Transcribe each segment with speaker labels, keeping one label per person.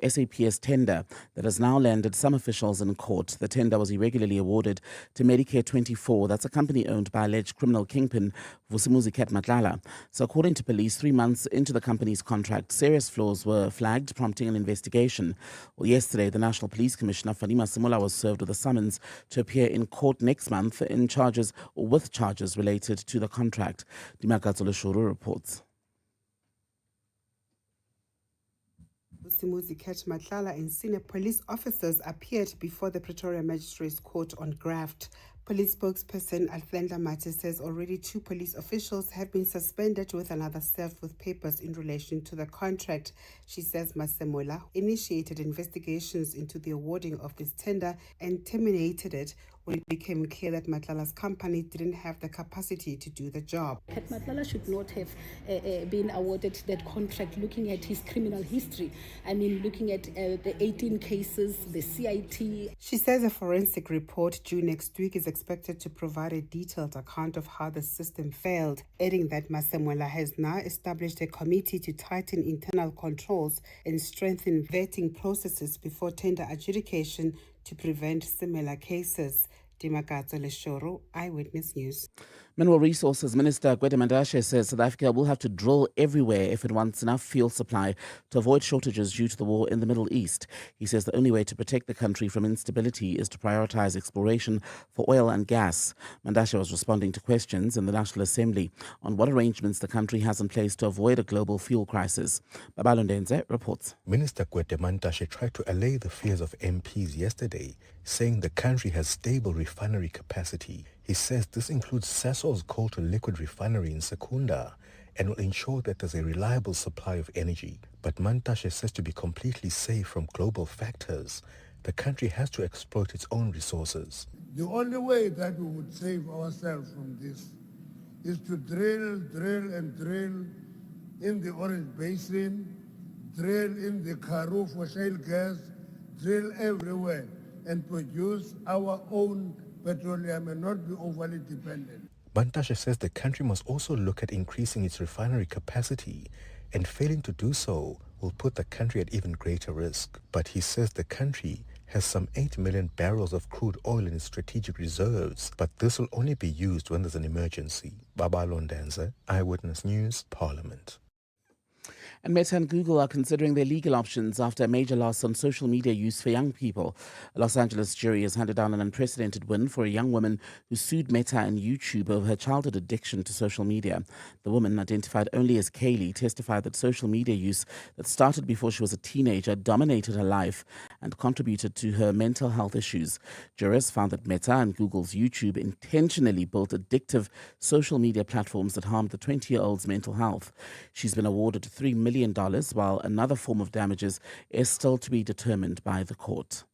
Speaker 1: The SAPS tender that has now landed some officials in court. The tender was irregularly awarded to Medicare 24. That's a company owned by alleged criminal kingpin Vusimuzi Matlala. So according to police, 3 months into the company's contract, serious flaws were flagged, prompting an investigation. Well, yesterday, the National Police Commissioner Fanima Simula was served with a summons to appear in court next month in charges or with charges related to the contract. Dimakatso Leshuru reports.
Speaker 2: Vusimuzi Matlala and senior police officers appeared before the Pretoria Magistrates Court on graft. Police spokesperson Althenda Mate says already 2 police officials have been suspended with another served with papers in relation to the contract. She says Masemola initiated investigations into the awarding of this tender and terminated it when it became clear that Matlala's company didn't have the capacity to do the job.
Speaker 3: Matlala should not have been awarded that contract looking at his criminal history. I mean, looking at the 18 cases, the CIT.
Speaker 2: She says a forensic report due next week is expected to provide a detailed account of how the system failed, adding that Masemola has now established a committee to tighten internal controls and strengthen vetting processes before tender adjudication to prevent similar cases. Dimakatso Leshoro, Eyewitness News.
Speaker 1: Mineral Resources Minister Gwede Mantashe says South Africa will have to drill everywhere if it wants enough fuel supply to avoid shortages due to the war in the Middle East. He says the only way to protect the country from instability is to prioritize exploration for oil and gas. Mantashe was responding to questions in the National Assembly on what arrangements the country has in place to avoid a global fuel crisis. Babalo Ndenze reports.
Speaker 4: Minister Gwede Mantashe tried to allay the fears of MPs yesterday, saying the country has stable refinery capacity. He says this includes Sasol's coal-to-liquid refinery in Secunda and will ensure that there's a reliable supply of energy. But Mantashe says to be completely safe from global factors, the country has to exploit its own resources.
Speaker 5: The only way that we would save ourselves from this is to drill in the Orange Basin, drill in the Karoo for shale gas, drill everywhere and produce our own petroleum and not be overly dependent.
Speaker 4: Mantashe says the country must also look at increasing its refinery capacity, and failing to do so will put the country at even greater risk. But he says the country has some 8 million barrels of crude oil in its strategic reserves, but this will only be used when there's an emergency. Babalo Ndenze, Eyewitness News, Parliament.
Speaker 1: And Meta and Google are considering their legal options after a major loss on social media use for young people. A Los Angeles jury has handed down an unprecedented win for a young woman who sued Meta and YouTube over her childhood addiction to social media. The woman, identified only as Kaylee, testified that social media use that started before she was a teenager dominated her life and contributed to her mental health issues. Jurors found that Meta and Google's YouTube intentionally built addictive social media platforms that harmed the 20-year-old's mental health. She's been awarded $3 million, while another form of damages is still to be determined by the court.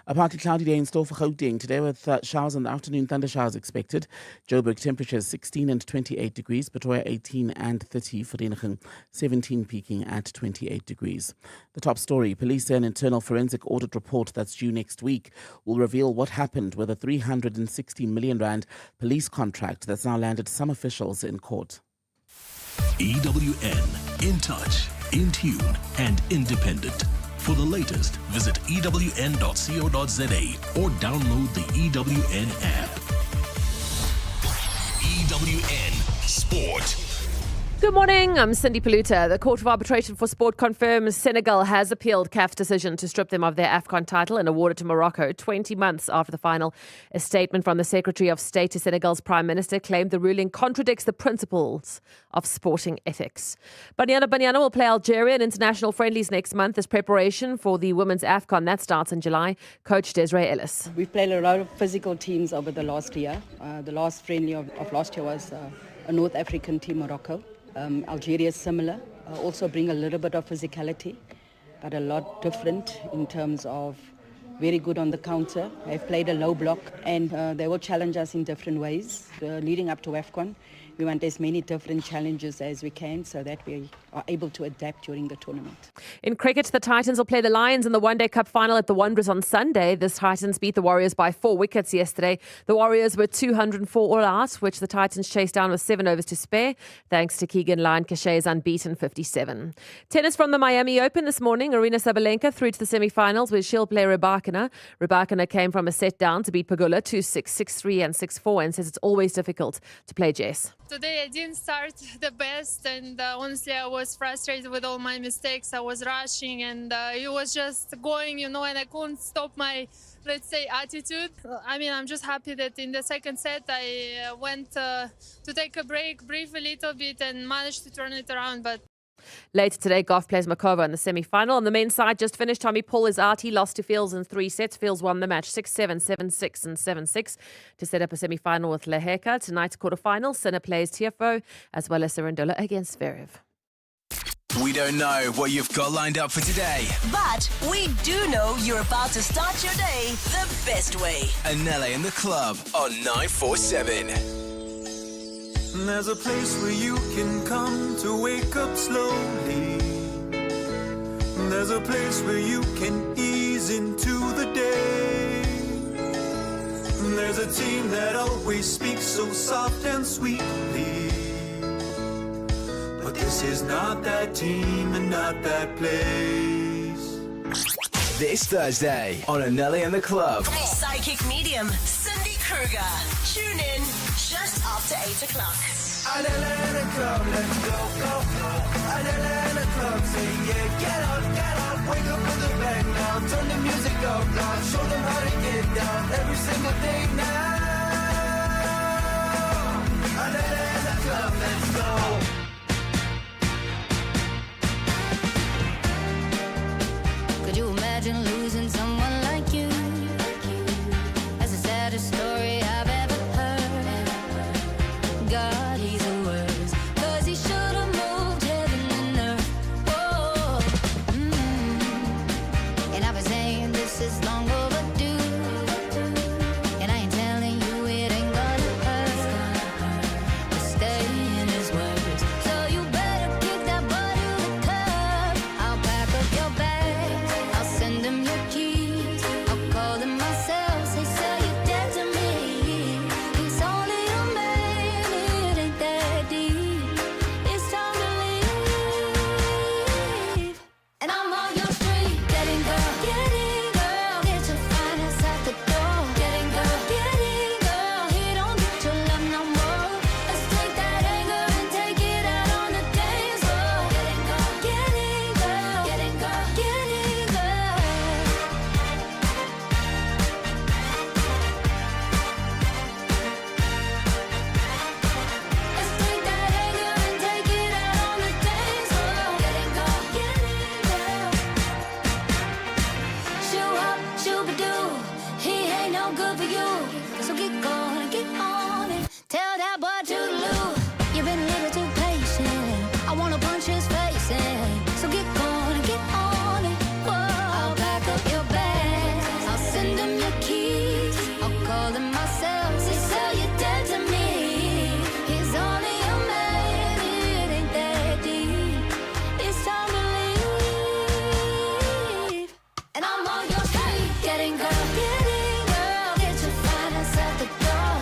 Speaker 1: A partly cloudy day in store for Gauteng today with showers in the afternoon, thunder showers expected. Joburg temperatures 16 and 28 degrees, Pretoria 18 and 30, Vereeniging 17 peaking at 28 degrees. The top story, police say an internal forensic audit report that's due next week will reveal what happened with a 360 million rand police contract that's now landed some officials in court.
Speaker 6: EWN, in touch, in tune, and independent. For the latest, visit ewn.co.za or download the EWN app. EWN Sport.
Speaker 7: Good morning, I'm Cindy Paluta. The Court of Arbitration for Sport confirms Senegal has appealed CAF's decision to strip them of their AFCON title and award it to Morocco 20 months after the final. A statement from the Secretary of State to Senegal's Prime Minister claimed the ruling contradicts the principles of sporting ethics. Banyana will play Algeria in international friendlies next month as preparation for the women's AFCON. That starts in July. Coach Desiree Ellis.
Speaker 8: We've played a lot of physical teams over the last year. The last friendly of last year was a North African team, Morocco. Algeria is similar, also bring a little bit of physicality, but a lot different in terms of very good on the counter. They've played a low block and they will challenge us in different ways leading up to AFCON. We want as many different challenges as we can so that we are able to adapt during the tournament.
Speaker 7: In cricket, the Titans will play the Lions in the One Day Cup final at the Wanderers on Sunday. The Titans beat the Warriors by 4 wickets yesterday. The Warriors were 204 all out, which the Titans chased down with 7 overs to spare, thanks to Keegan Lyon-Cachet's unbeaten 57. Tennis from the Miami Open this morning. Arina Sabalenka through to the semi-finals where she'll play Rybakina. Rybakina came from a set down to beat Pegula 2-6, 6-3 and 6-4 and says it's always difficult to play Jess.
Speaker 9: Today I didn't start the best, and honestly I was frustrated with all my mistakes. I was rushing and it was just going, and I couldn't stop my, let's say, attitude. I mean, I'm just happy that in the second set I went to take a break, breathe a little bit and managed to turn it around. But
Speaker 7: later today, Goff plays Makova in the semi-final. On the men's side, just finished. Tommy Paul is out. He lost to Fields in 3 sets. Fields won the match 6-7, 7-6 and 7-6 to set up a semi-final with Leheka. Tonight's quarter-final, Sinner plays Tiafoe as well as Serendula against Zverev.
Speaker 10: We don't know what you've got lined up for today,
Speaker 11: but we do know you're about to start your day the best way.
Speaker 10: Anele in the club on 947.
Speaker 12: There's a place where you can come to wake up slowly. There's a place where you can ease into the day. There's a team that always speaks so soft and sweetly. But this is not that team and not that place.
Speaker 10: This Thursday on Anele in the club.
Speaker 11: Psychic medium Cindy Kruger. Tune in just after 8 o'clock.
Speaker 12: Anele in the club, let's go, go, go. Anele in the club, say yeah, get up, wake up with a bang now. Turn the music up now, show them how to get down every single day now. Anele in the club, let's go.
Speaker 13: Could you imagine losing someone like you? That's the saddest story I've ever heard. God, he's the worst, 'cause he should have moved heaven and earth. Oh, And I've been saying this is long overdue, and I ain't telling you it ain't gonna hurt. But stay in his words, so you better kick that butt to the curb. I'll pack up your bags, I'll send them your keys, I'll call them myself, say you're dead to me. It's only a man, it ain't that deep. It's time to leave, and I'm on your street, getting girl, get your fine ass out the door, getting girl, he don't get your love no more. Let's take that anger and take it out on the dance floor, getting girl, getting girl. Let's take that anger and take it out on the dance floor, getting girl. Shoot up, shoot-ba-doo, he ain't no good for you. So get going and get on it. Tell that boy to lose. You've been a little too patient. I wanna punch his face in. So get going and get on it. Whoa. I'll pack up your bags, I'll send them your keys, I'll call them myself, say you're dead to me. He's only a man, it ain't that deep. It's time to leave, and I'm on your street, getting girl, get your fine ass out the door,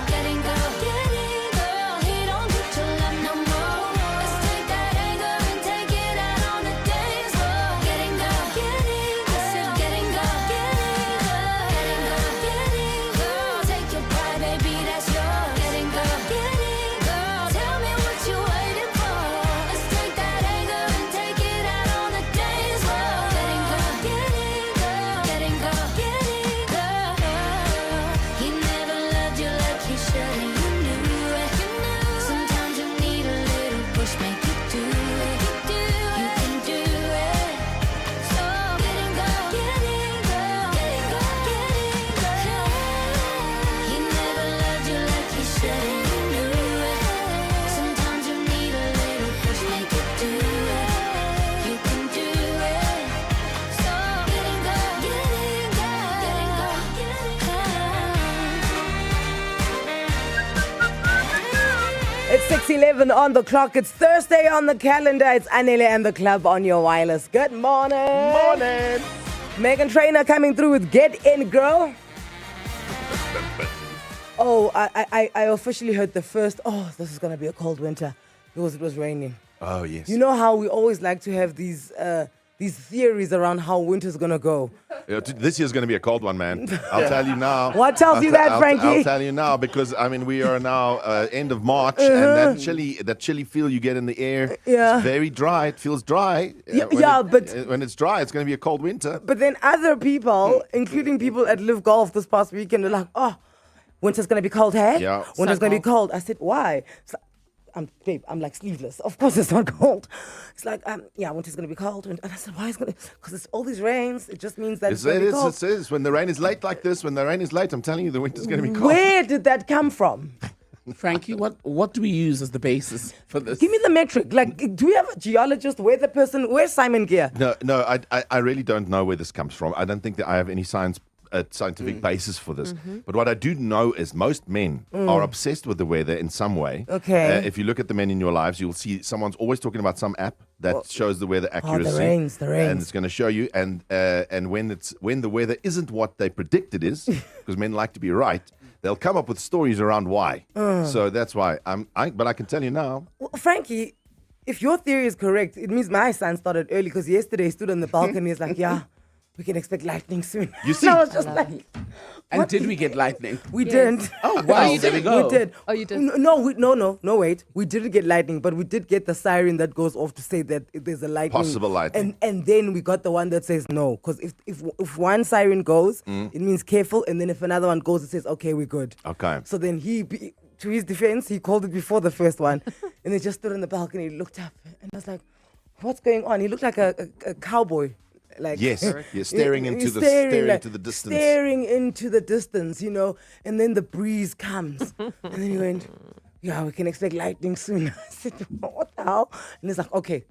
Speaker 14: 6:11 on the clock. It's Thursday on the calendar. It's Anele and the club on your wireless. Good morning.
Speaker 15: Morning.
Speaker 14: Megan Trainor coming through with Get In, Girl. Oh, I officially heard the first, this is going to be a cold winter because it was raining.
Speaker 15: Oh, yes.
Speaker 14: You know how we always like to have these theories around how winter's going to go.
Speaker 15: This year's going to be a cold one, man. I'll tell you now.
Speaker 14: What tells you that, Frankie?
Speaker 15: I'll tell you now because, we are now end of March and that chilly feel you get in the air, it's very dry. It feels dry.
Speaker 14: But
Speaker 15: when it's dry, it's going to be a cold winter.
Speaker 14: But then other people, including people at Live Golf this past weekend, were like, winter's going to be cold, hey?
Speaker 15: Yeah.
Speaker 14: Winter's going to be cold. I said, why? It's like, I'm like sleeveless. Of course it's not cold. It's like, winter's going to be cold. And I said, why is it going to? Because it's all these rains. It just means that it's going to be cold.
Speaker 15: It is. When the rain is late like this, I'm telling you, the winter's going to be cold.
Speaker 14: Where did that come from?
Speaker 1: Frankie, what do we use as the basis for this?
Speaker 14: Give me the metric. Like, do we have a geologist? Where's Simon Gear?
Speaker 15: No, I really don't know where this comes from. I don't think that I have any scientific basis for this. But what I do know is most men are obsessed with the weather in some way.
Speaker 14: Okay.
Speaker 15: If you look at the men in your lives, you'll see someone's always talking about some app that shows the weather accuracy.
Speaker 14: The rains.
Speaker 15: And it's going to show you. And when the weather isn't what they predict it is, because men like to be right, they'll come up with stories around why. So that's why. But I can tell you now.
Speaker 14: Well, Frankie, if your theory is correct, it means my son started early because yesterday he stood on the balcony. He's like, we can expect lightning soon.
Speaker 15: You see?
Speaker 14: And I was just like,
Speaker 1: and did we get lightning?
Speaker 14: We didn't.
Speaker 1: Oh, wow. There we go.
Speaker 14: We did.
Speaker 7: Oh, you did?
Speaker 14: No, wait. We didn't get lightning, but we did get the siren that goes off to say that there's a lightning.
Speaker 15: Possible lightning.
Speaker 14: And then we got the one that says no. Because if one siren goes, it means careful. And then if another one goes, it says, okay, we're good.
Speaker 15: Okay.
Speaker 14: So then to his defense, he called it before the first one. And he just stood on the balcony, looked up, and I was like, what's going on? He looked like a cowboy. Like,
Speaker 15: yes, staring into the distance.
Speaker 14: Staring into the distance, and then the breeze comes. And then he went, we can expect lightning soon. I said, what the hell? And he's like, okay,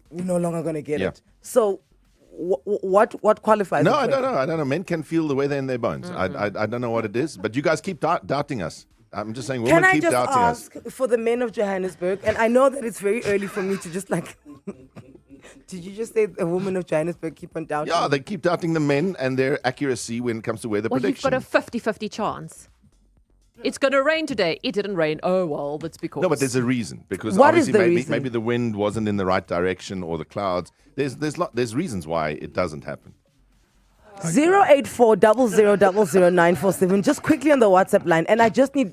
Speaker 14: we're no longer going to get it. So what qualifies?
Speaker 15: No, I don't know. I don't know. Men can feel the weather in their bones. I don't know what it is, but you guys keep doubting us. I'm just saying, women keep doubting us.
Speaker 14: Can I just ask for the men of Johannesburg? And I know that it's very early for me to just like... Did you just say the women of Johannesburg keep on doubting?
Speaker 15: Yeah, they keep doubting the men and their accuracy when it comes to weather prediction.
Speaker 7: You've got a 50-50 chance. It's going to rain today. It didn't rain. Oh, well, that's because...
Speaker 15: No, but there's a reason. Because
Speaker 14: what
Speaker 15: obviously
Speaker 14: is the reason?
Speaker 15: Maybe the wind wasn't in the right direction or the clouds. There's reasons why it doesn't happen.
Speaker 14: 084 0000947. Just quickly on the WhatsApp line, and I just need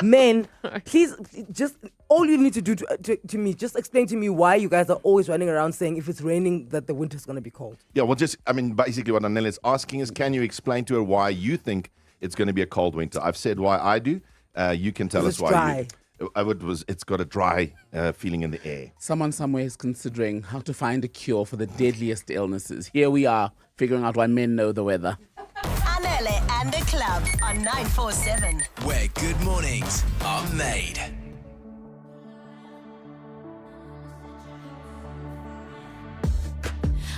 Speaker 14: men. Please, just all you need to do to me, just explain to me why you guys are always running around saying if it's raining that the winter's going to be cold.
Speaker 15: Yeah, well, basically what Anele is asking is, can you explain to her why you think it's going to be a cold winter? I've said why I do. You can tell us why.
Speaker 14: Dry.
Speaker 15: It's got a dry feeling in the air.
Speaker 1: Someone somewhere is considering how to find a cure for the deadliest illnesses. Here we are, figuring out why men know the weather.
Speaker 11: Anele and the club on 947.
Speaker 10: Where good mornings are made.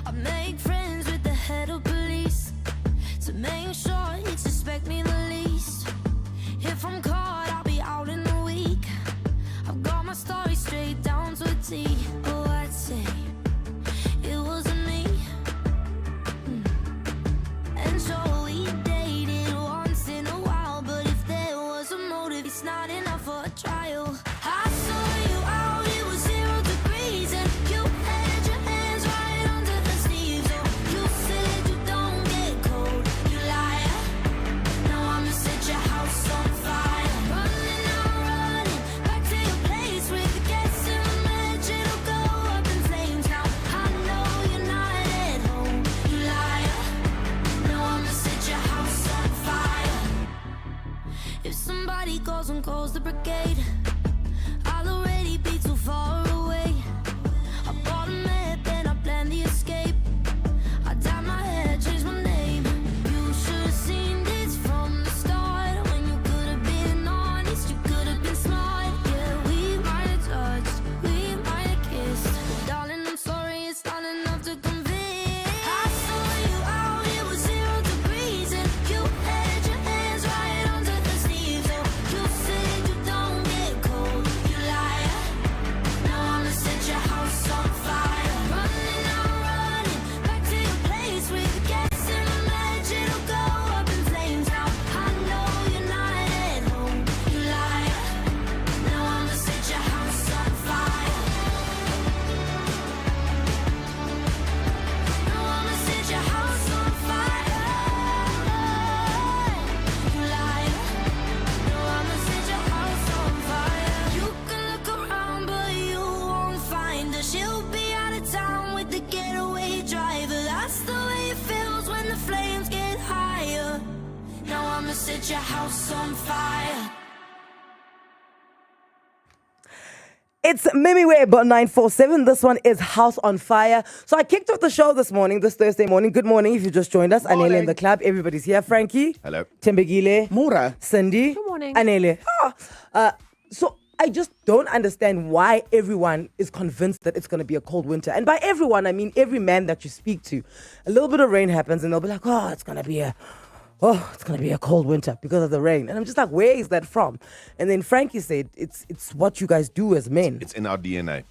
Speaker 13: I make friends with the head of police to make sure you suspect me the least. If I'm caught, I'll be out in a week. I've got my story straight down to a T. Oh, I'd say it wasn't me. And so we dated once in a while, but if there was a motive, it's not enough for a trial. I saw you out, it was 0 degrees, and you had your hands right under the sleeves. Oh, you said you don't get cold, you liar. Now I'ma set your house on fire. Running, back to your place with the gas in the match. It'll go up in flames. Now I know you're not at home, you liar. Now I'ma set your house on fire. If somebody goes and calls the brigade, I'll already be too far away. I bought a map and I planned the escape. I dyed my hair, changed my name. You should've seen this from the start. When you could've been honest, you could've been smart. Yeah, we might have touched, we might have kissed. Darling, I'm sorry, it's not enough to convince. I saw you out, it was 0 degrees, and you had your hands right under the sleeves. Oh, you said you don't get cold, you lied. set your house on fire.
Speaker 14: It's Mimi Webb on 947. This one is House on Fire. So I kicked off the show this Thursday morning. Good morning if you just joined us. Anele in the club. Everybody's here. Frankie.
Speaker 15: Hello.
Speaker 14: Tembegile.
Speaker 1: Mura.
Speaker 14: Cindy.
Speaker 7: Good morning.
Speaker 14: Anele. So I just don't understand why everyone is convinced that it's going to be a cold winter. And by everyone, I mean every man that you speak to. A little bit of rain happens and they'll be like, it's going to be a cold winter because of the rain. And I'm just like, where is that from? And then Frankie said, it's what you guys do as men.
Speaker 15: It's in our DNA.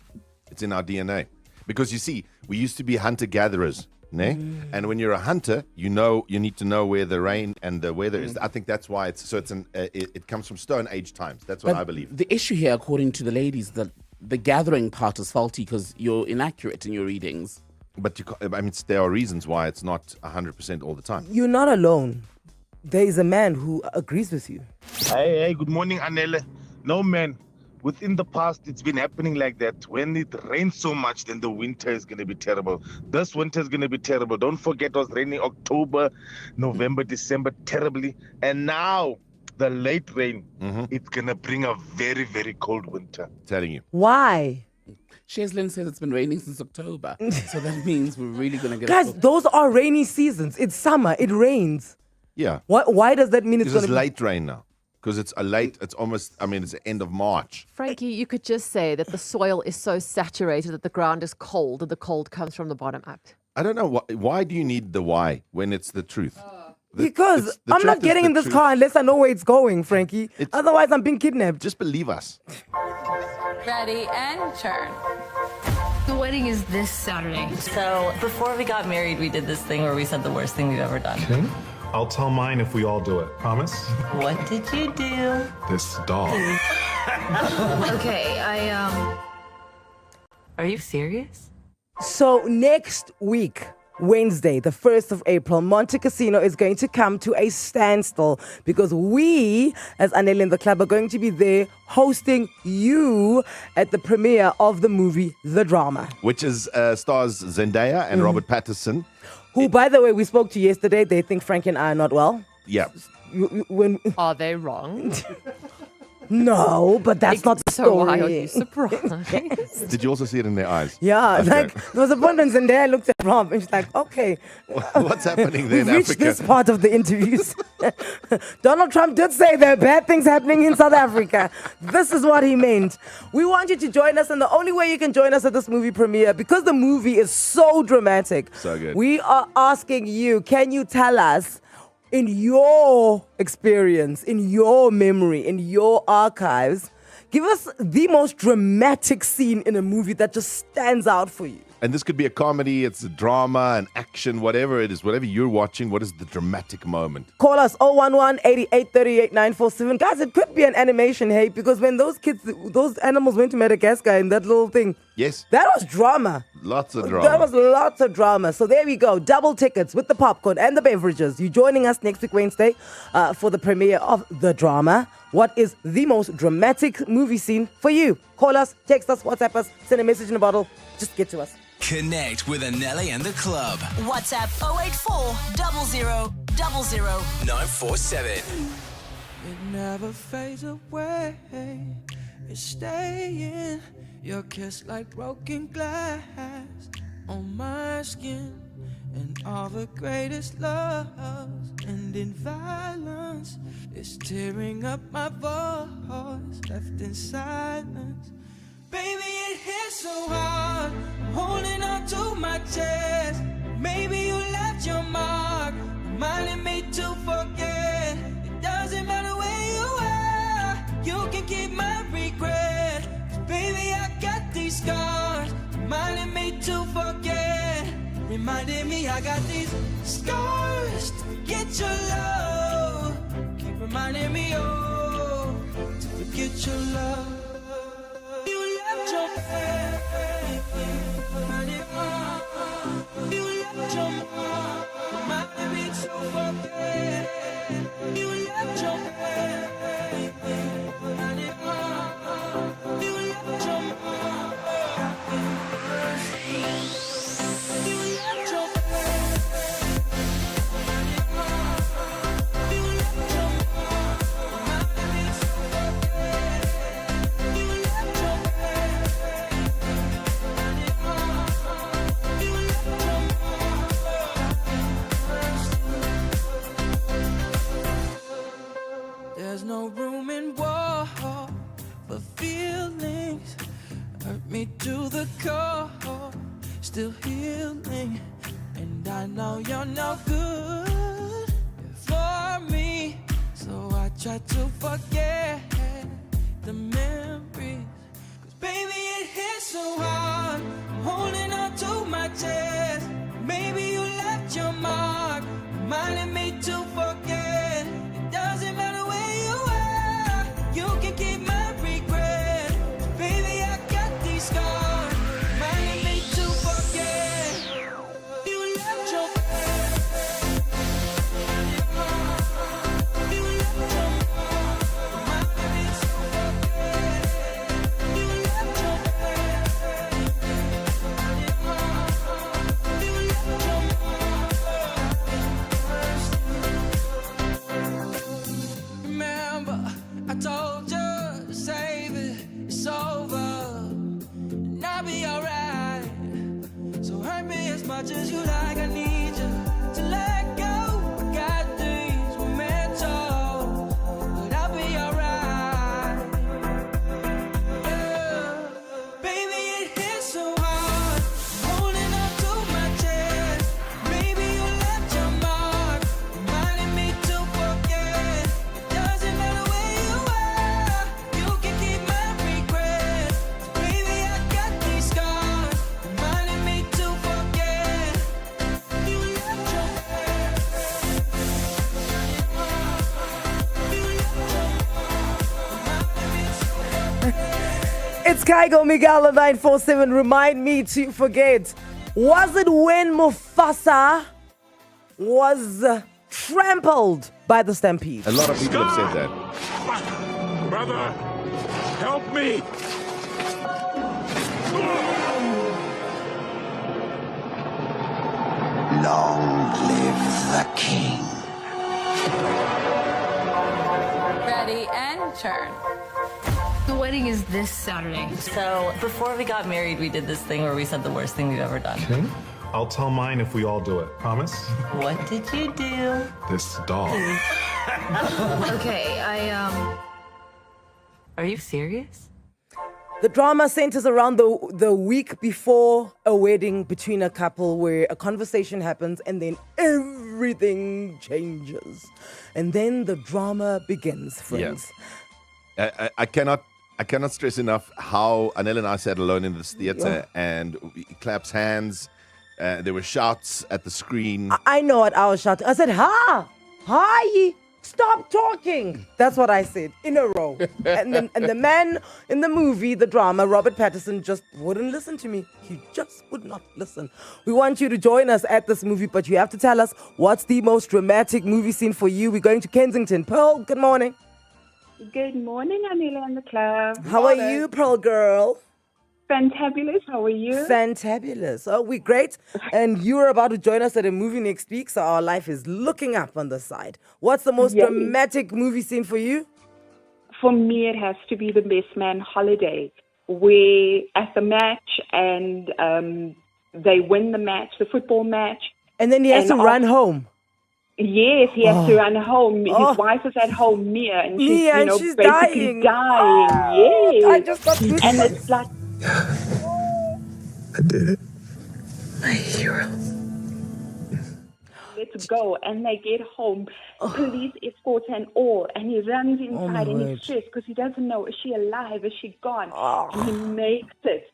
Speaker 15: It's in our DNA. Because you see, we used to be hunter-gatherers, ne? And when you're a hunter, you need to know where the rain and the weather is. I think that's why it comes from Stone Age times. That's what I believe.
Speaker 1: The issue here, according to the ladies, that the gathering part is faulty because you're inaccurate in your readings.
Speaker 15: But there are reasons why it's not 100% all the time.
Speaker 14: You're not alone. There is a man who agrees with you.
Speaker 16: Hey, good morning, Anele. No, man. Within the past, it's been happening like that. When it rains so much, then the winter is going to be terrible. This winter is going to be terrible. Don't forget it was raining October, November, December terribly. And now, the late rain, it's going to bring a very, very cold winter.
Speaker 15: Telling you.
Speaker 14: Why?
Speaker 1: Shazlin says it's been raining since October. So that means we're really going to get...
Speaker 14: Guys, those are rainy seasons. It's summer. It rains.
Speaker 15: Yeah.
Speaker 14: Why does that mean it's going to be...
Speaker 15: late rain now. Because it's almost, it's the end of March.
Speaker 7: Frankie, you could just say that the soil is so saturated that the ground is cold and the cold comes from the bottom up.
Speaker 15: I don't know. Why do you need the why when it's the truth?
Speaker 14: Because I'm not getting in this car unless I know where it's going, Frankie. Otherwise, I'm being kidnapped.
Speaker 15: Just believe us.
Speaker 17: Ready and turn.
Speaker 18: The wedding is this Saturday.
Speaker 17: So before we got married, we did this thing where we said the worst thing we've ever done.
Speaker 19: Okay. I'll tell mine if we all do it. Promise?
Speaker 17: What did you do?
Speaker 19: This dog.
Speaker 18: Okay,
Speaker 17: Are you serious?
Speaker 14: So next week, Wednesday, the 1st of April, Monte Casino is going to come to a standstill because we, as Anele in the club, are going to be there hosting you at the premiere of the movie The Drama.
Speaker 15: Which is stars Zendaya and Robert Pattinson.
Speaker 14: Who, by the way, we spoke to yesterday. They think Frank and I are not well.
Speaker 15: Yeah.
Speaker 7: Are they wrong?
Speaker 14: No, but that's not the story.
Speaker 7: So why are you surprised?
Speaker 15: Did you also see it in their eyes?
Speaker 14: Yeah,
Speaker 15: Okay.
Speaker 14: like there was a point when Zendaya looked at Rob and she's like, okay.
Speaker 15: What's happening there in
Speaker 14: We've reached
Speaker 15: Africa?
Speaker 14: this part of the interviews. Donald Trump did say there are bad things happening in South Africa. This is what he meant. We want you to join us, and the only way you can join us at this movie premiere, because the movie is so dramatic,
Speaker 15: So good.
Speaker 14: we are asking you, can you tell us, in your experience, in your memory, in your archives, give us the most dramatic scene in a movie that just stands out for you.
Speaker 15: And this could be a comedy, it's a drama, an action, whatever it is, whatever you're watching, what is the dramatic moment?
Speaker 14: Call us 011-8838-947. Guys, it could be an animation, hey, because when those animals went to Madagascar in that little thing,
Speaker 15: Yes,
Speaker 14: that was drama.
Speaker 15: lots of
Speaker 14: That
Speaker 15: drama.
Speaker 14: was lots of drama. So there we go. Double tickets with the popcorn and the beverages. You joining us next week, Wednesday, for the premiere of The Drama. What is the most dramatic movie scene for you? Call us, text us, WhatsApp us, send a message in a bottle. Just get to us.
Speaker 10: Connect with Anele and the club.
Speaker 11: WhatsApp 084 00 00
Speaker 10: 947.
Speaker 12: It never fades away. It's staying. Your kiss like broken glass on my skin. And all the greatest loves end in violence. It's tearing up my voice, left in silence. Baby, it hits so hard. I'm holding on to my chest. Maybe you left your mark, reminding me to forget. It doesn't matter where you are, you can keep my regret. 'Cause baby, I got these scars, reminding me to forget. Reminding me I got these scars to forget your love. Keep reminding me, oh, to forget your love. You left your man. You left your mom. Reminding me to forget. You left your man. You left your mom. You left your man. still healing, and I know you're no good for me. So I try to forget the memories. 'Cause baby, it hits so hard. I'm holding on to my chest. Maybe you left your mark, reminding me to forget. It doesn't matter where you are, you can keep my regret. Baby, I got these scars, reminding me to forget. You left your Remember, I told you to save it, it's over, and I'll be alright. So hurt me as much as you like, I need you to let go. I got things we're meant to, but I'll be alright. Yeah. Baby, it hits so hard, holding on to my chest. Maybe you left your mark, reminding me to forget. It doesn't matter where you are, you can keep my regret. Baby, I got these scars, reminding me to forget. You left your
Speaker 14: It's Kaigo Migala 947. Remind me to forget. Was it when Mufasa was trampled by the stampede?
Speaker 15: A lot of people have said that.
Speaker 20: Brother, help me!
Speaker 21: Long live the king.
Speaker 18: Ready and turn. The wedding is this Saturday.
Speaker 17: So before we got married, we did this thing where we said the worst thing we've ever done.
Speaker 19: Okay. I'll tell mine if we all do it. Promise?
Speaker 17: What did you do?
Speaker 19: This dog.
Speaker 18: Okay,
Speaker 17: Are you serious?
Speaker 14: The drama centers around the week before a wedding between a couple where a conversation happens and then everything changes. And then the drama begins, friends.
Speaker 15: Yeah. I cannot stress enough how Anele and I sat alone in this theater and we claps hands. There were shouts at the screen.
Speaker 14: I know what I was shouting. I said, hi, stop talking. That's what I said in a row. and the man in the movie, the drama, Robert Pattinson, just wouldn't listen to me. He just would not listen. We want you to join us at this movie, but you have to tell us what's the most dramatic movie scene for you. We're going to Kensington. Pearl, good morning.
Speaker 22: Good morning, Anele and the club.
Speaker 14: How are you, Pearl girl?
Speaker 22: Fantabulous. How are you?
Speaker 14: Fantabulous. Oh, we're great. And you're about to join us at a movie next week, so our life is looking up on the side. What's the most dramatic movie scene for you?
Speaker 22: For me, it has to be The Best Man Holiday, where at the match and they win the match, the football match.
Speaker 14: And then he has to run home.
Speaker 22: Yes, he has to run home. His wife is at home, Mia, and she's,
Speaker 14: she's
Speaker 22: basically
Speaker 14: dying.
Speaker 22: Yes.
Speaker 14: I just got
Speaker 22: and it's like...
Speaker 21: I did it. My hero.
Speaker 22: Let's go. And they get home, police escort and all, and he runs inside and he's stressed because he doesn't know, is she alive, is she gone? And he makes it.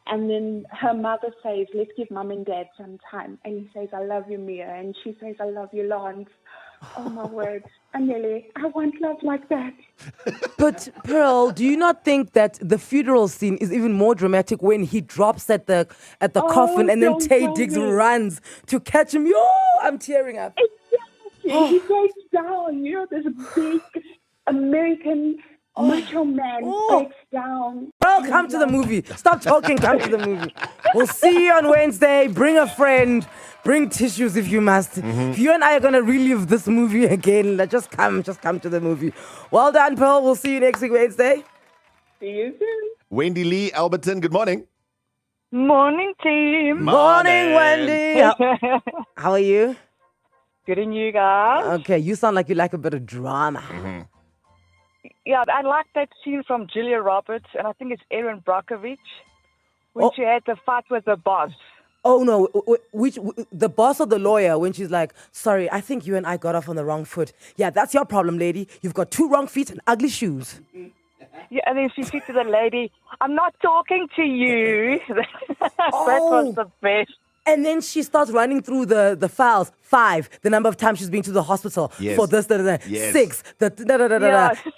Speaker 22: And then her mother says, let's give mom and dad some time. And he says, I love you, Mia. And she says, I love you, Lance. Oh, my word. Anele, I want love like that.
Speaker 14: But, Pearl, do you not think that the funeral scene is even more dramatic when he drops at the coffin and then Taye Diggs runs to catch him? Yo, I'm tearing up.
Speaker 22: Exactly. He goes down. There's a big American macho man breaks down.
Speaker 14: Pearl, come to the movie. Stop talking, come to the movie. We'll see you on Wednesday. Bring a friend. Bring tissues if you must. If you and I are going to relive this movie again, just come to the movie. Well done, Pearl. We'll see you next week, Wednesday.
Speaker 22: See you soon.
Speaker 15: Wendy Lee, Alberton, good morning.
Speaker 23: Morning, team.
Speaker 14: Morning, Wendy. How are you?
Speaker 23: Good, and you guys?
Speaker 14: Okay, you sound like you like a bit of drama.
Speaker 23: Yeah, I like that scene from Julia Roberts, and I think it's Erin Brockovich, when she had the fight with the boss.
Speaker 14: Oh no, the boss or the lawyer when she's like, sorry, I think you and I got off on the wrong foot. Yeah, that's your problem, lady. You've got 2 wrong feet and ugly shoes.
Speaker 23: Yeah, and then she said to the lady, I'm not talking to you. That was the best.
Speaker 14: And then she starts running through the files. 5, the number of times she's been to the hospital
Speaker 15: Yes.
Speaker 14: for this,
Speaker 15: Yes.
Speaker 14: 6,
Speaker 23: Yeah.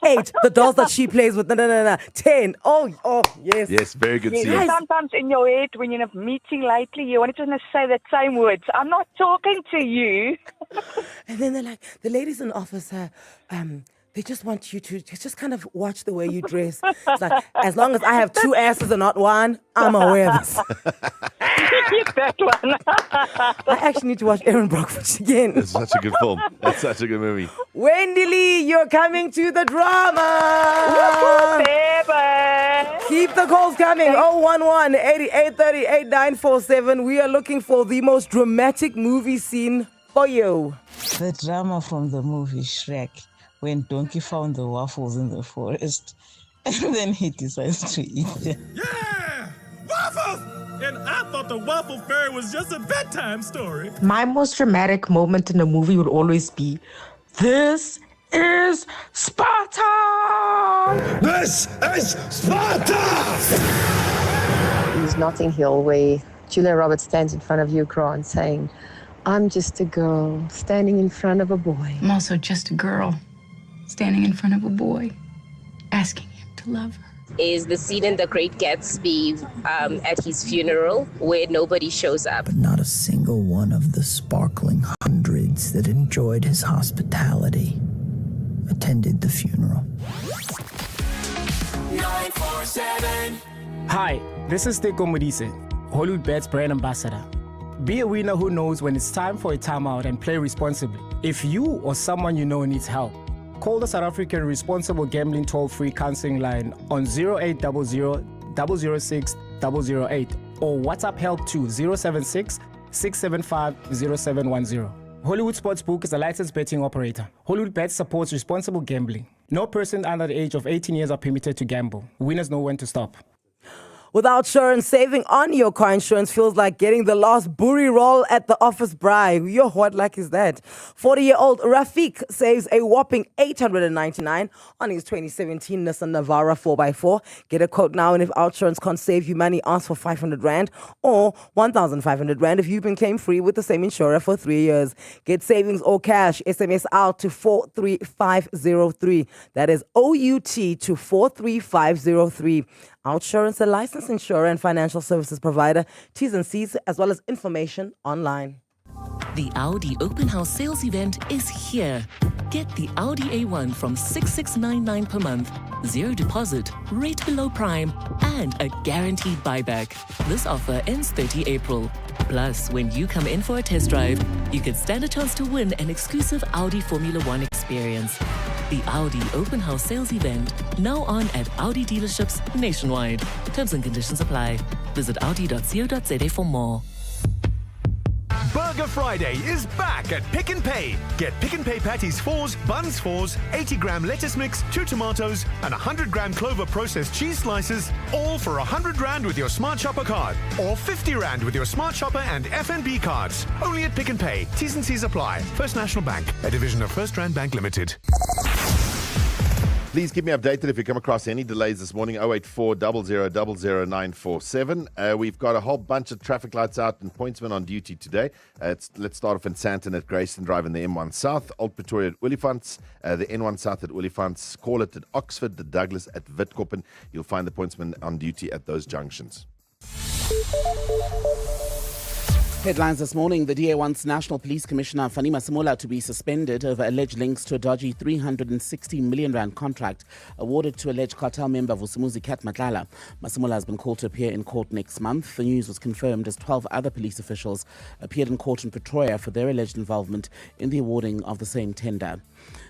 Speaker 14: 8, the dolls that she plays with, 10. Oh, yes.
Speaker 15: Yes, very good
Speaker 23: Yeah,
Speaker 15: scene.
Speaker 23: sometimes in your head, when you're in a meeting lately, you wanted to say that same words. I'm not talking to you.
Speaker 14: And then they're like, the ladies in the office, they just want you to just kind of watch the way you dress. It's like, as long as I have 2 asses and not 1, I'm aware of this.
Speaker 23: That one.
Speaker 14: I actually need to watch Aaron Brockovich again.
Speaker 15: It's such a good film. That's such a good movie.
Speaker 14: Wendy Lee, you're coming to the drama. Keep the calls coming. 011 8830 8947. We are looking for the most dramatic movie scene for you.
Speaker 2: The drama from the movie Shrek, when Donkey found the waffles in the forest and then he decides to eat them.
Speaker 3: Yeah! Waffles! And I thought the Waffle Fairy was just a bedtime story.
Speaker 5: My most dramatic moment in a movie would always be, this is Sparta!
Speaker 21: This is Sparta!
Speaker 24: There's Notting Hill where Julia Roberts stands in front of Hugh Grant saying, I'm just a girl standing in front of a boy.
Speaker 18: I'm also just a girl standing in front of a boy, asking him to love her.
Speaker 25: Is the scene in The Great Gatsby at his funeral where nobody shows up.
Speaker 21: But not a single one of the sparkling hundreds that enjoyed his hospitality attended the funeral.
Speaker 26: 947. Hi, this is Teko Modise, Hollywood Bet's brand ambassador. Be a winner who knows when it's time for a timeout and play responsibly. If you or someone you know needs help, call the South African Responsible Gambling Toll-Free Counseling Line on 0800 006 008 or WhatsApp help to 076 675 0710. Hollywood Sportsbook is a licensed betting operator. Hollywood Bet supports responsible gambling. No person under the age of 18 years are permitted to gamble. Winners know when to stop.
Speaker 14: Without insurance, saving on your car insurance feels like getting the last buri roll at the office bribe. Yo, what like is that? 40-year-old Rafiq saves a whopping $899 on his 2017 Nissan Navara 4x4. Get a quote now, and if insurance can't save you money, ask for 500 Rand or 1,500 Rand if you've been claim free with the same insurer for 3 years. Get savings or cash. SMS out to 43503. That is OUT to 43503. Outsurance, a licensed insurer and financial services provider. T's and C's as well as information online.
Speaker 27: The Audi Open House sales event is here. Get the Audi A1 from 6,699 per month, 0 deposit, rate below prime, and a guaranteed buyback. This offer ends 30 April. Plus, when you come in for a test drive, you can stand a chance to win an exclusive Audi Formula One experience. The Audi Open House sales event, now on at Audi dealerships nationwide. Terms and conditions apply. Visit audi.co.za for more.
Speaker 28: Burger Friday is back at Pick n Pay. Get Pick n Pay patties 4s, buns 4s, 80-gram lettuce mix, 2 tomatoes, and 100-gram Clover processed cheese slices, all for 100 Rand with your Smart Shopper card, or 50 Rand with your Smart Shopper and FNB cards. Only at Pick n Pay. T's and C's apply. First National Bank, a division of First Rand Bank Limited.
Speaker 15: Please keep me updated if you come across any delays this morning. 084 00 947. We've got a whole bunch of traffic lights out and pointsmen on duty today. Let's start off in Sandton at Grayston Drive in the M1 South, Old Pretoria at Olifants, the N1 South at Olifants, Call it at Oxford, the Douglas at Witkoppen. You'll find the pointsmen on duty at those junctions.
Speaker 1: Headlines this morning. The DA wants National Police Commissioner Fani Masemola to be suspended over alleged links to a dodgy 360 million rand contract awarded to alleged cartel member Vusumuzi Kat Matlala. Masemola has been called to appear in court next month. The news was confirmed as 12 other police officials appeared in court in Pretoria for their alleged involvement in the awarding of the same tender.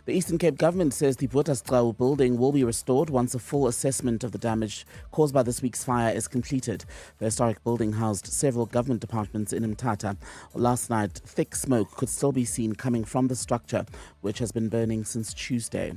Speaker 1: The Eastern Cape government says the Bothastraat building will be restored once a full assessment of the damage caused by this week's fire is completed. The historic building housed several government departments in Mthatha. Last night, thick smoke could still be seen coming from the structure, which has been burning since Tuesday.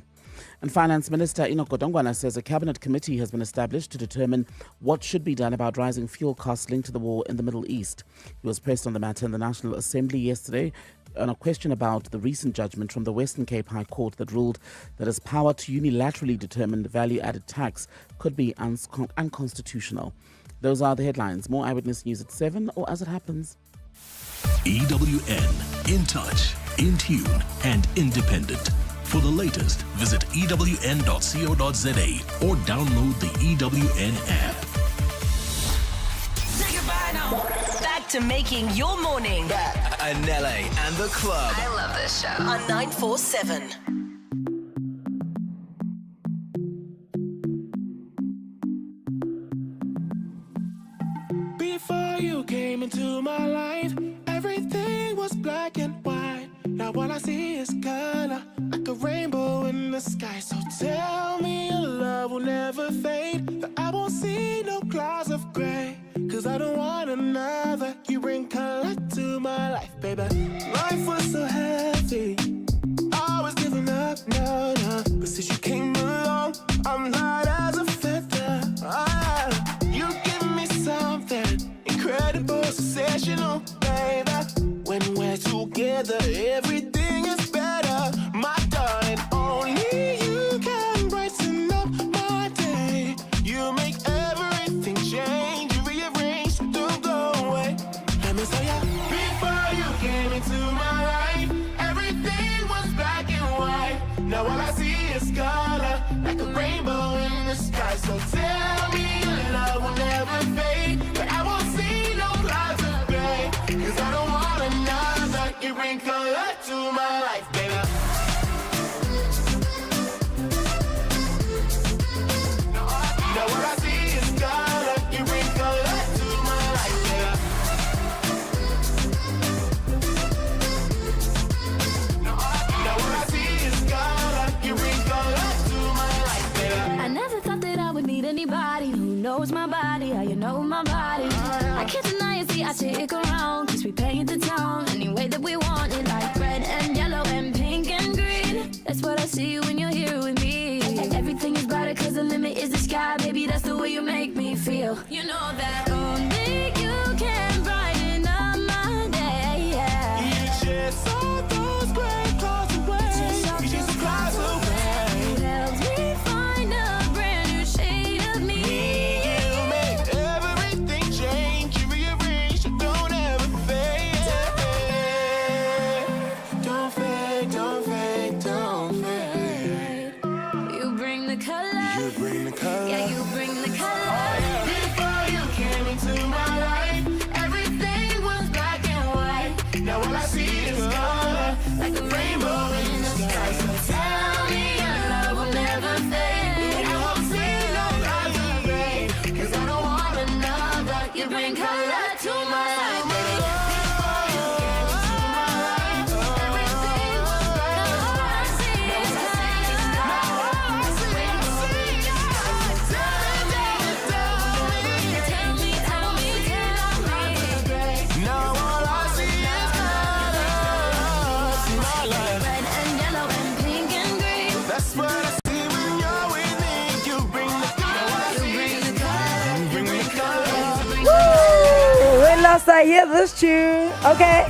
Speaker 1: And Finance Minister Enoch Godongwana says a cabinet committee has been established to determine what should be done about rising fuel costs linked to the war in the Middle East. He was pressed on the matter in the National Assembly yesterday on a question about the recent judgment from the Western Cape High Court that ruled that his power to unilaterally determine the value-added tax could be unconstitutional. Those are the headlines. More Eyewitness News at 7 or as it happens.
Speaker 4: EWN, in touch, in tune, and independent. For the latest, visit ewn.co.za or download the EWN app.
Speaker 6: Say goodbye now. Back to making your morning.
Speaker 10: Anele and the club.
Speaker 6: I love this show. On 947.
Speaker 7: Before you came into my life, everything was black and white. Now all I see is color, like a rainbow in the sky. So tell me your love will never fade, that I won't see no clouds of gray. Cause I don't want another. You bring color to my life, baby. Life was so heavy, I was giving up, no. But since you came along, I'm light as a feather. You give me something incredible, sensational, baby. When we're together, everything is better. My darling, only you can brighten up my day. You make everything change. You rearrange, don't go away. Let me tell ya, before you came into my life, everything was black and white. Now all I see is color, like a rainbow in the sky. So tell me your love will never fade, but I won't see no clouds of gray. Cause I don't want another. You bring color to my life, baby. Now all I see is color. You bring color to my life, baby. Now all I see is color. You bring color to my life, baby.
Speaker 18: I never thought that I would meet anybody who knows my body, how you know my body. I can't deny it, see, I stick around, cause we paint the town any way that we want it, like red and yellow and pink and green. That's what I see when you're here with me. Everything is brighter cause the limit is the sky, baby, that's the way you make me feel. You know that only you can brighten up my day, yeah.
Speaker 7: You chase all those gray clouds away. You just clouds away.
Speaker 18: It helps me find a brand new shade of me.
Speaker 7: You make everything change. You rearrange, so don't ever fade. Don't fade, don't fade, don't fade.
Speaker 18: You bring the color.
Speaker 7: You bring the color.
Speaker 18: Yeah, you bring the color.
Speaker 7: Before you came into my life, everything was black and white. Now all I see is color, like a rainbow in the sky. So tell me your love will never fade. I won't see no clouds of gray, cause I don't want another.
Speaker 18: You bring color to my life, baby.
Speaker 7: Before you came into my life, everything was black and white. Now all I see is color, like a rainbow in the sky. So tell me, now all I see is color, my life.
Speaker 18: Red and yellow and pink and green.
Speaker 7: That's what I see when you're with me. You bring the color. You bring the color.
Speaker 14: Woo! When last I hear this tune, okay.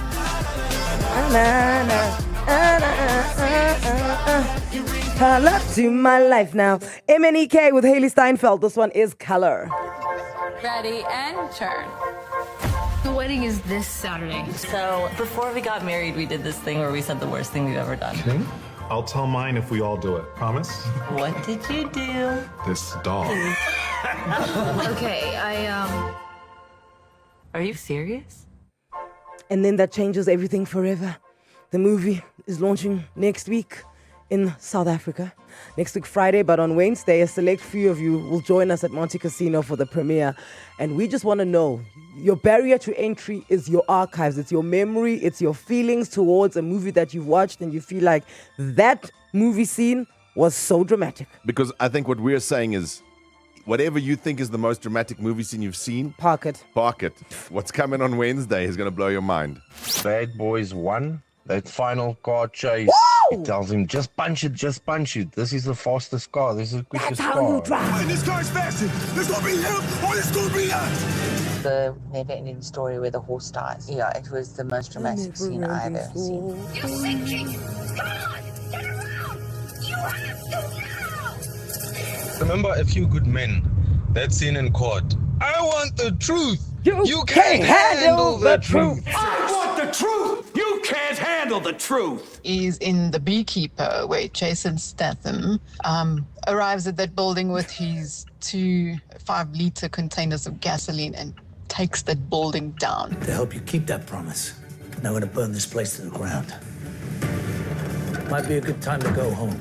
Speaker 14: Color to my life now. MNEK with Haley Steinfeld. This one is Color.
Speaker 18: Ready and turn. The wedding is this Saturday.
Speaker 17: So before we got married, we did this thing where we said the worst thing we've ever done.
Speaker 19: I'll tell mine if we all do it. Promise?
Speaker 17: What did you do?
Speaker 19: This dog.
Speaker 18: Okay,
Speaker 17: Are you serious?
Speaker 14: And then that changes everything forever. The movie is launching next week in South Africa. Next week, Friday, but on Wednesday, a select few of you will join us at Monte Casino for the premiere. And we just want to know, your barrier to entry is your archives. It's your memory. It's your feelings towards a movie that you've watched and you feel like that movie scene was so dramatic.
Speaker 15: Because I think what we're saying is, whatever you think is the most dramatic movie scene you've seen,
Speaker 14: park it.
Speaker 15: Park it. What's coming on Wednesday is going to blow your mind.
Speaker 8: Bad Boys 1, that final car chase.
Speaker 14: Woo!
Speaker 8: He tells him, just punch it. This is the fastest car. This is the quickest
Speaker 14: That's
Speaker 8: car.
Speaker 14: how you drive.
Speaker 7: This car's faster. It's gonna be him or it's gonna be us.
Speaker 24: The never-ending story where the horse dies. Yeah, it was the most dramatic scene I've ever seen.
Speaker 7: You sinking! Come on! Get around! You have to now!
Speaker 8: Remember A Few Good Men? That scene in court. I want the truth.
Speaker 14: You can't handle the truth.
Speaker 7: I want the truth! You can't handle the truth!
Speaker 24: Is in The Beekeeper, where Jason Statham arrives at that building with his 2 5-liter containers of gasoline and takes that building down.
Speaker 21: To help you keep that promise, I'm going to burn this place to the ground. Might be a good time to go home.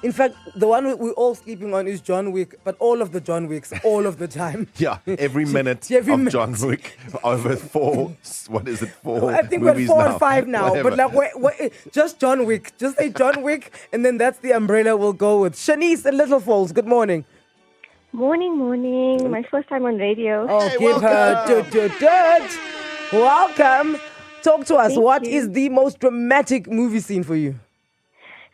Speaker 14: In fact, the one we're all sleeping on is John Wick, but all of the John Wicks, all of the time.
Speaker 15: Yeah, every minute of John Wick over 4. What is it? 4.
Speaker 14: I think we're
Speaker 15: movies
Speaker 14: 4
Speaker 15: now.
Speaker 14: or 5 now.
Speaker 15: Whatever.
Speaker 14: But like, wait, just John Wick. Just say John Wick, and then that's the umbrella we'll go with. Shanice in Little Falls, good morning.
Speaker 9: Morning. My first time on radio.
Speaker 14: Oh,
Speaker 9: Hey,
Speaker 14: give her welcome. Talk to us.
Speaker 9: Thank
Speaker 14: What
Speaker 9: you.
Speaker 14: is the most dramatic movie scene for you?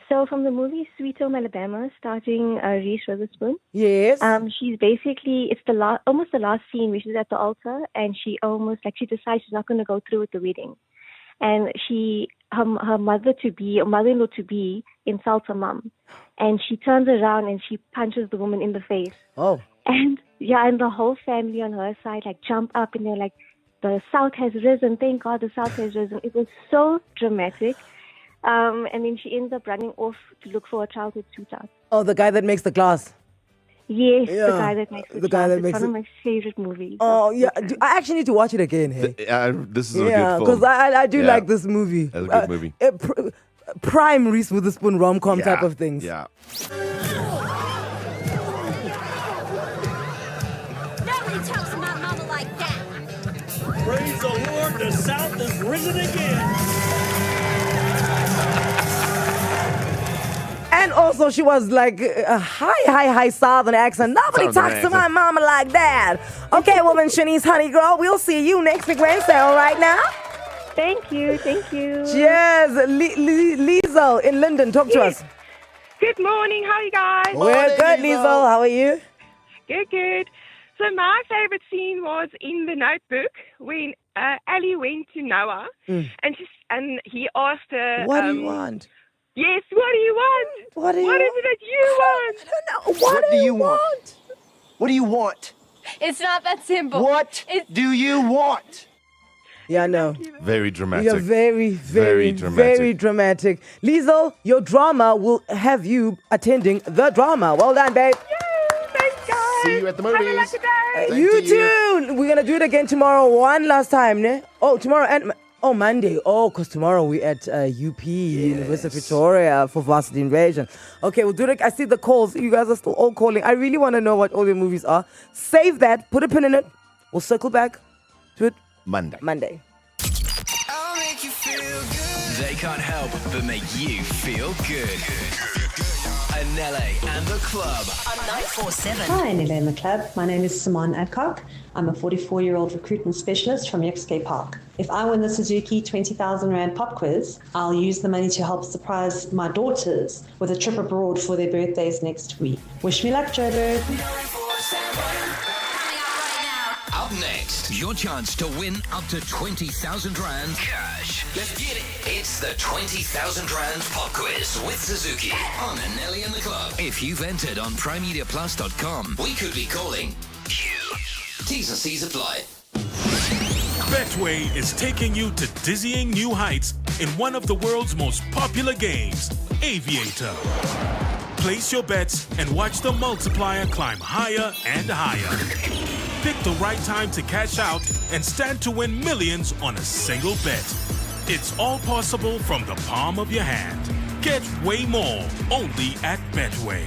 Speaker 9: So from the movie Sweet Home Alabama, starting Reese Witherspoon.
Speaker 14: Yes.
Speaker 9: She's basically, it's almost the last scene where she's at the altar and she decides she's not going to go through with the wedding. And her mother-in-law to be insults her mom. And she turns around and she punches the woman in the face.
Speaker 14: Oh.
Speaker 9: And and the whole family on her side jump up and they're like, the South has risen. Thank God the South has risen. It was so dramatic. And then she ends up running off to look for a childhood sweetheart.
Speaker 14: Oh, the guy that makes the glass.
Speaker 9: Yes,
Speaker 14: Yeah,
Speaker 9: the guy that makes
Speaker 14: the guy that
Speaker 9: it's
Speaker 14: makes
Speaker 9: one
Speaker 14: it.
Speaker 9: of my favorite movies.
Speaker 14: Oh, yeah. I actually need to watch it again. Hey?
Speaker 15: This is a
Speaker 14: Yeah,
Speaker 15: good
Speaker 14: because
Speaker 15: film.
Speaker 14: I do like this movie.
Speaker 15: That's a good movie.
Speaker 14: Prime Reese Witherspoon rom-com type of things.
Speaker 15: Yeah.
Speaker 18: Nobody talks about mama like that.
Speaker 3: Praise the Lord, the South has risen again.
Speaker 14: And also, she was like a high Southern accent. Nobody
Speaker 15: Southern
Speaker 14: talks to my
Speaker 15: accent.
Speaker 14: mama like that. Okay, woman, Shanice Honey Girl, we'll see you next week Wednesday, all right now?
Speaker 9: Thank you.
Speaker 14: Cheers. Liesel in London, talk to us.
Speaker 11: Good morning. How are you guys?
Speaker 14: We're good, Liesel. How are you?
Speaker 11: Good. So my favorite scene was in The Notebook when Ali went to Noah and he asked her,
Speaker 14: What do you want?
Speaker 11: Yes, what do you want?
Speaker 14: What is
Speaker 11: it that you want?
Speaker 14: I don't know. What do you want?
Speaker 12: What do you want?
Speaker 18: It's not that simple.
Speaker 12: What do you want?
Speaker 14: Yeah, I know.
Speaker 15: Very dramatic.
Speaker 14: You're very
Speaker 15: dramatic.
Speaker 14: dramatic. Liesel, your drama will have you attending the drama. Well done, babe.
Speaker 11: Thanks, guys.
Speaker 15: See you at the movies.
Speaker 14: You too. We're going to do it again tomorrow. One last time, ne? Oh, tomorrow and... Oh, Monday. Oh, because tomorrow we at UP, University of Victoria, for Varsity Invasion. Okay, we'll do it. I see the calls. You guys are still all calling. I really want to know what all your movies are. Save that. Put a pin in it. We'll circle back to it Monday.
Speaker 10: They can't help but make you feel good. Anele and the club.
Speaker 6: On 947.
Speaker 13: Hi, Anele and the club. My name is Simone Adcock. I'm a 44-year-old recruitment specialist from Yexke Park. If I win the Suzuki 20,000 Rand pop quiz, I'll use the money to help surprise my daughters with a trip abroad for their birthdays next week. Wish me luck, Joburg.
Speaker 10: Up next, your chance to win up to 20,000 Rand cash. Let's get it. It's the 20,000 Rand pop quiz with Suzuki on Anele and the club. If you've entered on primemediaplus.com, we could be calling you. T's and C's apply.
Speaker 3: Betway is taking you to dizzying new heights in one of the world's most popular games, Aviator. Place your bets and watch the multiplier climb higher and higher. Pick the right time to cash out and stand to win millions on a single bet. It's all possible from the palm of your hand. Get way more only at Betway.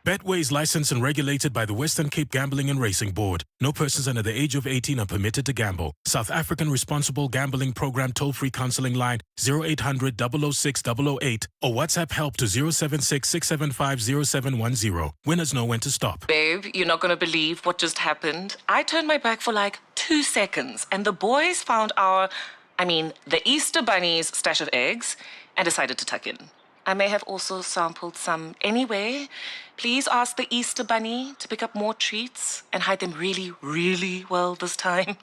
Speaker 3: Betway is licensed and regulated by the Western Cape Gambling and Racing Board. No persons under the age of 18 are permitted to gamble. South African Responsible Gambling Program toll-free counseling line 0800 006 008 or WhatsApp help to 076 675 0710. Winners know when to stop.
Speaker 27: Babe, you're not going to believe what just happened. I turned my back for like 2 seconds, and the boys found the Easter Bunny's stash of eggs and decided to tuck in. I may have also sampled some anyway. Please ask the Easter Bunny to pick up more treats and hide them really, really well this time.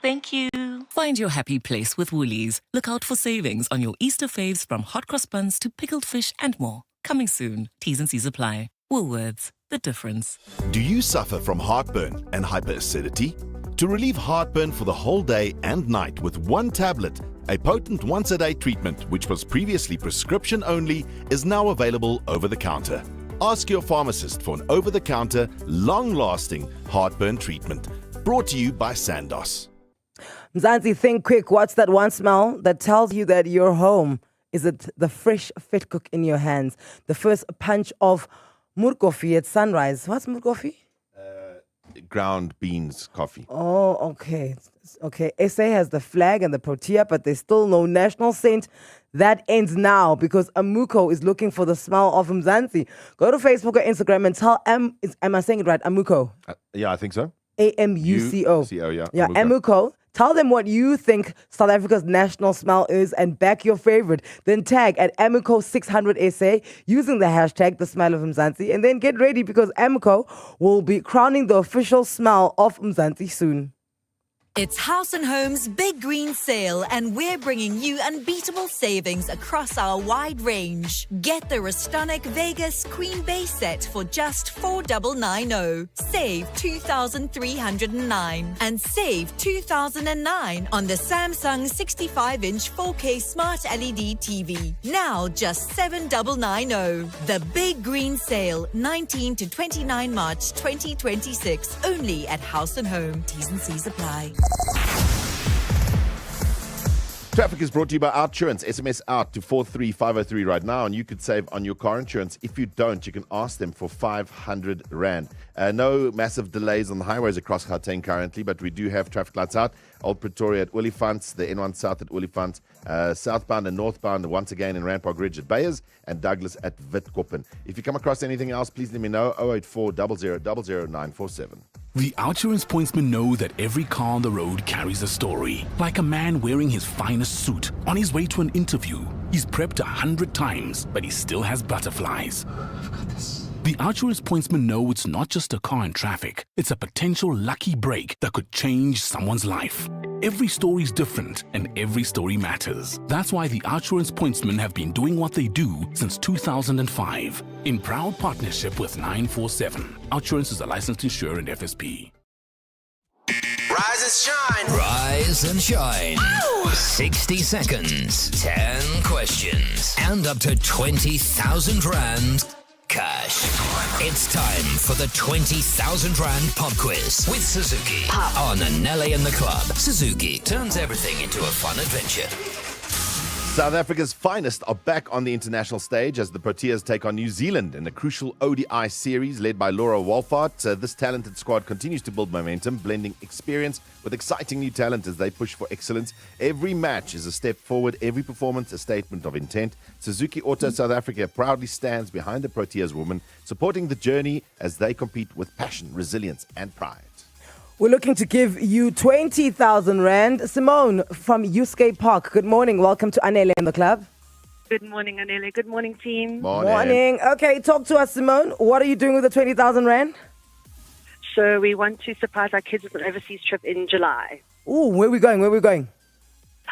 Speaker 27: Thank you. Find your happy place with Woolies. Look out for savings on your Easter faves from hot cross buns to pickled fish and more. Coming soon. T's and C's apply. Woolworths, the difference.
Speaker 2: Do you suffer from heartburn and hyperacidity? To relieve heartburn for the whole day and night with one tablet, a potent once-a-day treatment which was previously prescription only is now available over the counter. Ask your pharmacist for an over-the-counter, long-lasting heartburn treatment. Brought to you by Sandoz.
Speaker 14: Mzansi, think quick. What's that one smell that tells you that you're home? Is it the fresh fit cook in your hands? The first punch of murkoffie at sunrise. What's murkoffie?
Speaker 15: Ground beans coffee.
Speaker 14: Oh, okay. Okay. SA has the flag and the protea, but there's still no national scent. That ends now because Amuko is looking for the smell of Mzansi. Go to Facebook or Instagram and tell am I saying it right? Amuko.
Speaker 15: Yeah, I think so.
Speaker 14: AMUCO.
Speaker 15: C-O, yeah.
Speaker 14: Yeah, Amuko. Tell them what you think South Africa's national smell is and back your favorite. Then tag at Amuko600SA using the hashtag the smell of Mzansi. And then get ready because Amuko will be crowning the official smell of Mzansi soon.
Speaker 5: It's House & Home's Big Green Sale, and we're bringing you unbeatable savings across our wide range. Get the Restonic Vegas Queen Base set for just $4,990. Save $2,309 and save $2,009 on the Samsung 65-inch 4K Smart LED TV. Now just $7,990. The Big Green Sale, 19 to 29 March 2026, only at House & Home. T's and C's apply.
Speaker 15: Traffic is brought to you by Outsurance. SMS out to 43503 right now, and you could save on your car insurance. If you don't, you can ask them for 500 Rand. No massive delays on the highways across Gauteng currently, but we do have traffic lights out. Old Pretoria at Olifants, the N1 South at Olifants, southbound and northbound once again in Randpark Ridge at Bayers, and Douglas at Witkoppen. If you come across anything else, please let me know. 084 00 947.
Speaker 4: The Outsurance pointsmen know that every car on the road carries a story. Like a man wearing his finest suit on his way to an interview. He's prepped 100 times, but he still has butterflies. I've got this. The Outsurance pointsmen know it's not just a car in traffic. It's a potential lucky break that could change someone's life. Every story's different, and every story matters. That's why the Outsurance pointsmen have been doing what they do since 2005. In proud partnership with 947. Outsurance is a licensed insurer and FSP.
Speaker 10: Rise and shine. Rise and shine. Ow! 60 seconds, 10 questions, and up to 20,000 Rand cash. It's time for the 20,000 Rand pop quiz with Suzuki on Anele and the Club. Suzuki turns everything into a fun adventure.
Speaker 15: South Africa's finest are back on the international stage as the Proteas take on New Zealand in a crucial ODI series led by Laura Wolfart. This talented squad continues to build momentum, blending experience with exciting new talent as they push for excellence. Every match is a step forward, every performance a statement of intent. Suzuki Auto South Africa proudly stands behind the Proteas women, supporting the journey as they compete with passion, resilience and pride.
Speaker 14: We're looking to give you 20,000 Rand. Simone from Yuskay Park. Good morning. Welcome to Anele and the Club.
Speaker 16: Good morning, Anele. Good morning, team.
Speaker 14: Morning. Okay, talk to us, Simone. What are you doing with the 20,000 Rand?
Speaker 16: So we want to surprise our kids with an overseas trip in July.
Speaker 14: Ooh, where are we going? Where are we going?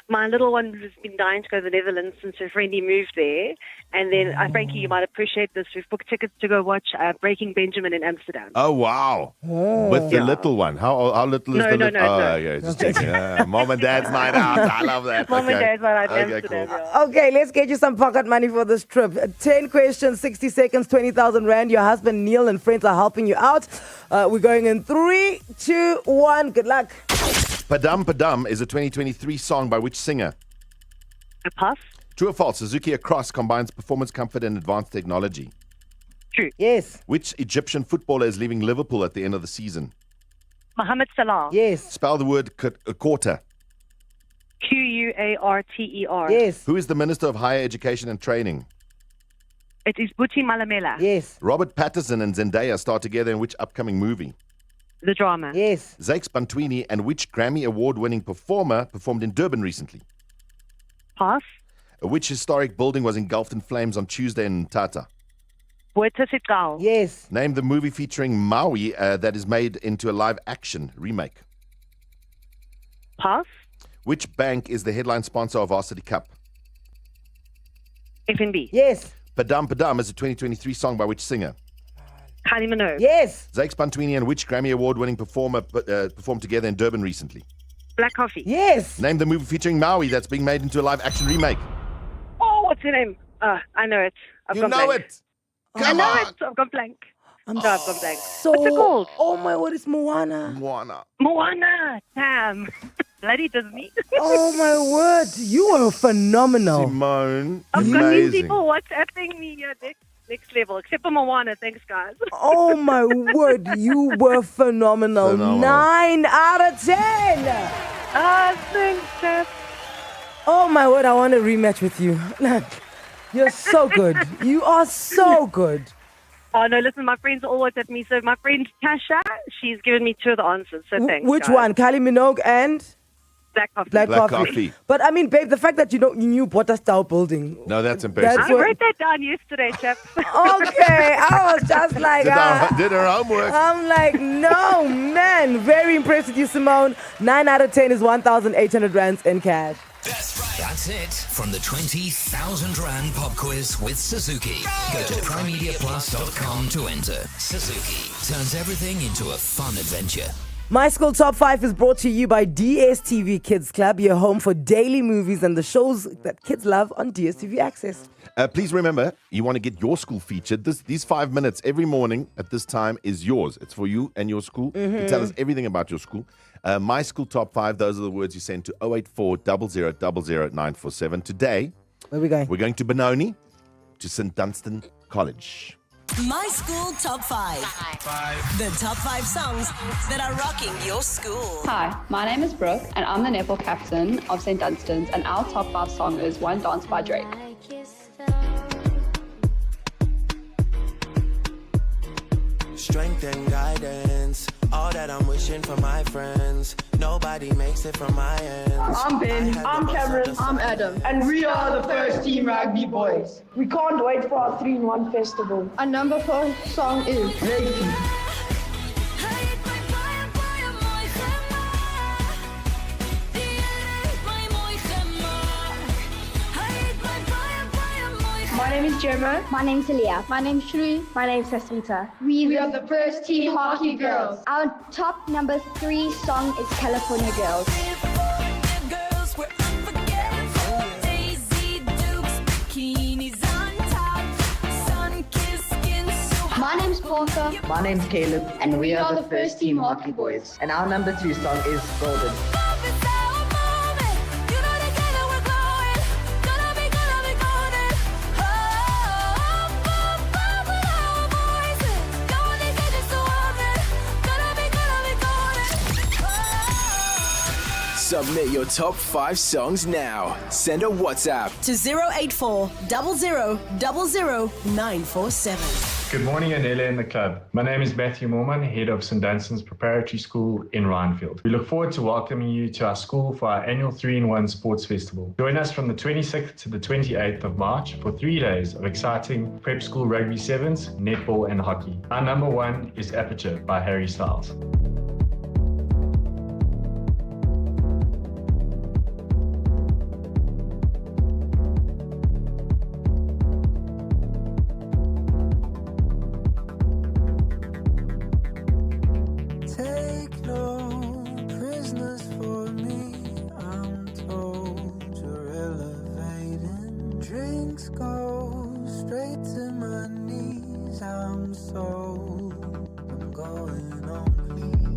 Speaker 16: My little one has been dying to go to the Netherlands since her friendly moved there. And then, Frankie, you might appreciate this. We've booked tickets to go watch Breaking Benjamin in Amsterdam.
Speaker 15: Oh, wow. With the little one. How little is the little?
Speaker 16: No.
Speaker 15: Okay, just checking. Mom and dad's night out. I love that.
Speaker 16: Mom and dad's night out in
Speaker 15: Okay,
Speaker 16: Amsterdam.
Speaker 15: cool.
Speaker 14: Okay, let's get you some pocket money for this trip. 10 questions, 60 seconds, 20,000 Rand. Your husband, Neil, and friends are helping you out. We're going in 3, 2, 1. Good luck.
Speaker 15: Padam Padam is a 2023 song by which singer?
Speaker 16: A pass.
Speaker 15: True or false? Suzuki Across combines performance comfort and advanced technology.
Speaker 16: True.
Speaker 14: Yes.
Speaker 15: Which Egyptian footballer is leaving Liverpool at the end of the season?
Speaker 16: Mohamed Salah.
Speaker 14: Yes.
Speaker 15: Spell the word quarter.
Speaker 16: Quarter.
Speaker 14: Yes.
Speaker 15: Who is the Minister of Higher Education and Training?
Speaker 16: It is Buti Malamela.
Speaker 14: Yes.
Speaker 15: Robert Pattinson and Zendaya star together in which upcoming movie?
Speaker 16: The drama.
Speaker 14: Yes.
Speaker 15: Zakes Bantwini and which Grammy Award-winning performer performed in Durban recently?
Speaker 16: Pass.
Speaker 15: Which historic building was engulfed in flames on Tuesday in Tata?
Speaker 14: Yes.
Speaker 15: Name the movie featuring Maui that is made into a live-action remake.
Speaker 16: Pass.
Speaker 15: Which bank is the headline sponsor of Varsity Cup?
Speaker 16: FNB.
Speaker 14: Yes.
Speaker 15: Padam Padam is a 2023 song by which singer?
Speaker 16: Kylie Minogue.
Speaker 14: Yes.
Speaker 15: Zakes Bantwini and which Grammy Award-winning performer performed together in Durban recently?
Speaker 16: Black Coffee.
Speaker 14: Yes.
Speaker 15: Name the movie featuring Maui that's being made into a live-action remake.
Speaker 16: Oh, what's her name? I know it. I've
Speaker 15: You
Speaker 16: gone
Speaker 15: know
Speaker 16: blank.
Speaker 15: it.
Speaker 16: I know it. I've gone blank. I've gone blank.
Speaker 14: So,
Speaker 16: What's it called?
Speaker 14: oh my word, it's Moana.
Speaker 16: Moana. Damn. Bloody Disney.
Speaker 14: Oh my word, you are phenomenal.
Speaker 15: Simone,
Speaker 16: I've got these
Speaker 15: amazing.
Speaker 16: people WhatsApping me next level, except for Moana. Thanks, guys.
Speaker 14: Oh my word, you were phenomenal. 9 out of 10.
Speaker 16: Thanks, Steph.
Speaker 14: Oh my word, I want a rematch with you. You're so good. You are so good.
Speaker 16: Oh, no, listen, my friends all WhatsApp me. So my friend Tasha, she's given me 2 of the answers. So thanks,
Speaker 14: Which
Speaker 16: guys.
Speaker 14: one? Kylie Minogue and?
Speaker 16: Black Coffee.
Speaker 14: Black coffee. But I mean, babe, the fact that you knew Bota Style building.
Speaker 15: No, that's embarrassing.
Speaker 16: I wrote that down yesterday, chap.
Speaker 14: Okay, I was just like,
Speaker 15: did her homework.
Speaker 14: I'm like, no, man. Very impressed with you, Simone. 9 out of 10 is 1,800 rands in cash.
Speaker 10: That's it from the 20,000 Rand Pop Quiz with Suzuki. Go to primediaplus.com to enter. Suzuki turns everything into a fun adventure.
Speaker 14: My School Top 5 is brought to you by DSTV Kids Club, your home for daily movies and the shows that kids love on DSTV Access.
Speaker 15: Please remember, you want to get your school featured. These 5 minutes every morning at this time is yours. It's for you and your school. You can tell us everything about your school. My School Top 5, those are the words you send to 084 0000 947. Today,
Speaker 14: where are we going?
Speaker 15: We're going to Benoni, to St. Dunstan College.
Speaker 6: My School Top 5. The top 5 songs that are rocking your school.
Speaker 1: Hi, my name is Brooke, and I'm the netball captain of St. Dunstan's, and our top 5 song is One Dance by Drake.
Speaker 7: Strength and guidance, all that I'm wishing for my friends. Nobody makes it from my end.
Speaker 19: I'm Ben, I'm Cameron, I'm Adam, and we are the first team rugby boys. We can't wait for our 3-in-1 festival. Our number 4 song is Reiki. My name is Gemma.
Speaker 20: My name's Aliyah. My name's Shri. My name's Sasmita.
Speaker 19: We are the first team hockey girls.
Speaker 20: Our top number 3 song is California Girls.
Speaker 19: My name's Parker.
Speaker 22: My name's Caleb. And we are the first team hockey boys. And our number 2 song is Golden.
Speaker 23: Submit your top 5 songs now. Send a WhatsApp
Speaker 6: to 084 0000 947.
Speaker 25: Good morning, Anele and the club. My name is Matthew Moorman, head of St. Dunstan's Preparatory School in Rhinefield. We look forward to welcoming you to our school for our annual 3-in-1 Sports Festival. Join us from the 26th to the 28th of March for 3 days of exciting prep school rugby sevens, netball and hockey. Our number 1 is Aperture by Harry Styles.
Speaker 7: Take no prisoners for me, I'm told you're elevating. Drinks go straight to my knees, I'm sold. I'm going on, please.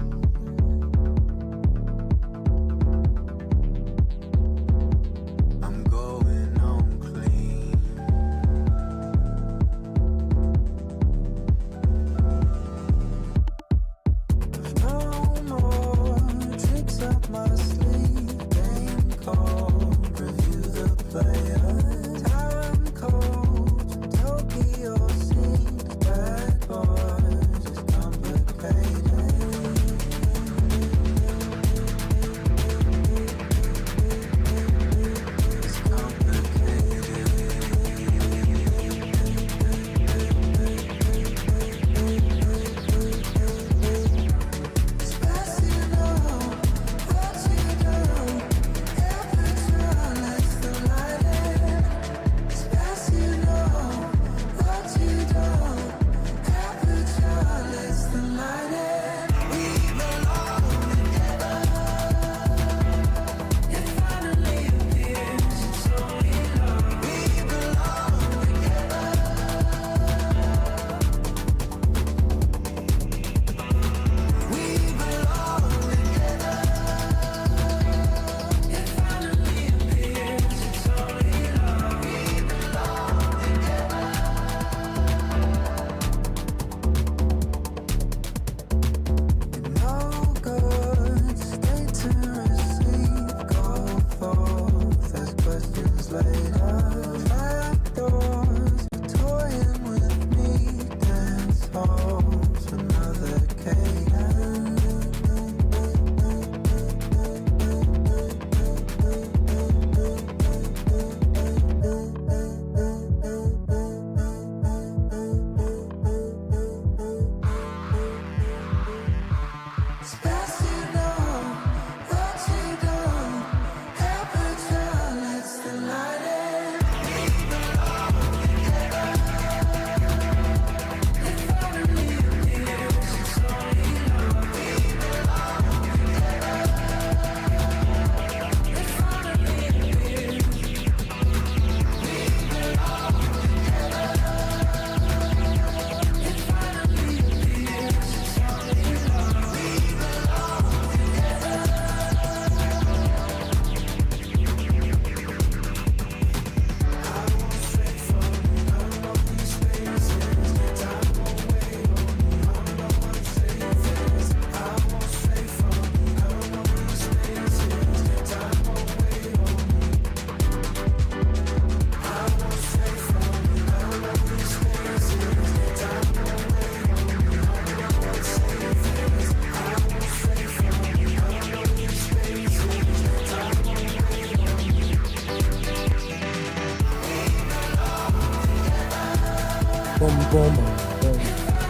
Speaker 14: Boom, boom,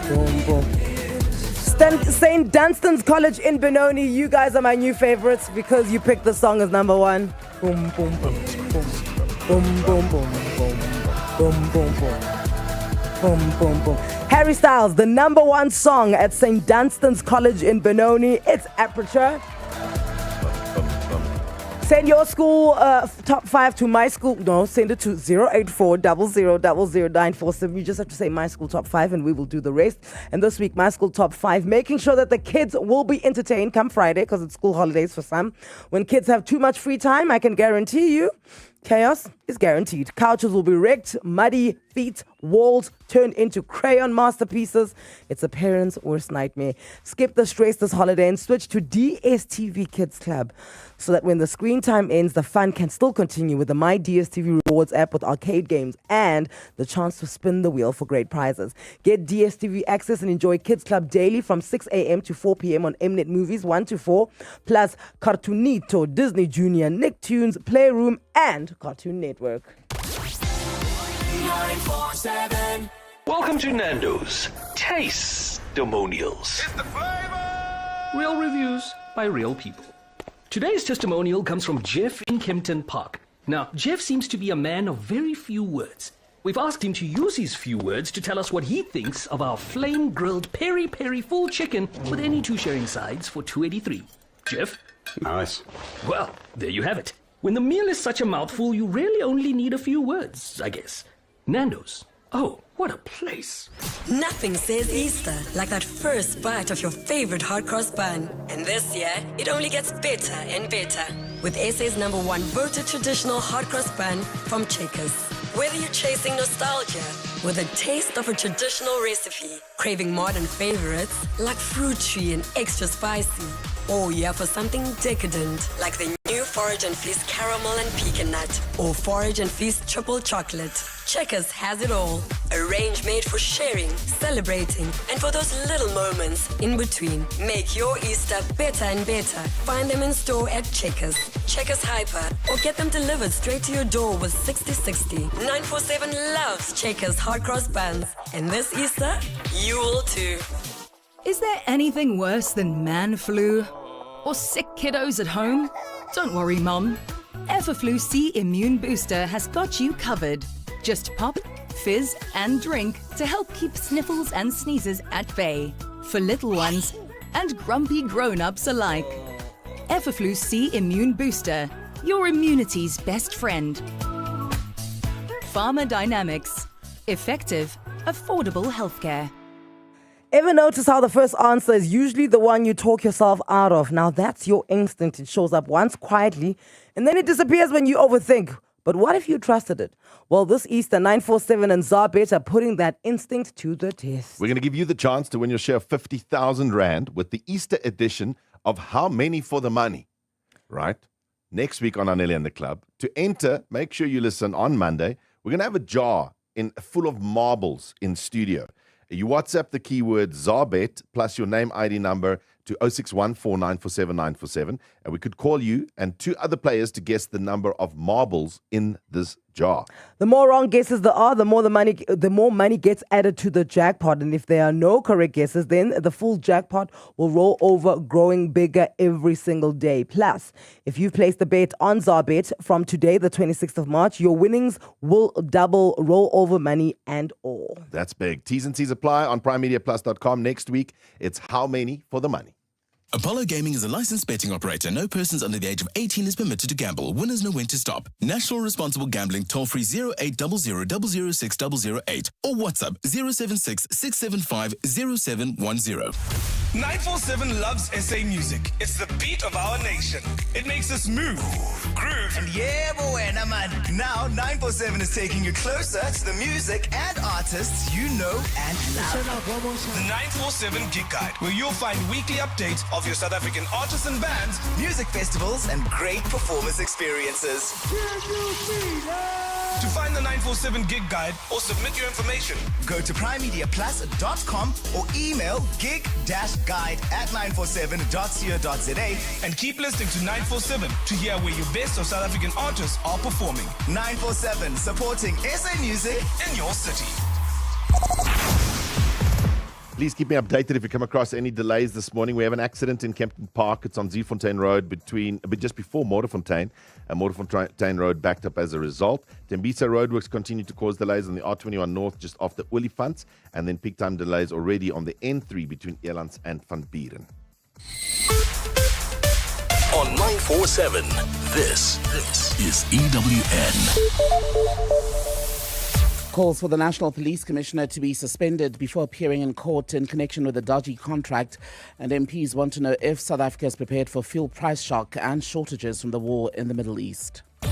Speaker 14: boom, boom. St. Dunstan's College in Benoni, you guys are my new favorites because you picked the song as number one. Boom, boom, boom, boom, boom, boom, boom, boom, boom, boom, boom, boom, boom, boom. Harry Styles, the number one song at St. Dunstan's College in Benoni. It's Aperture. Send your school top 5 to my school. No, send it to 084 0000947. You just have to say my school top 5 and we will do the rest. And this week, my school top 5, making sure that the kids will be entertained come Friday because it's school holidays for some. When kids have too much free time, I can guarantee you chaos is guaranteed. Couches will be wrecked, muddy feet, walls turned into crayon masterpieces. It's a parent's worst nightmare. Skip the stress this holiday and switch to DSTV Kids Club so that when the screen time ends, the fun can still continue with the My DSTV Rewards app with arcade games and the chance to spin the wheel for great prizes. Get DSTV access and enjoy Kids Club daily from 6 a.m. to 4 p.m. on Mnet Movies 1 to 4, plus Cartoonito, Disney Junior, Nicktoons, Playroom, and Cartoon Network.
Speaker 8: 947. Welcome to Nando's Taste-Demonials. Real reviews by real people. Today's testimonial comes from Jeff in Kempton Park. Now, Jeff seems to be a man of very few words. We've asked him to use his few words to tell us what he thinks of our flame-grilled peri-peri full chicken with any two sharing sides for $2.83. Jeff?
Speaker 9: Nice.
Speaker 8: Well, there you have it. When the meal is such a mouthful, you really only need a few words, I guess. Nando's. Oh, what a place.
Speaker 6: Nothing says Easter like that first bite of your favorite hot cross bun. And this year, it only gets better and better. With SA's #1 voted traditional hot cross bun from Checkers. Whether you're chasing nostalgia with a taste of a traditional recipe, craving modern favorites like fruit tree and extra spicy, or yeah, for something decadent like the new Forage and Feast caramel and pecan nut, or Forage and Feast triple chocolate, Checkers has it all. A range made for sharing, celebrating, and for those little moments in between. Make your Easter better and better. Find them in store at Checkers, Checkers Hyper, or get them delivered straight to your door with 60/60. 947 loves Checkers hot cross buns, and this Easter, you will too.
Speaker 17: Is there anything worse than man flu? Or sick kiddos at home? Don't worry, Mum. Everflu C Immune Booster has got you covered. Just pop, fizz, and drink to help keep sniffles and sneezes at bay for little ones and grumpy grown-ups alike. Everflu C Immune Booster, your immunity's best friend. Pharmadynamics. Effective, affordable healthcare.
Speaker 14: Ever notice how the first answer is usually the one you talk yourself out of? Now that's your instinct. It shows up once quietly and then it disappears when you overthink. But what if you trusted it? Well, this Easter, 947 and Zarbet are putting that instinct to the test.
Speaker 15: We're going to give you the chance to win your share of 50,000 Rand with the Easter edition of How Many for the Money, right? Next week on Anele and the Club. To enter, make sure you listen on Monday. We're going to have a jar full of marbles in studio. You WhatsApp the keyword Zarbet plus your name, ID number to 0614947947, and we could call you and 2 other players to guess the number of marbles in this jar.
Speaker 14: The more wrong guesses there are, the more money gets added to the jackpot. And if there are no correct guesses, then the full jackpot will roll over, growing bigger every single day. Plus, if you've placed a bet on Zarbet from today, the 26th of March, your winnings will double, roll over money and all.
Speaker 15: That's big. T's and C's apply on primemediaplus.com. Next week, it's How Many for the Money.
Speaker 18: Apollo Gaming is a licensed betting operator. No persons under the age of 18 is permitted to gamble. Winners know when to stop. National Responsible Gambling toll-free 0800 006 008 or WhatsApp 076 675 0710.
Speaker 21: 947 loves SA music. It's the beat of our nation. It makes us move, groove,
Speaker 24: and yeah, boy, man. Now 947 is taking you closer to the music and artists you know and love.
Speaker 21: The 947 Gig Guide, where you'll find weekly updates of your South African artists and bands,
Speaker 24: music festivals, and great performance experiences.
Speaker 21: To find the 947 Gig Guide or submit your information,
Speaker 24: go to primemediaplus.com or email gig-guide@947.co.za
Speaker 21: and keep listening to 947 to hear where your best of South African artists are performing.
Speaker 24: 947, supporting SA music
Speaker 21: in your city.
Speaker 15: Please keep me updated if you come across any delays this morning. We have an accident in Kempton Park. It's on Zeefontein Road just before Modderfontein. Modderfontein Road backed up as a result. Tembisa roadworks continue to cause delays on the R21 North just after Olifants, and then peak time delays already on the N3 between Elands and Van Buren.
Speaker 23: On 947, this is EWN.
Speaker 3: Calls for the National Police Commissioner to be suspended before appearing in court in connection with a dodgy contract. And MPs want to know if South Africa is prepared for fuel price shock and shortages from the war in the Middle East. Good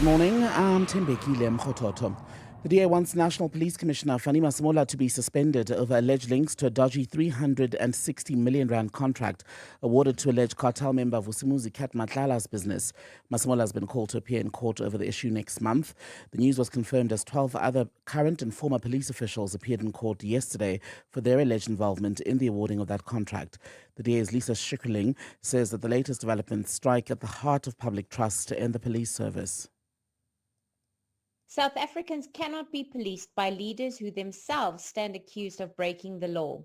Speaker 3: morning, I'm Tembekile Mkhototo. The DA wants National Police Commissioner Fani Masemola to be suspended over alleged links to a dodgy 360 million rand contract awarded to alleged cartel member Vusimuzi Kat Matlala's business. Masemola has been called to appear in court over the issue next month. The news was confirmed as 12 other current and former police officials appeared in court yesterday for their alleged involvement in the awarding of that contract. The DA's Lisa Schikkerling says that the latest developments strike at the heart of public trust in the police service.
Speaker 9: South Africans cannot be policed by leaders who themselves stand accused of breaking the law.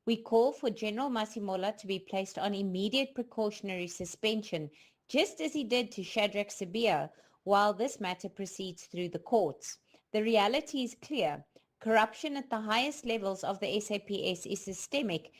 Speaker 9: We call for General Masemola to be placed on immediate precautionary suspension, just as he did to Shadrack Sibiya, while this matter proceeds through the courts. The reality is clear. Corruption at the highest levels of the SAPS is systemic.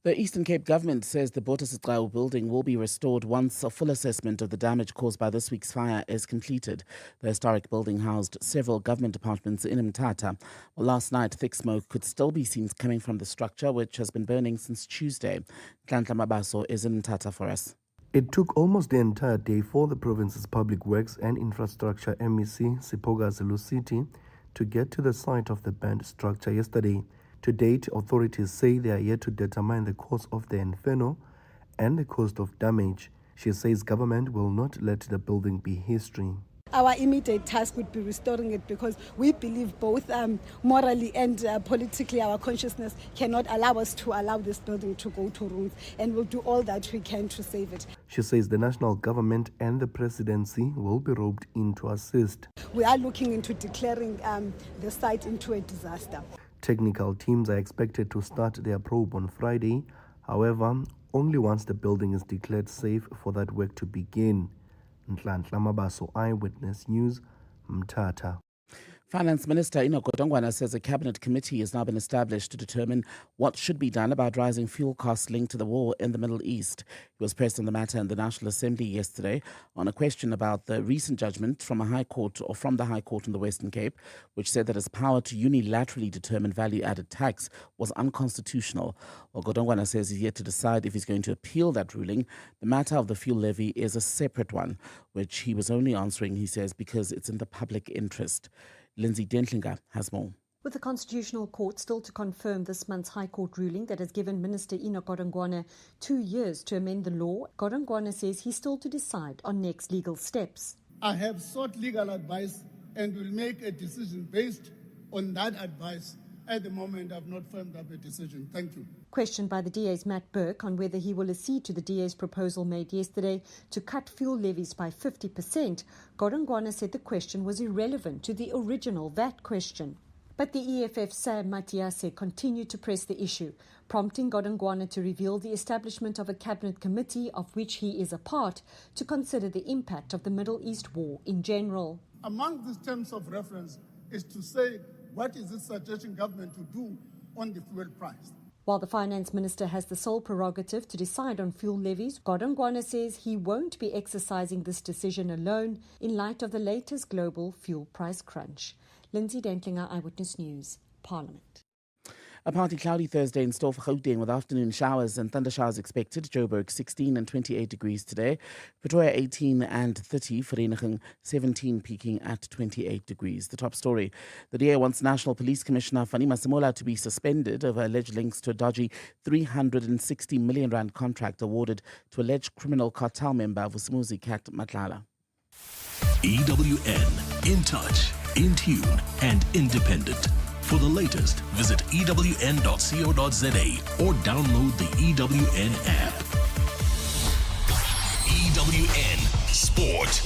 Speaker 3: The Eastern Cape government says the Bottasitsau building will be restored once a full assessment of the damage caused by this week's fire is completed. The historic building housed several government departments in Mthatha. Well, last night, thick smoke could still be seen coming from the structure, which has been burning since Tuesday. Nhlanhla Mabaso is in Mthatha for us.
Speaker 11: It took almost the entire day for the province's Public Works and Infrastructure MEC, Siphoga Zelusiti, to get to the site of the burnt structure yesterday. To date, authorities say they are yet to determine the cause of the inferno and the cost of damage. She says government will not let the building be history.
Speaker 12: Our immediate task would be restoring it because we believe both morally and politically our consciousness cannot allow us to allow this building to go to ruins, and we'll do all that we can to save it.
Speaker 11: She says the national government and the presidency will be roped in to assist.
Speaker 12: We are looking into declaring the site into a disaster.
Speaker 11: Technical teams are expected to start their probe on Friday. However, only once the building is declared safe for that work to begin. Nhlanhla Mabaso, Eyewitness News, Mthatha.
Speaker 3: Finance Minister Enoch Godongwana says a cabinet committee has now been established to determine what should be done about rising fuel costs linked to the war in the Middle East. He was pressed on the matter in the National Assembly yesterday on a question about the recent judgment from the High Court in the Western Cape, which said that his power to unilaterally determine value-added tax was unconstitutional. While Godongwana says he's yet to decide if he's going to appeal that ruling, the matter of the fuel levy is a separate one, which he was only answering, he says, because it's in the public interest. Lindsay Dentlinger has more.
Speaker 13: With the Constitutional Court still to confirm this month's High Court ruling that has given Minister Enoch Godongwana 2 years to amend the law, Godongwana says he's still to decide on next legal steps.
Speaker 26: I have sought legal advice and will make a decision based on that advice. At the moment, I've not firmed up a decision. Thank you.
Speaker 13: Questioned by the DA's Matt Burke on whether he will accede to the DA's proposal made yesterday to cut fuel levies by 50%, Godongwana said the question was irrelevant to the original VAT question. But the EFF Sam Matiase continued to press the issue, prompting Godongwana to reveal the establishment of a cabinet committee of which he is a part to consider the impact of the Middle East war in general.
Speaker 26: Among these terms of reference is to say what is it suggesting government to do on the fuel price.
Speaker 13: While the finance minister has the sole prerogative to decide on fuel levies, Godongwana says he won't be exercising this decision alone in light of the latest global fuel price crunch. Lindsay Dentlinger, Eyewitness News, Parliament.
Speaker 3: A partly cloudy Thursday in store for Gauteng with afternoon showers and thunder showers expected. Joburg 16 and 28 degrees today. Pretoria 18 and 30. Vereeniging 17 peaking at 28 degrees. The top story. The DA wants National Police Commissioner Fani Masemola to be suspended over alleged links to a dodgy 360 million rand contract awarded to alleged criminal cartel member Vusimuzi Kat Matlala.
Speaker 4: EWN, in touch, in tune and independent. For the latest, visit ewn.co.za or download the EWN app. EWN Sport.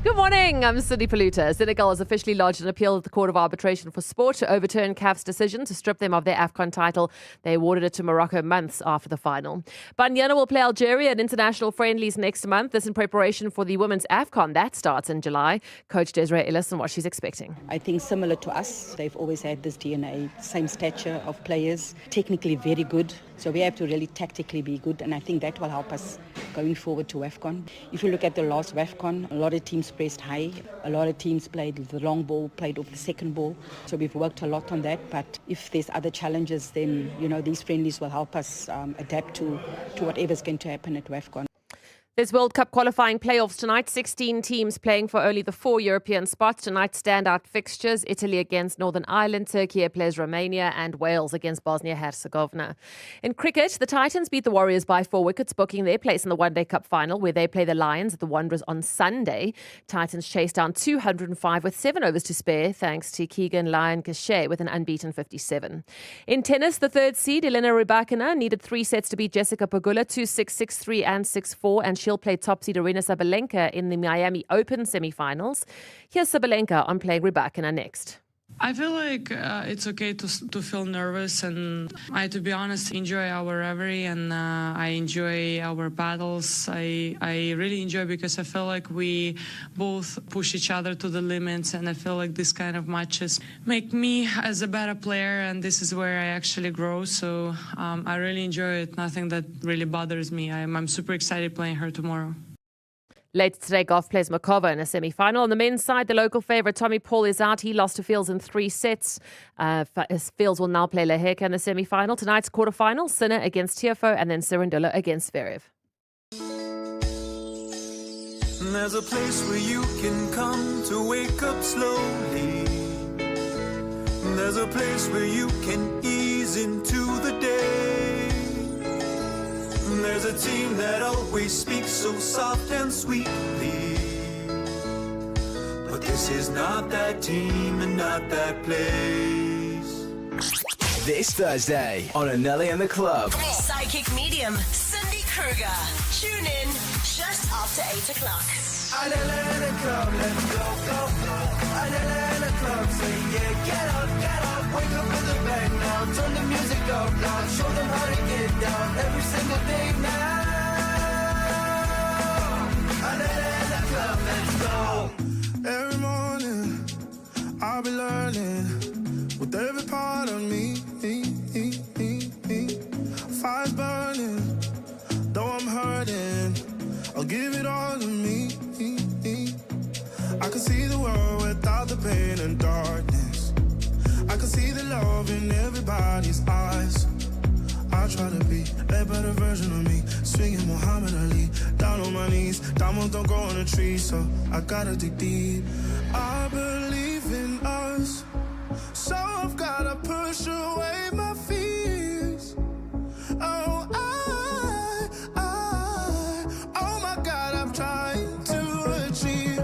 Speaker 1: Good morning, I'm Cindy Paluta. Senegal has officially lodged an appeal at the Court of Arbitration for Sport to overturn CAF's decision to strip them of their AFCON title. They awarded it to Morocco months after the final. Banyana will play Algeria in international friendlies next month. This in preparation for the women's AFCON. That starts in July. Coach Desiree Ellis and what she's expecting.
Speaker 2: I think similar to us, they've always had this DNA, same stature of players, technically very good. So we have to really tactically be good, and I think that will help us going forward to AFCON. If you look at the last AFCON, a lot of teams pressed high, a lot of teams played the long ball, played off the second ball. So we've worked a lot on that, but if there's other challenges, then these friendlies will help us adapt to whatever's going to happen at AFCON.
Speaker 1: There's World Cup qualifying playoffs tonight. 16 teams playing for only the 4 European spots. Tonight's standout fixtures: Italy against Northern Ireland, Turkey plays Romania, and Wales against Bosnia-Herzegovina. In cricket, the Titans beat the Warriors by 4 wickets, booking their place in the One Day Cup final, where they play the Lions at the Wanderers on Sunday. Titans chased down 205 with 7 overs to spare, thanks to Keegan Lyon Cachet with an unbeaten 57. In tennis, the third seed, Elena Rybakina, needed 3 sets to beat Jessica Pegula, 2-6, 6-3 and 6-4, and she'll play top seed Arina Sabalenka in the Miami Open semi-finals. Here's Sabalenka on playing Rybakina next.
Speaker 5: I feel like it's okay to feel nervous, and I, to be honest, enjoy our reverie, and I enjoy our battles. I really enjoy because I feel like we both push each other to the limits, and I feel like this kind of matches make me as a better player, and this is where I actually grow. So I really enjoy it. Nothing that really bothers me. I'm super excited playing her tomorrow.
Speaker 1: Later today, Goff plays Makova in a semi-final. On the men's side, the local favourite Tommy Paul is out. He lost to Fields in 3 sets. Fields will now play Leheka in the semi-final. Tonight's quarter-final, Sinner against Tiafoe, and then Cerundolo against Zverev.
Speaker 10: There's a place where you can come to wake up slowly. There's a place where you can ease into the day. There's a team that always speaks so soft and sweetly. But this is not that team and not that place.
Speaker 23: This Thursday on Anele and the Club.
Speaker 6: Psychic medium Cindy Kruger. Tune in just after 8 o'clock.
Speaker 10: Anele and the Club, let's go, go, go. Anele and the Club, say yeah, get up, wake up with a bang now. Turn the music up loud, show them how to get down every single day now. Anele and the Club, let's go. Every morning, I'll be learning with every part of me. Fire's burning, though I'm hurting, I'll give it all to me. I can see the world without the pain and darkness. I can see the love in everybody's eyes. I try to be a better version of me, swinging Muhammad Ali, down on my knees. Diamonds don't grow on a tree, so I gotta dig deep. I believe in us, so I've gotta push away my fears. Oh, oh my God, I'm trying to achieve.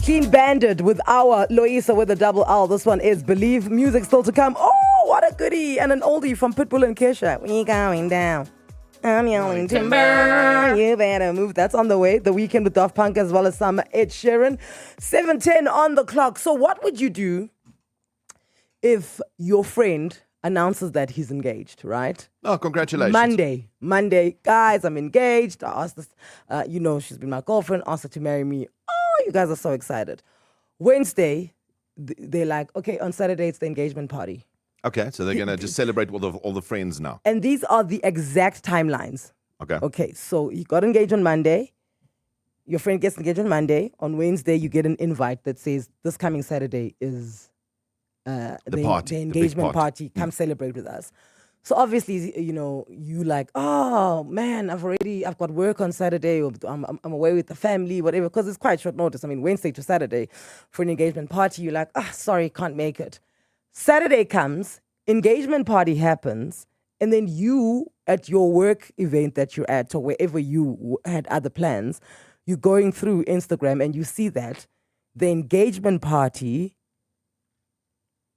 Speaker 14: Clean Bandit with our Loisa with a double L. This one is Believe. Music still to come. Oh, what a goodie. And an oldie from Pitbull and Kesha. We going down. I'm yelling timber. You better move. That's on the way. The Weekend with Daft Punk as well as some Ed Sheeran. 7:10 on the clock. So what would you do if your friend announces that he's engaged, right?
Speaker 15: Oh, congratulations.
Speaker 14: Monday, guys, I'm engaged. I asked this, she's been my girlfriend, asked her to marry me. Oh, you guys are so excited. Wednesday, they're like, okay, on Saturday, it's the engagement party.
Speaker 15: Okay, so they're going to just celebrate with all the friends now.
Speaker 14: And these are the exact timelines.
Speaker 15: Okay.
Speaker 14: Okay, so you got engaged on Monday. Your friend gets engaged on Monday. On Wednesday, you get an invite that says, this coming Saturday is the
Speaker 15: party,
Speaker 14: the engagement party. Come celebrate with us. So obviously, you like, oh man, I've got work on Saturday, or I'm away with the family, whatever, because it's quite short notice. I mean, Wednesday to Saturday for an engagement party, you're like, sorry, can't make it. Saturday comes, engagement party happens, and then you, at your work event that you're at, or wherever you had other plans, you're going through Instagram and you see that the engagement party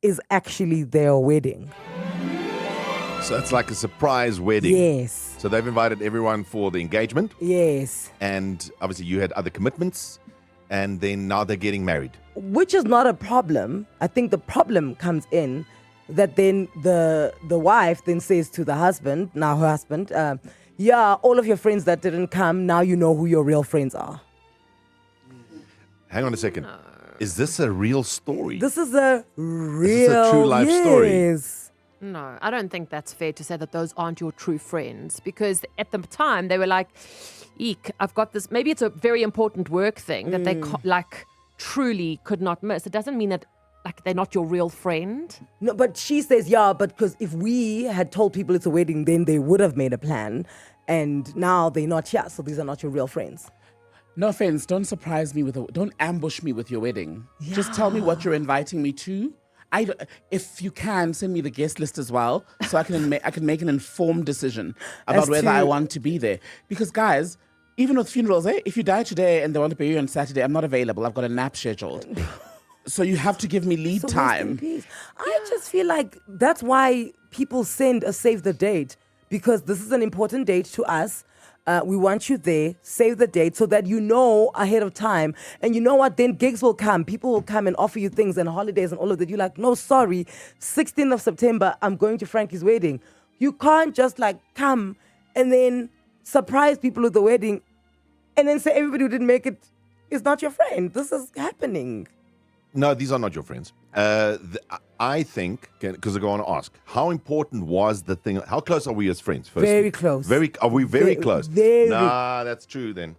Speaker 14: is actually their wedding.
Speaker 15: So it's like a surprise wedding.
Speaker 14: Yes.
Speaker 15: So they've invited everyone for the engagement.
Speaker 14: Yes.
Speaker 15: And obviously you had other commitments, and then now they're getting married.
Speaker 14: Which is not a problem. I think the problem comes in that then the wife then says to the husband, now her husband, all of your friends that didn't come, now you know who your real friends are.
Speaker 15: Hang on a second. No. Is this a real story?
Speaker 14: This is a real,
Speaker 15: is this a true life story?
Speaker 1: No, I don't think that's fair to say that those aren't your true friends, because at the time they were like, eek, I've got this. Maybe it's a very important work thing that they truly could not miss. It doesn't mean that they're not your real friend.
Speaker 14: No, but she says, but because if we had told people it's a wedding, then they would have made a plan, and now they're not here, so these are not your real friends.
Speaker 3: No offense, don't surprise me don't ambush me with your wedding. Yeah. Just tell me what you're inviting me to. If you can, send me the guest list as well, so I can make an informed decision about whether I want to be there. Because guys, even with funerals, if you die today and they want to bury you on Saturday, I'm not available. I've got a nap scheduled. So you have to give me lead time.
Speaker 14: I just feel like that's why people send a save the date, because this is an important date to us. We want you there, save the date so that you know ahead of time. And you know what? Then gigs will come. People will come and offer you things and holidays and all of that. You're like, no, sorry. 16th of September, I'm going to Frankie's wedding. You can't just come and then surprise people with the wedding and then say everybody who didn't make it is not your friend. This is happening.
Speaker 15: No, these are not your friends. I think, because I'm going to ask, how important was the thing? How close are we as friends? Firstly?
Speaker 14: Very close.
Speaker 15: Are we very close?
Speaker 14: Very.
Speaker 15: Nah, that's true then.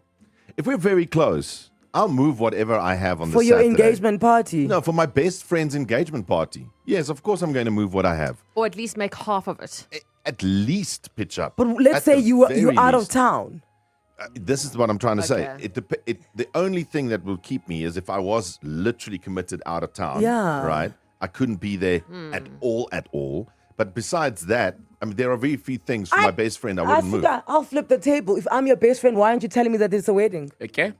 Speaker 15: If we're very close, I'll move whatever I have on the
Speaker 14: Saturday. For your
Speaker 15: Saturday.
Speaker 14: engagement party?
Speaker 15: No, for my best friend's engagement party. Yes, of course I'm going to move what I have.
Speaker 1: Or at least make half of it.
Speaker 15: At least pitch up.
Speaker 14: But let's say you're out of town.
Speaker 15: This is what I'm trying to say. The only thing that will keep me is if I was literally committed out of town.
Speaker 14: Yeah.
Speaker 15: Right? I couldn't be there at all. But besides that, I mean, there are very few things for my best friend I wouldn't move.
Speaker 14: I'll flip the table. If I'm your best friend, why aren't you telling me that it's a wedding?
Speaker 3: Okay.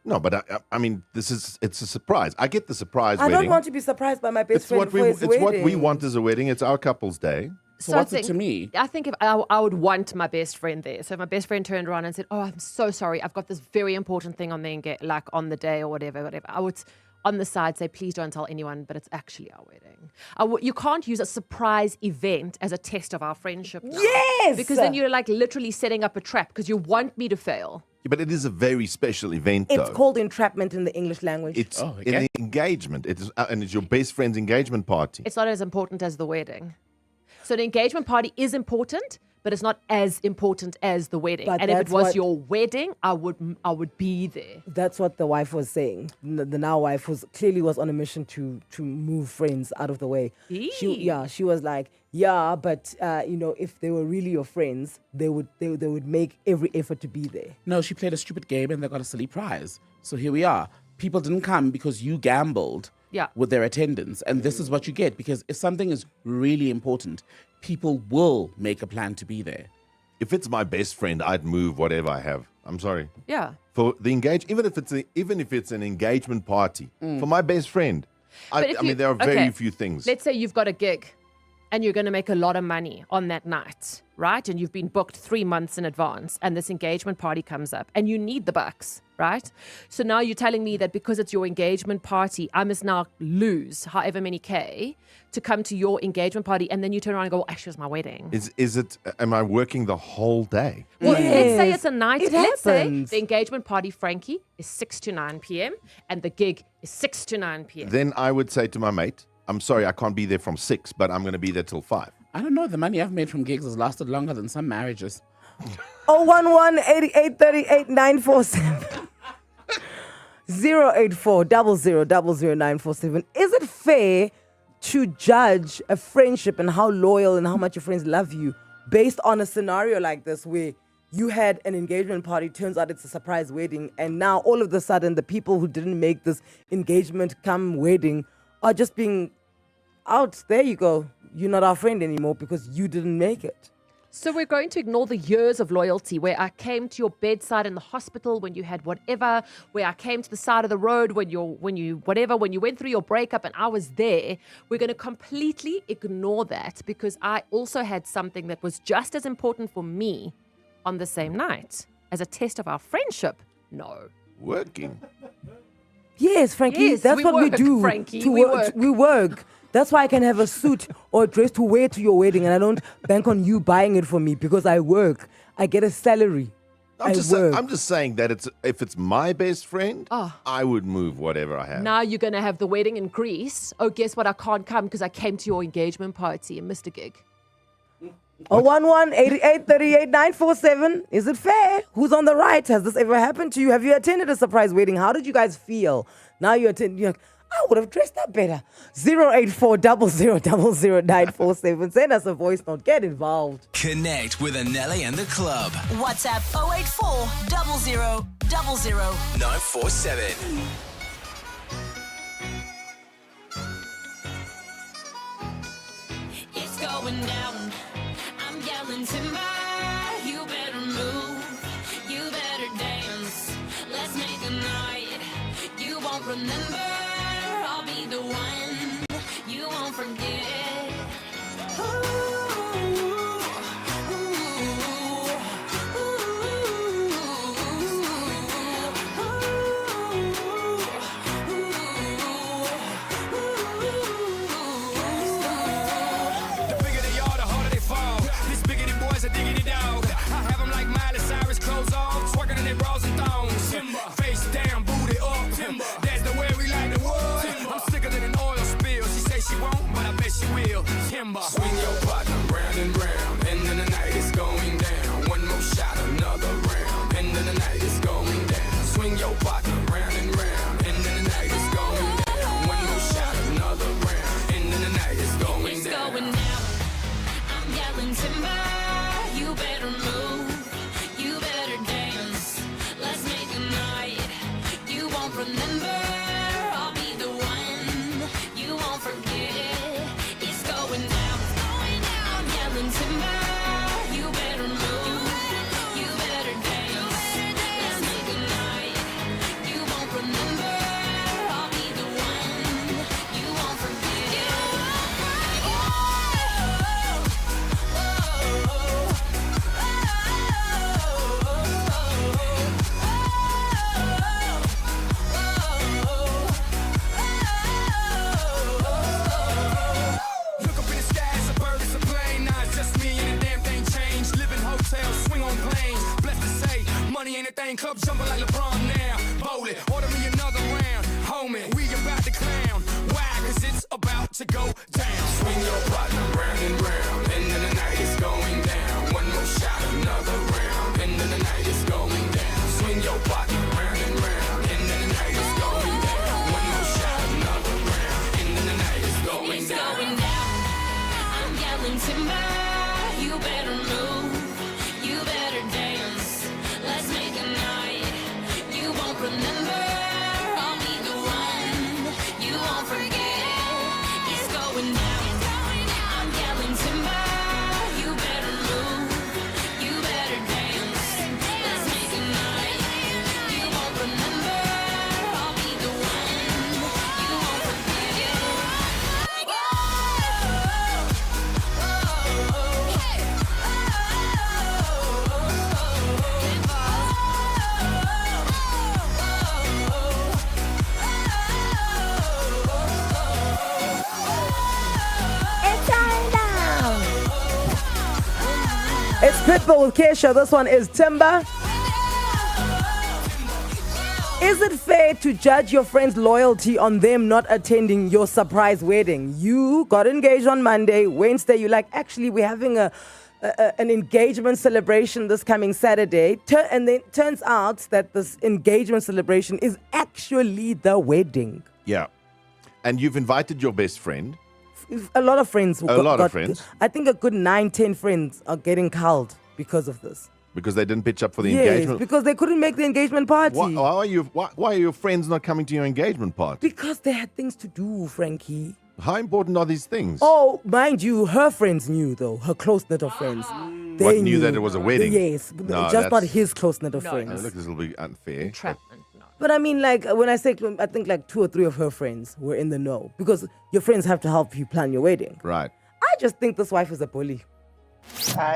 Speaker 15: No, but I mean, it's a surprise. I get the surprise wedding.
Speaker 14: I don't want to be surprised by my best friend for his wedding.
Speaker 15: It's what we want as a wedding. It's our couple's day.
Speaker 3: So what's it to me?
Speaker 1: I think if I would want my best friend there. So if my best friend turned around and said, "Oh, I'm so sorry, I've got this very important thing on the day or whatever," I would on the side say, "Please don't tell anyone, but it's actually our wedding." You can't use a surprise event as a test of our friendship now.
Speaker 14: Yes!
Speaker 1: Because then you're literally setting up a trap because you want me to fail.
Speaker 15: Yeah, but it is a very special event, though.
Speaker 14: It's called entrapment in the English language.
Speaker 15: It's an engagement. And it's your best friend's engagement party.
Speaker 1: It's not as important as the wedding. So the engagement party is important, but it's not as important as the wedding.
Speaker 14: But
Speaker 1: and if it was your wedding, I would be there.
Speaker 14: That's what the wife was saying. The now wife clearly was on a mission to move friends out of the way. She was like, but if they were really your friends, they would make every effort to be there.
Speaker 3: No, she played a stupid game and they got a silly prize. So here we are. People didn't come because you gambled. With their attendance. And this is what you get, because if something is really important, people will make a plan to be there.
Speaker 15: If it's my best friend, I'd move whatever I have. I'm sorry.
Speaker 1: Yeah.
Speaker 15: For the even if it's an engagement party for my best friend, I mean there are very few things.
Speaker 1: Let's say you've got a gig and you're going to make a lot of money on that night, right? And you've been booked 3 months in advance and this engagement party comes up and you need the bucks, right? So now you're telling me that because it's your engagement party, I must now lose however many K to come to your engagement party, and then you turn around and go, well, actually, it's my wedding.
Speaker 15: Is it, am I working the whole day?
Speaker 1: Well, let's say it's a night. Let's say
Speaker 14: happens.
Speaker 1: the engagement party, Frankie, is 6 to 9 p.m. and the gig is 6 to 9 p.m.
Speaker 15: Then I would say to my mate, I'm sorry, I can't be there from 6, but I'm going to be there till 5.
Speaker 3: I don't know. The money I've made from gigs has lasted longer than some marriages.
Speaker 14: 011-8838-947. 084-0000-947. Is it fair to judge a friendship and how loyal and how much your friends love you based on a scenario like this where you had an engagement party, turns out it's a surprise wedding, and now all of a sudden the people who didn't make this engagement come wedding are just being out? There you go. You're not our friend anymore because you didn't make it.
Speaker 1: So we're going to ignore the years of loyalty where I came to your bedside in the hospital when you had whatever, where I came to the side of the road when you went through your breakup and I was there. We're going to completely ignore that because I also had something that was just as important for me on the same night as a test of our friendship. No.
Speaker 15: Working.
Speaker 14: Yes, Frankie,
Speaker 1: Yes,
Speaker 14: that's
Speaker 1: we
Speaker 14: what we
Speaker 1: work,
Speaker 14: do.
Speaker 1: Frankie,
Speaker 14: To
Speaker 1: we
Speaker 14: wo-
Speaker 1: work.
Speaker 14: We work. That's why I can have a suit or a dress to wear to your wedding, and I don't bank on you buying it for me because I work. I get a salary.
Speaker 15: I'm just saying that if it's my best friend, I would move whatever I have.
Speaker 1: Now you're going to have the wedding in Greece. Oh, guess what? I can't come because I came to your engagement party and missed a gig.
Speaker 14: 011-8838-947. Is it fair? Who's on the right? Has this ever happened to you? Have you attended a surprise wedding? How did you guys feel? Now you're like, I would have dressed up better. 084-0000-947. Send us a voice note. Get involved.
Speaker 23: Connect with Anele and the club.
Speaker 6: WhatsApp 084 0000
Speaker 23: 947.
Speaker 7: It's going down. I'm yelling timber. You better move. You better dance. Let's make a night you won't remember. I'll be the one you won't forget.
Speaker 21: The bigger they are, the harder they fall. This bigger than boys, a diggity dog. I have them like Miley Cyrus, clothes off, twerking in their bras and thongs. Face down, booty up. That's the way we like the world. I'm sicker than an oil spill. She say she won't, but I bet she will. Timber. Swing your partner round and round. End of the night is going down. One more shot, another round. End of the night is going down. Swing your partner round and round. End of the night is going down. One more shot, another round. End of the night is going
Speaker 7: It's
Speaker 21: down.
Speaker 7: going down. I'm yelling timber. You better move. You better dance. Let's make a night you won't remember. I'll be the one you won't forget. It's going down. I'm yelling timber. You better move. You better dance. Let's make a night you won't remember. I'll be the one you won't forget.
Speaker 21: Look up in the sky, it's a bird, it's a plane. Nah, it's just me and the damn thing changed. Live in hotels, swing on planes. Blessed to say, money ain't a thing. Club jumping like LeBron now. Bowl it, order me another round. Homie, we about to clown. Why? Cause it's about to go down. Swing your partner round and round. End of the night is going down. One more shot, another round. End of the night is going down. Swing your partner round and round. End of the night is going down. One more shot, another round. End of the night is going
Speaker 7: It's
Speaker 21: down.
Speaker 7: going down. I'm yelling timber. You better move. You better dance. Let's make a night you won't remember. I'll be the one you won't forget. It's going down. I'm yelling timber. You better move. You better dance. Let's make a night
Speaker 14: It's Pitbull with Kesha. This one is Timber. Is it fair to judge your friend's loyalty on them not attending your surprise wedding? You got engaged on Monday. Wednesday, you're like, actually, we're having an engagement celebration this coming Saturday. And then it turns out that this engagement celebration is actually the wedding.
Speaker 15: Yeah. And you've invited your best friend.
Speaker 14: A lot of friends.
Speaker 15: Of friends.
Speaker 14: I think a good 9-10 friends are getting culled because of this.
Speaker 15: Because they didn't pitch up for the
Speaker 14: Yes,
Speaker 15: engagement.
Speaker 14: because they couldn't make the engagement party.
Speaker 15: Why are your friends not coming to your engagement party?
Speaker 14: Because they had things to do, Frankie.
Speaker 15: How important are these things?
Speaker 14: Oh, mind you, her friends knew, though. Her close knit of friends. They
Speaker 15: Knew that it was a wedding?
Speaker 14: Yes,
Speaker 15: No,
Speaker 14: just not
Speaker 15: that's-
Speaker 14: his close knit of friends.
Speaker 15: Look, this will be unfair.
Speaker 1: Entrapment.
Speaker 14: But I mean, like, when I say, I think like 2 or 3 of her friends were in the know. Because your friends have to help you plan your wedding.
Speaker 15: Right.
Speaker 14: I just think this wife is a bully.
Speaker 8: There's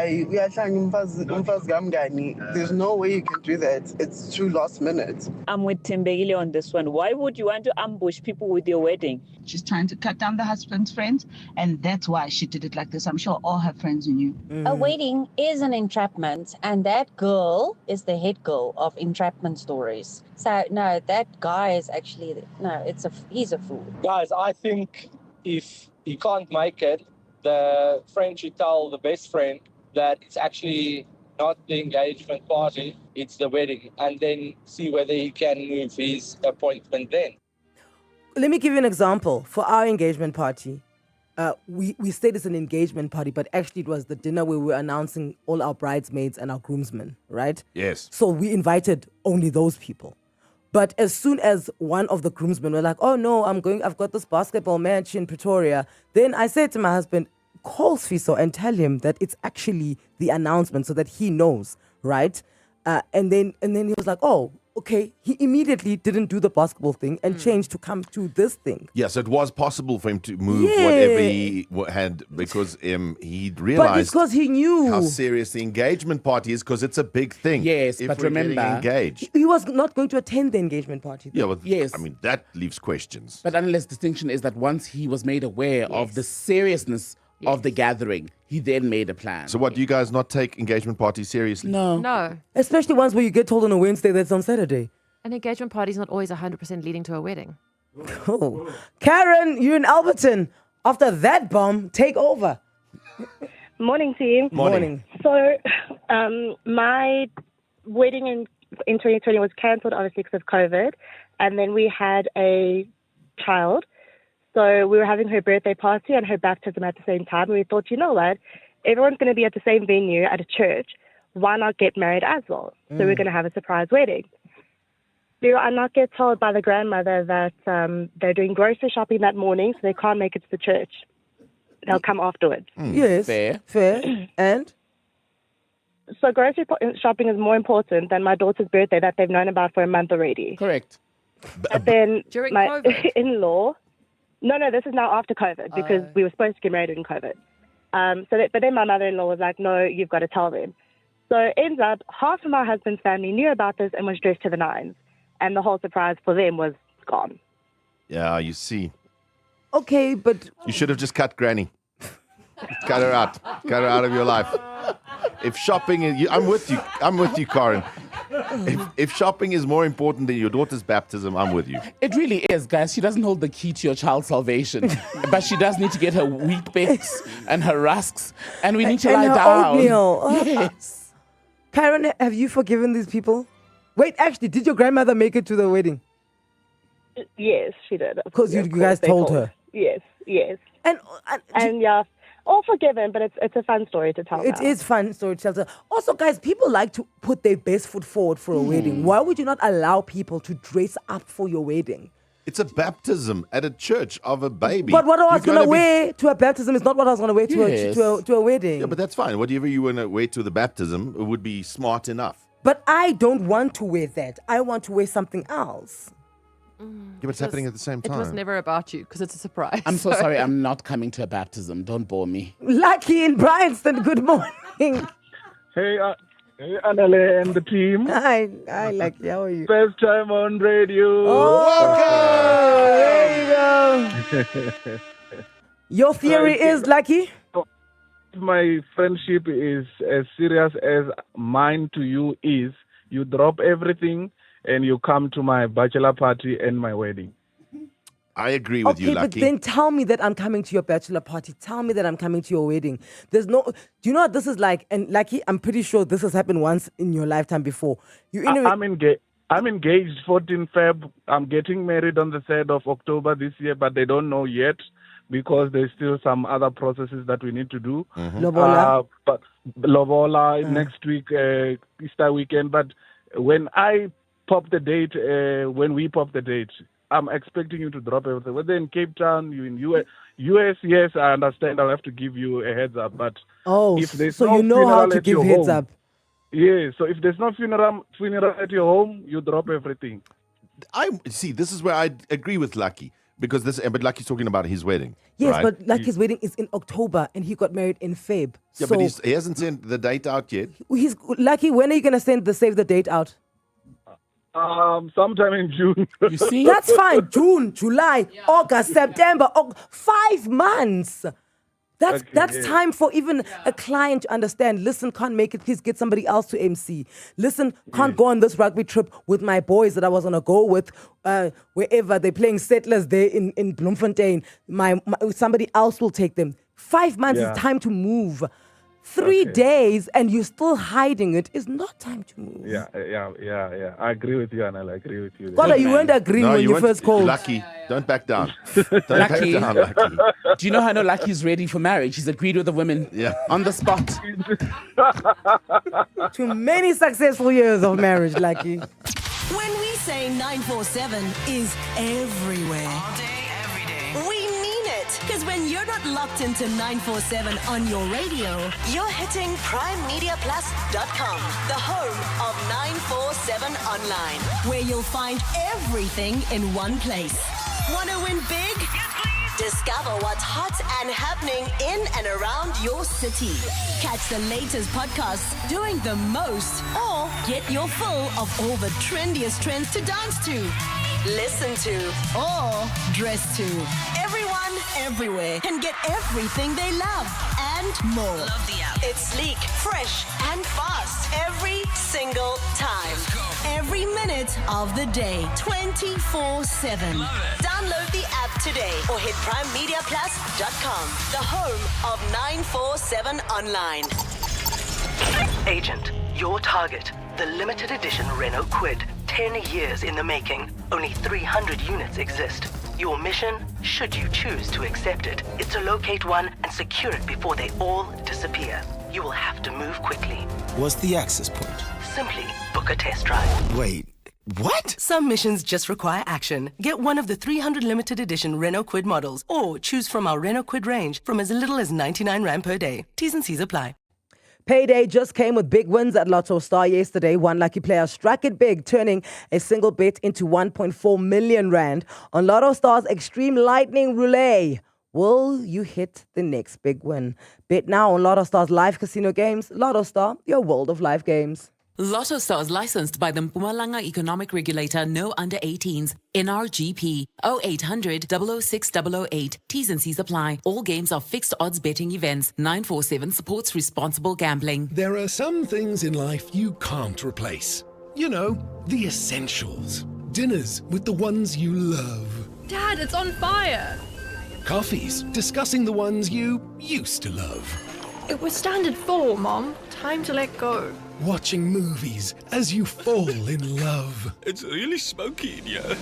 Speaker 8: no way you can do that. It's too last minute.
Speaker 16: I'm with Tembegile on this one. Why would you want to ambush people with your wedding?
Speaker 19: She's trying to cut down the husband's friends, and that's why she did it like this. I'm sure all her friends knew.
Speaker 20: A wedding is an entrapment, and that girl is the head girl of entrapment stories. So no, that guy is actually he's a fool.
Speaker 22: Guys, I think if he can't make it, the friend should tell the best friend that it's actually not the engagement party, it's the wedding, and then see whether he can move his appointment then.
Speaker 14: Let me give you an example. For our engagement party, we said it's an engagement party, but actually it was the dinner where we were announcing all our bridesmaids and our groomsmen, right?
Speaker 15: Yes.
Speaker 14: So we invited only those people. But as soon as one of the groomsmen were like, oh no, I've got this basketball match in Pretoria, then I said to my husband, call Sfiso and tell him that it's actually the announcement so that he knows, right? And then he was like, oh, okay. He immediately didn't do the basketball thing and changed to come to this thing.
Speaker 15: Yes, it was possible for him to move
Speaker 14: Yeah.
Speaker 15: whatever he had because he
Speaker 14: But
Speaker 15: realized
Speaker 14: because he knew.
Speaker 15: how serious the engagement party is because it's a big thing.
Speaker 3: Yes,
Speaker 15: if
Speaker 3: but
Speaker 15: we're getting
Speaker 3: remember-
Speaker 15: engaged.
Speaker 14: He was not going to attend the engagement party.
Speaker 15: Yeah, well,
Speaker 3: Yes.
Speaker 15: I mean, that leaves questions.
Speaker 3: But Anele's distinction is that once he was made aware of the seriousness of the gathering, he then made a plan.
Speaker 15: So what, do you guys not take engagement parties seriously?
Speaker 1: No.
Speaker 14: Especially ones where you get told on a Wednesday that's on Saturday.
Speaker 1: An engagement party is not always 100% leading to a wedding.
Speaker 14: Oh. Karen, you're in Alberton. After that bomb, take over.
Speaker 25: Morning, team.
Speaker 15: Morning.
Speaker 25: So, my wedding in 2020 was cancelled obviously because of COVID, and then we had a child. So we were having her birthday party and her baptism at the same time. And we thought, you know what? Everyone's going to be at the same venue at a church. Why not get married as well? So we're going to have a surprise wedding. Do I not get told by the grandmother that they're doing grocery shopping that morning, so they can't make it to the church? They'll come afterwards.
Speaker 14: Yes. Fair. And?
Speaker 25: So grocery shopping is more important than my daughter's birthday that they've known about for a month already.
Speaker 3: Correct.
Speaker 25: And then
Speaker 1: During
Speaker 25: my
Speaker 1: COVID?
Speaker 25: in-law... No, this is now after COVID because we were supposed to get married in COVID. But then my mother-in-law was like, no, you've got to tell them. So it ends up half of my husband's family knew about this and was dressed to the nines. And the whole surprise for them was gone.
Speaker 15: Yeah, you see.
Speaker 14: Okay, but...
Speaker 15: You should have just cut Granny. Cut her out. Cut her out of your life. If shopping is... I'm with you, Karen. If shopping is more important than your daughter's baptism, I'm with you.
Speaker 3: It really is, guys. She doesn't hold the key to your child's salvation. But she does need to get her wheat bakes and her rusks. And we need to lie
Speaker 14: her
Speaker 3: down.
Speaker 14: oatmeal. Oh.
Speaker 3: Yes.
Speaker 14: Karen, have you forgiven these people? Wait, actually, did your grandmother make it to the wedding?
Speaker 25: Yes, she did.
Speaker 14: Because you guys told her.
Speaker 25: Yes.
Speaker 14: And
Speaker 25: yeah, all forgiven, but it's a fun story to tell.
Speaker 14: It
Speaker 25: now.
Speaker 14: is fun story to tell. Also, guys, people like to put their best foot forward for a wedding. Why would you not allow people to dress up for your wedding?
Speaker 15: It's a baptism at a church of a baby.
Speaker 14: But what I was
Speaker 15: You're
Speaker 14: going to
Speaker 15: be-
Speaker 14: wear to a baptism is not what I was going to wear
Speaker 3: Yes.
Speaker 14: to a wedding.
Speaker 15: Yeah, but that's fine. Whatever you want to wear to the baptism, it would be smart enough.
Speaker 14: But I don't want to wear that. I want to wear something else.
Speaker 15: Yeah, but it's happening at the same time.
Speaker 1: It was never about you because it's a surprise.
Speaker 3: I'm so sorry. I'm not coming to a baptism. Don't bore me.
Speaker 14: Lucky in Bryanston, good morning.
Speaker 27: Hey, Anele and the team.
Speaker 14: Hi, Lucky. How are you?
Speaker 27: First time on radio.
Speaker 14: There you go. Your theory is, Lucky?
Speaker 27: my friendship is as serious as mine to you is, you drop everything and you come to my bachelor party and my wedding.
Speaker 15: I agree with you,
Speaker 14: Okay, but
Speaker 15: Lucky.
Speaker 14: then tell me that I'm coming to your bachelor party. Tell me that I'm coming to your wedding. There's no. Do you know what this is like? And Lucky, I'm pretty sure this has happened once in your lifetime before.
Speaker 27: I'm engaged 14 Feb. I'm getting married on the 3rd of October this year, but they don't know yet because there's still some other processes that we need to do.
Speaker 14: Lobola?
Speaker 27: But Lobola next week, Easter weekend. But when I pop the date, when we pop the date, I'm expecting you to drop everything. Whether in Cape Town, you in US, yes, I understand. I'll have to give you a heads up. But if there's
Speaker 14: so
Speaker 27: no
Speaker 14: you know how
Speaker 27: funeral
Speaker 14: to
Speaker 27: at
Speaker 14: give
Speaker 27: your
Speaker 14: heads
Speaker 27: home,
Speaker 14: up.
Speaker 27: yeah, so if there's no funeral at your home, you drop everything.
Speaker 15: This is where I agree with Lucky because but Lucky's talking about his wedding.
Speaker 14: Yes,
Speaker 15: right?
Speaker 14: but Lucky's wedding is in October and he got married in Feb.
Speaker 15: Yeah,
Speaker 14: so
Speaker 15: but he hasn't sent the date out yet.
Speaker 14: he's Lucky. When are you gonna send the save the date out?
Speaker 27: Sometime in June.
Speaker 3: You see?
Speaker 14: That's fine. June, July, August, September, 5 months. That's time for even a client to understand. Listen, can't make it. Please get somebody else to MC. Listen, can't go on this rugby trip with my boys that I was gonna go with. Wherever they're playing Settlers there in Bloemfontein. Somebody else will take them. 5 months is time to move. 3 days and you're still hiding it is not time to move.
Speaker 27: Yeah. I agree with you, Anele. I agree with you.
Speaker 14: God, you weren't agreeing when you first called.
Speaker 15: Lucky, don't back down. Don't back
Speaker 3: Lucky.
Speaker 15: down, Lucky.
Speaker 3: Do you know how I know Lucky's ready for marriage? He's agreed with the women on the spot.
Speaker 14: Too many successful years of marriage, Lucky.
Speaker 6: When we say 947 is everywhere. All day, every day. We mean it. Because when you're not locked into 947 on your radio, you're hitting primemediaplus.com, the home of 947 online, where you'll find everything in one place. Want to win big? Discover what's hot and happening in and around your city. Catch the latest podcasts doing the most, or get your fill of all the trendiest trends to dance to, listen to, or dress to. Everyone, everywhere can get everything they love and more. Love the app. It's sleek, fresh, and fast every single time. Every minute of the day, 24/7. Download the app today or hit primemediaplus.com, the home of 947 online.
Speaker 9: Agent, your target, the limited edition Renault Kwid. 10 years in the making. Only 300 units exist. Your mission, should you choose to accept it, is to locate one and secure it before they all disappear. You will have to move quickly.
Speaker 11: What's the access point?
Speaker 9: Simply book a test drive.
Speaker 11: Wait, what?
Speaker 9: Some missions just require action. Get one of the 300 limited edition Renault Kwid models or choose from our Renault Kwid range from as little as 99 Rand per day. T's and C's apply.
Speaker 14: Payday just came with big wins at Lotto Star yesterday. One lucky player struck it big, turning a single bet into 1.4 million rand on Lotto Star's Extreme Lightning Roulette. Will you hit the next big win? Bet now on Lotto Star's live casino games. Lotto Star, your world of live games.
Speaker 12: Lotto Stars licensed by the Mpumalanga Economic Regulator, no under 18s, NRGP, 0800 006 008. T's and C's apply. All games are fixed odds betting events. 947 supports responsible gambling.
Speaker 17: There are some things in life you can't replace. You know, the essentials. Dinners with the ones you love.
Speaker 18: Dad, it's on fire.
Speaker 17: Coffees discussing the ones you used to love.
Speaker 18: It was standard 4, Mom. Time to let go.
Speaker 17: Watching movies as you fall in love.
Speaker 24: It's really smoky in here.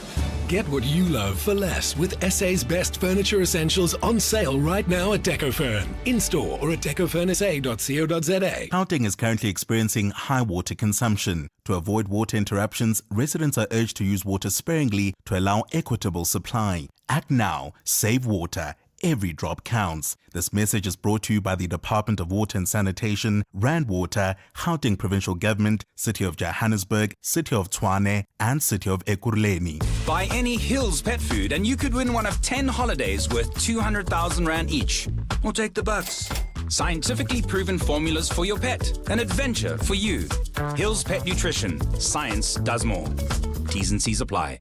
Speaker 17: Get what you love for less with SA's best furniture essentials on sale right now at DecoFurn. In-store or at decofurnsa.co.za.
Speaker 26: Gauteng is currently experiencing high water consumption. To avoid water interruptions, residents are urged to use water sparingly to allow equitable supply. Act now. Save water. Every drop counts. This message is brought to you by the Department of Water and Sanitation, Rand Water, Gauteng Provincial Government, City of Johannesburg, City of Tshwane, and City of Ekurhuleni.
Speaker 28: Buy any Hills pet food and you could win one of 10 holidays worth 200,000 Rand each. Or take the bucks. Scientifically proven formulas for your pet. An adventure for you. Hills Pet Nutrition. Science does more. T's and C's apply.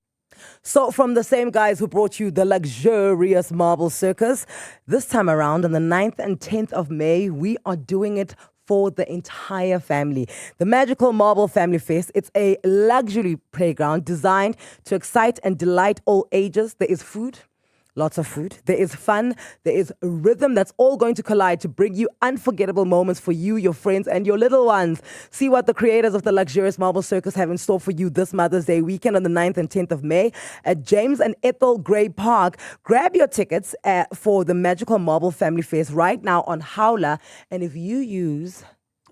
Speaker 14: So from the same guys who brought you the luxurious Marble Circus, this time around on the 9th and 10th of May, we are doing it for the entire family. The Magical Marble Family Fest, it's a luxury playground designed to excite and delight all ages. There is food. Lots of food. There is fun. There is rhythm that's all going to collide to bring you unforgettable moments for you, your friends, and your little ones. See what the creators of the luxurious Marble Circus have in store for you this Mother's Day weekend on the 9th and 10th of May at James and Ethel Gray Park. Grab your tickets for the Magical Marble Family Fest right now on Howler. And if you use...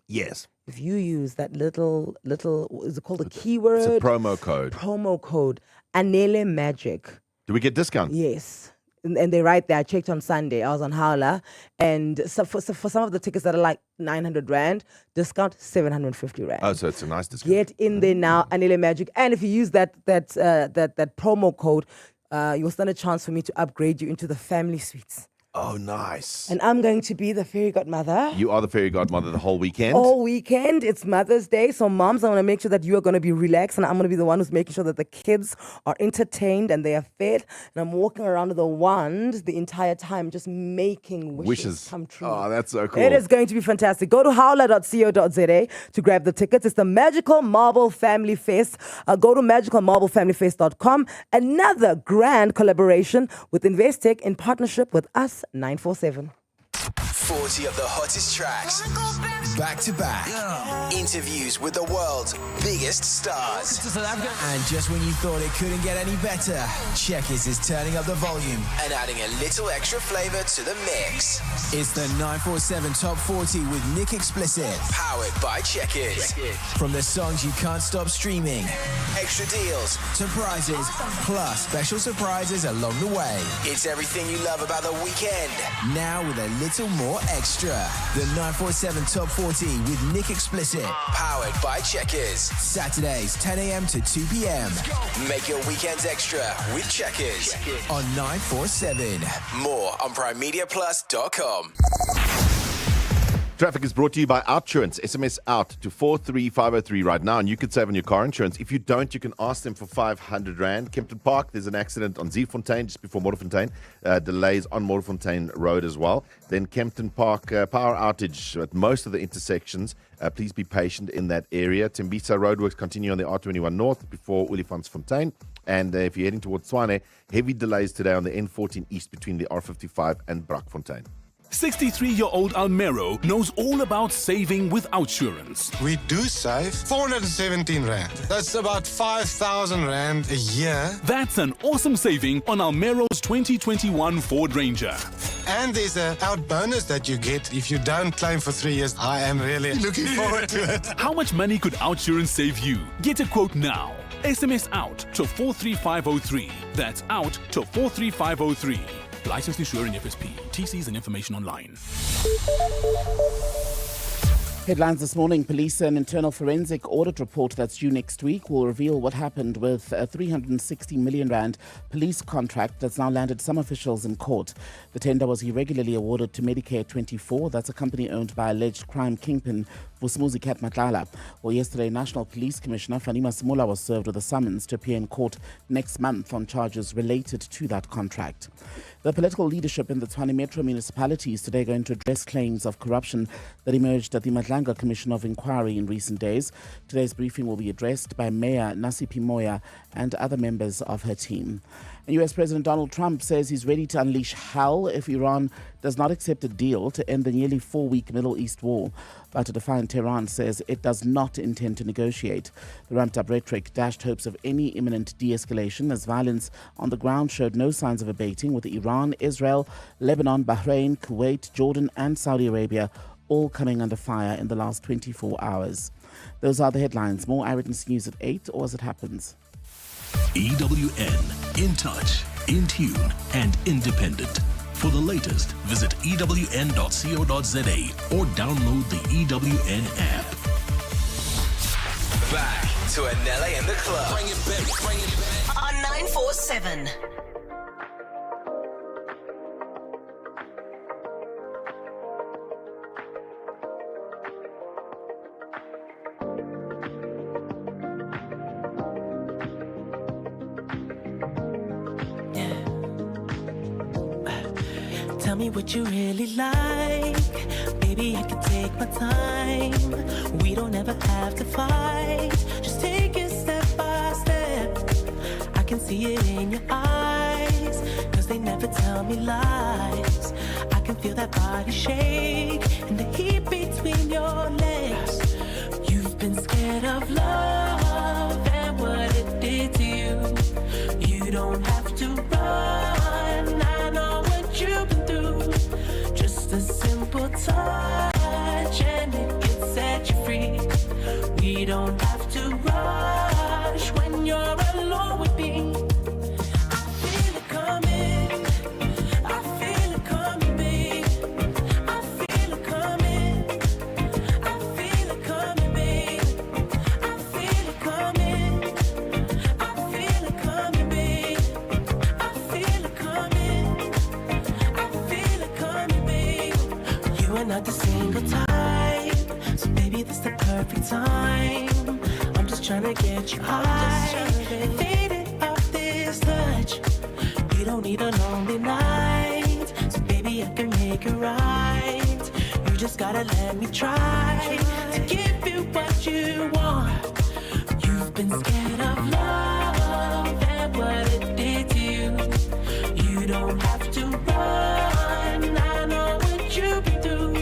Speaker 15: Yes.
Speaker 14: If you use that little, is it called a keyword?
Speaker 15: It's a promo code.
Speaker 14: Promo code, Anele Magic.
Speaker 15: Do we get discount?
Speaker 14: Yes. And they write there. I checked on Sunday. I was on Howler. And so for some of the tickets that are like 900 Rand, discount 750 Rand.
Speaker 15: Oh, so it's a nice discount.
Speaker 14: Get in there now, Anele Magic. And if you use that promo code, you'll stand a chance for me to upgrade you into the family suites.
Speaker 15: Oh, nice.
Speaker 14: And I'm going to be the fairy godmother.
Speaker 15: You are the fairy godmother the whole weekend?
Speaker 14: All weekend. It's Mother's Day. So moms, I want to make sure that you are going to be relaxed. And I'm going to be the one who's making sure that the kids are entertained and they are fed. And I'm walking around with a wand the entire time, just making wishes come true.
Speaker 15: Oh, that's so cool.
Speaker 14: It is going to be fantastic. Go to howler.co.za to grab the tickets. It's the Magical Marble Family Fest. Go to magicalmarblefamilyfest.com. Another grand collaboration with Investec in partnership with us. 947.
Speaker 11: 40 of the hottest tracks, back to back. Interviews with the world's biggest stars. And just when you thought it couldn't get any better, Checkers is turning up the volume and adding a little extra flavor to the mix. It's the 947 Top 40 with Nick Explicit, powered by Checkers. From the songs you can't stop streaming, extra deals to prizes, plus special surprises along the way. It's everything you love about the weekend, now with a little more extra. The 947 Top 40 with Nick Explicit, powered by Checkers. Saturdays 10 a.m. to 2 p.m. Make your weekends extra with Checkers on 947. More on primemediaplus.com.
Speaker 15: Traffic is brought to you by Outsurance. SMS out to 43503 right now, and you could save on your car insurance. If you don't, you can ask them for 500 Rand. Kempton Park, there's an accident on Zeefontein, just before Modderfontein. Delays on Modderfontein Road as well. Then Kempton Park, power outage at most of the intersections. Please be patient in that area. Tembisa roadworks continue on the R21 North before Olifantsfontein. And if you're heading towards Swane, heavy delays today on the N14 East between the R55 and Brakfontein.
Speaker 17: 63-year-old Almero knows all about saving with Outsurance.
Speaker 2: We do save 417 Rand. That's about 5,000 Rand a year.
Speaker 17: That's an awesome saving on Almero's 2021 Ford Ranger.
Speaker 2: And there's an out bonus that you get if you don't claim for 3 years. I am really looking forward to it.
Speaker 17: How much money could Outsurance save you? Get a quote now. SMS out to 43503. That's out to 43503. Licensed insurer in FSP. TCs and information online.
Speaker 3: Headlines this morning. Police an internal forensic audit report that's due next week will reveal what happened with a 360 million Rand police contract that's now landed some officials in court. The tender was irregularly awarded to Medicare 24. That's a company owned by alleged crime kingpin Vusmuzi Kat Matlala. Well, yesterday, National Police Commissioner Fanima Simula was served with a summons to appear in court next month on charges related to that contract. The political leadership in the Tshwane Metro municipality is today going to address claims of corruption that emerged at the Madlanga Commission of Inquiry in recent days. Today's briefing will be addressed by Mayor Nasipi Moya and other members of her team. And US President Donald Trump says he's ready to unleash hell if Iran does not accept a deal to end the nearly 4-week Middle East war. But a defiant Tehran says it does not intend to negotiate. The ramped-up rhetoric dashed hopes of any imminent de-escalation as violence on the ground showed no signs of abating, with Iran, Israel, Lebanon, Bahrain, Kuwait, Jordan and Saudi Arabia all coming under fire in the last 24 hours. Those are the headlines. More Eyewitness News at 8 or as it happens.
Speaker 17: EWN, in touch, in tune, and independent. For the latest, visit ewn.co.za or download the EWN app.
Speaker 11: Back to Anele and the Club.
Speaker 9: Bring it back. On 947.
Speaker 4: Tell me what you really like. Baby, I can take my time. We don't ever have to fight. Just take it step by step. I can see it in your eyes, 'cause they never tell me lies. I can feel that body shake and the heat between your legs. You've been scared of love and what it did to you. You don't have to run, I know what you've been through. Just a simple touch and it can set you free. We don't have to rush when you're alone with me. I feel it coming, I feel it coming, babe. I feel it coming, I feel it coming, babe. I feel it coming, I feel it coming, babe. I feel it coming, I feel it coming, babe. You are not the single type, so baby, this the perfect time. I'm just trying to get you high, faded off this touch. You don't need a lonely night, so baby, I can make it right. You just gotta let me try to give you what you want. You've been scared of love and what it did to you. You don't have to run, I know what you've been through.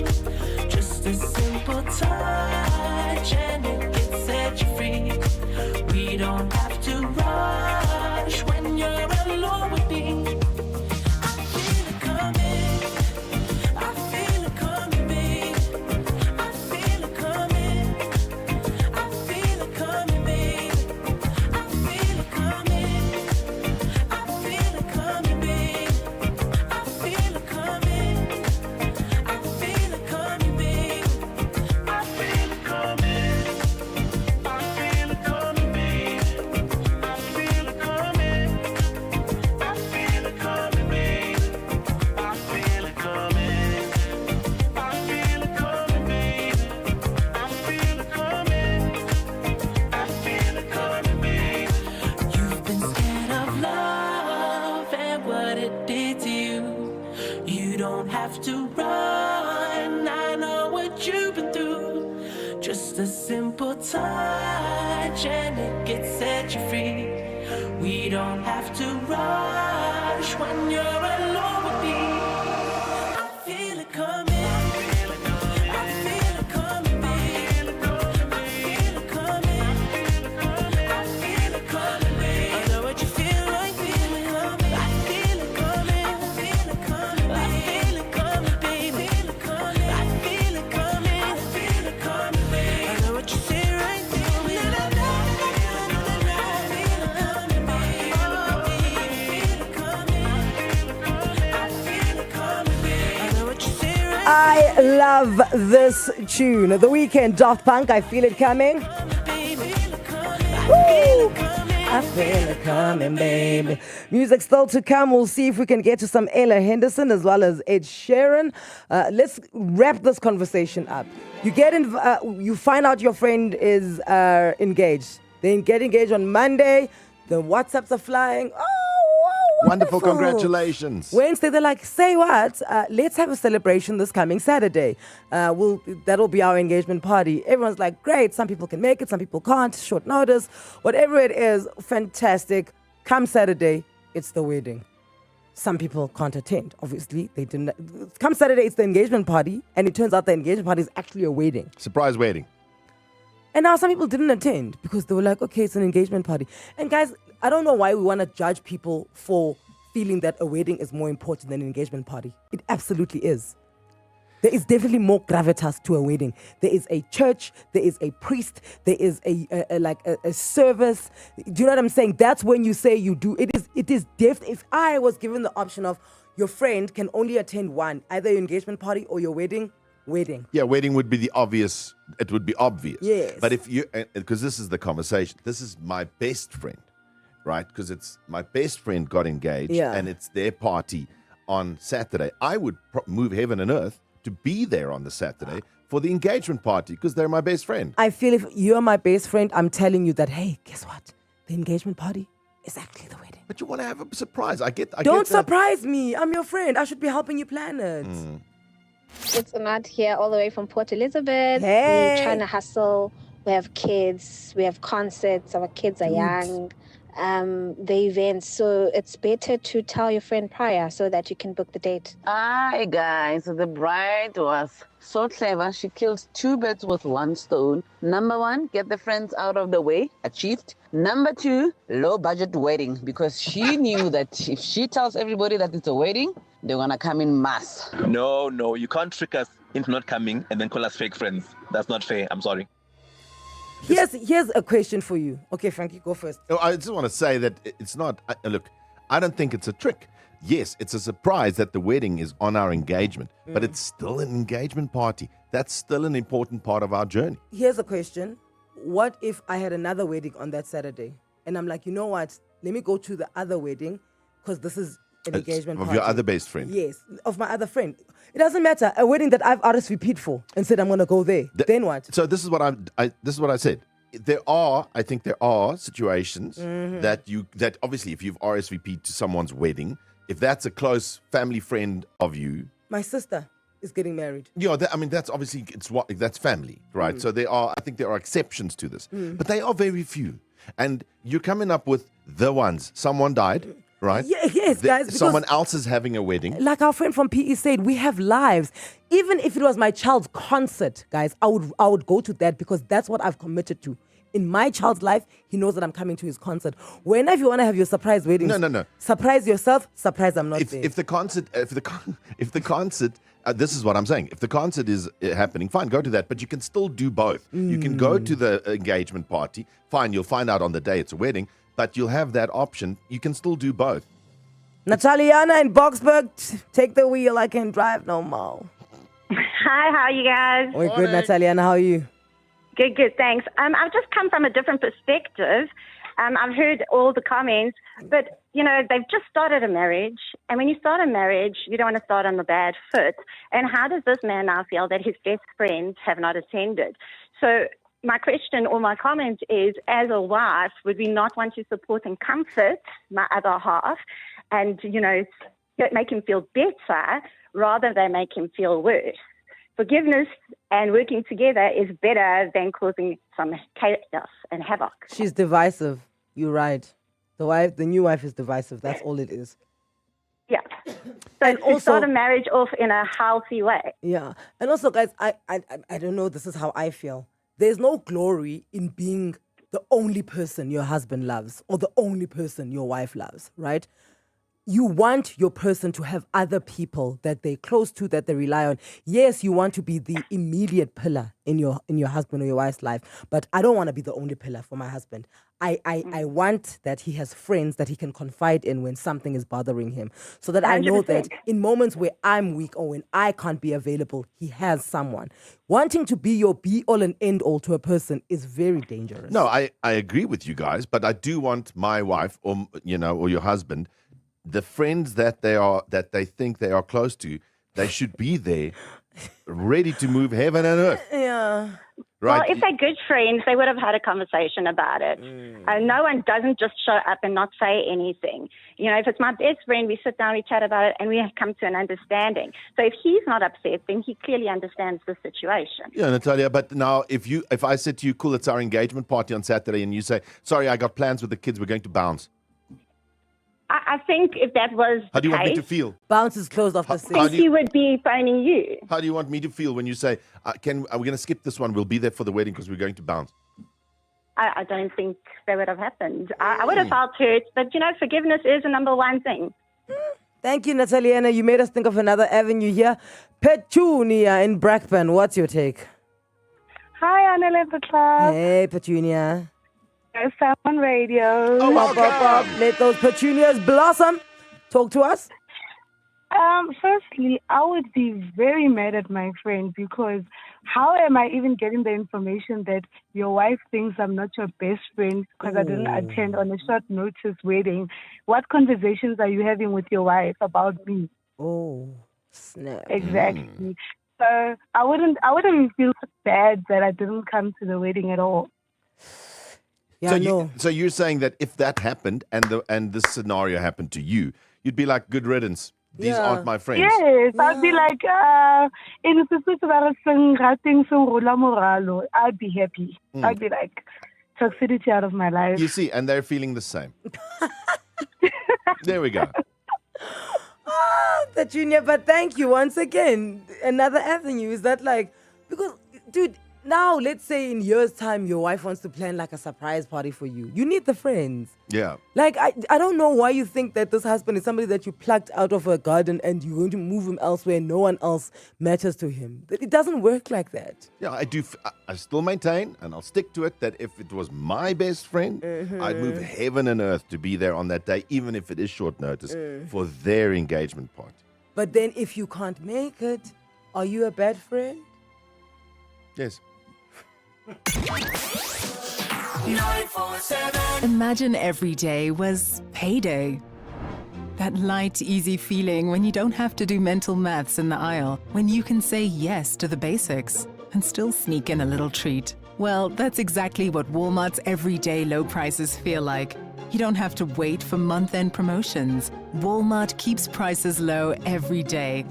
Speaker 4: Just a simple touch and it can set you free. We don't have to rush when you're alone with me. I feel it coming, I feel it coming, babe. I feel it coming, I feel it coming, babe. I feel it coming, I feel it coming, babe. I feel it coming, I feel it coming, babe. I feel it coming, I feel it coming, babe. I feel it coming, I feel it coming, babe. I feel it coming, I feel it coming, babe. I feel it coming, I feel it coming, babe. You've been scared of love and what it did to you. You don't have to run, I know what you've been through. Just a simple touch and it can set you free. We don't have to rush when you're alone with me. I feel it coming, I feel it coming, babe. I feel it coming, I feel it coming, babe. I know what you feel like, feel it coming. I feel it coming, I feel it coming, I feel it coming, baby. I feel it coming, I feel it coming, babe. I know what you say right, feel me. I feel it coming, babe. I feel it coming, I feel it coming, babe. I know what you say right.
Speaker 14: I love this tune. The Weekend, Daft Punk, I feel it coming. Woo! I feel it coming, baby. Music still to come. We'll see if we can get to some Ella Henderson as well as Ed Sheeran. Let's wrap this conversation up. You get in, you find out your friend is engaged. They get engaged on Monday. The WhatsApps are flying. Oh,
Speaker 15: Wonderful, congratulations.
Speaker 14: Wednesday, they're like, say what? Let's have a celebration this coming Saturday. That'll be our engagement party. Everyone's like, great. Some people can make it, some people can't. Short notice. Whatever it is, fantastic. Come Saturday, it's the wedding. Some people can't attend. Obviously, they didn't. Come Saturday, it's the engagement party. And it turns out the engagement party is actually a wedding.
Speaker 15: Surprise wedding.
Speaker 14: And now some people didn't attend because they were like, okay, it's an engagement party. And guys, I don't know why we want to judge people for feeling that a wedding is more important than an engagement party. It absolutely is. There is definitely more gravitas to a wedding. There is a church, there is a priest, there is a service. Do you know what I'm saying? That's when you say you do. It is if I was given the option of your friend can only attend one, either your engagement party or your wedding.
Speaker 15: Yeah, wedding would be the obvious. It would be obvious.
Speaker 14: Yes.
Speaker 15: But if you, because this is the conversation. This is my best friend, right? Because it's my best friend got engaged, and it's their party on Saturday. I would move heaven and earth to be there on the Saturday for the engagement party because they're my best friend.
Speaker 14: I feel if you're my best friend, I'm telling you that, hey, guess what? The engagement party, Exactly the wedding.
Speaker 15: But you want to have a surprise. I get
Speaker 14: Don't
Speaker 15: that.
Speaker 14: surprise me. I'm your friend. I should be helping you plan it.
Speaker 5: It's Anat here, all the way from Port Elizabeth.
Speaker 14: Hey.
Speaker 5: We're trying to hustle. We have kids. We have concerts. Our kids are young. The events. So it's better to tell your friend prior so that you can book the date.
Speaker 7: Hi guys, the bride was so clever. She killed 2 birds with 1 stone. Number 1, get the friends out of the way. Achieved. Number 2, low budget wedding, because she knew that if she tells everybody that it's a wedding, they're gonna come in mass.
Speaker 24: No, you can't trick us into not coming and then call us fake friends. That's not fair. I'm sorry.
Speaker 14: Here's a question for you. Okay, Frankie, go first.
Speaker 15: I just want to say that it's not. Look, I don't think it's a trick. Yes, it's a surprise that the wedding is on our engagement, but it's still an engagement party. That's still an important part of our journey.
Speaker 14: Here's a question. What if I had another wedding on that Saturday? And I'm like, you know what? Let me go to the other wedding because this is an engagement
Speaker 15: Of
Speaker 14: party.
Speaker 15: your other best friend.
Speaker 14: Yes, of my other friend. It doesn't matter. A wedding that I've RSVP'd for and said I'm going to go there. Then what?
Speaker 15: So this is what this is what I said. I think there are situations that obviously if you've RSVP'd to someone's wedding, if that's a close family friend of you,
Speaker 14: My sister is getting married.
Speaker 15: yeah, that's obviously that's family, right? So I think there are exceptions to this, but they are very few, and you're coming up with the ones. Someone died, right?
Speaker 14: Yes, guys. because
Speaker 15: Someone else is having a wedding.
Speaker 14: Like our friend from PE said, we have lives. Even if it was my child's concert, guys, I would go to that because that's what I've committed to. In my child's life, he knows that I'm coming to his concert. Whenever you want to have your surprise wedding,
Speaker 15: No.
Speaker 14: Surprise yourself. Surprise, I'm not there.
Speaker 15: If the concert, this is what I'm saying. If the concert is happening, fine, go to that. But you can still do both. You can go to the engagement party. Fine, you'll find out on the day it's a wedding, but you'll have that option. You can still do both.
Speaker 14: Nataliana in Boxburg, take the wheel. I can't drive no more.
Speaker 8: Hi, how are you guys?
Speaker 14: We're good, Nataliana. How are you?
Speaker 8: Good, thanks. I've just come from a different perspective. I've heard all the comments, but, they've just started a marriage. And when you start a marriage, you don't want to start on the bad foot. And how does this man now feel that his best friends have not attended? So my question or my comment is, as a wife, would we not want to support and comfort my other half and, make him feel better rather than make him feel worse? Forgiveness and working together is better than causing some chaos and havoc.
Speaker 14: She's divisive. You're right. The new wife is divisive. That's all it is.
Speaker 8: Yeah. So to start a marriage off in a healthy way.
Speaker 14: Yeah. And also, guys, I don't know. This is how I feel. There's no glory in being the only person your husband loves or the only person your wife loves, right? You want your person to have other people that they're close to, that they rely on. Yes, you want to be the immediate pillar in your husband or your wife's life, but I don't want to be the only pillar for my husband. I want that he has friends that he can confide in when something is bothering him, so that I know
Speaker 8: 100%.
Speaker 14: that in moments where I'm weak or when I can't be available, he has someone. Wanting to be your be-all and end-all to a person is very dangerous.
Speaker 15: No, I agree with you guys, but I do want my wife or your husband, the friends that they think they are close to, they should be there, ready to move heaven and earth.
Speaker 14: Yeah.
Speaker 15: Right.
Speaker 8: Well, if they're good friends, they would have had a conversation about it. No one doesn't just show up and not say anything. If it's my best friend, we sit down, we chat about it, and we come to an understanding. So if he's not upset, then he clearly understands the situation.
Speaker 15: Yeah, Natalia, but now if I said to you, cool, it's our engagement party on Saturday, and you say, sorry, I got plans with the kids, we're going to bounce.
Speaker 8: I think if that was
Speaker 15: How do you
Speaker 8: the
Speaker 15: want me
Speaker 8: case,
Speaker 15: to feel?
Speaker 14: Bounce is closed off the scene.
Speaker 8: I think he would be phoning you.
Speaker 15: How do you want me to feel when you say, are we going to skip this one? We'll be there for the wedding because we're going to bounce.
Speaker 8: I don't think that would have happened. I would have felt hurt, but forgiveness is the number one thing.
Speaker 14: Thank you, Nataliana. You made us think of another avenue here. Petunia in Brackburn. What's your take?
Speaker 10: Hi, Anele Club.
Speaker 14: Hey, Petunia.
Speaker 10: Sam on radio.
Speaker 14: Up. Let those petunias blossom. Talk to us.
Speaker 10: Firstly, I would be very mad at my friend because how am I even getting the information that your wife thinks I'm not your best friend because I didn't attend on a short notice wedding? What conversations are you having with your wife about me?
Speaker 14: Oh, snap.
Speaker 10: Exactly. So I wouldn't feel bad that I didn't come to the wedding at all.
Speaker 14: Yeah,
Speaker 15: so you're saying that if that happened and this scenario happened to you, you'd be like, good riddance. These aren't my friends.
Speaker 10: Yes, I'd be like, in I'd be happy. I'd be like, toxicity out of my life.
Speaker 15: You see, and they're feeling the same. There we go.
Speaker 14: The Junior, but thank you once again. Another avenue is that like, because, dude, now let's say in years' time your wife wants to plan like a surprise party for you. You need the friends.
Speaker 15: Yeah.
Speaker 14: Like, I don't know why you think that this husband is somebody that you plucked out of a garden and you're going to move him elsewhere and no one else matters to him. It doesn't work like that.
Speaker 15: Yeah, I still maintain, and I'll stick to it, that if it was my best friend, I'd move heaven and earth to be there on that day, even if it is short notice, for their engagement party.
Speaker 14: But then if you can't make it, are you a bad friend?
Speaker 15: Yes.
Speaker 13: Imagine every day was payday. That light, easy feeling when you don't have to do mental maths in the aisle, when you can say yes to the basics and still sneak in a little treat. Well, that's exactly what Walmart's everyday low prices feel like. You don't have to wait for month-end promotions. Walmart keeps prices low every day.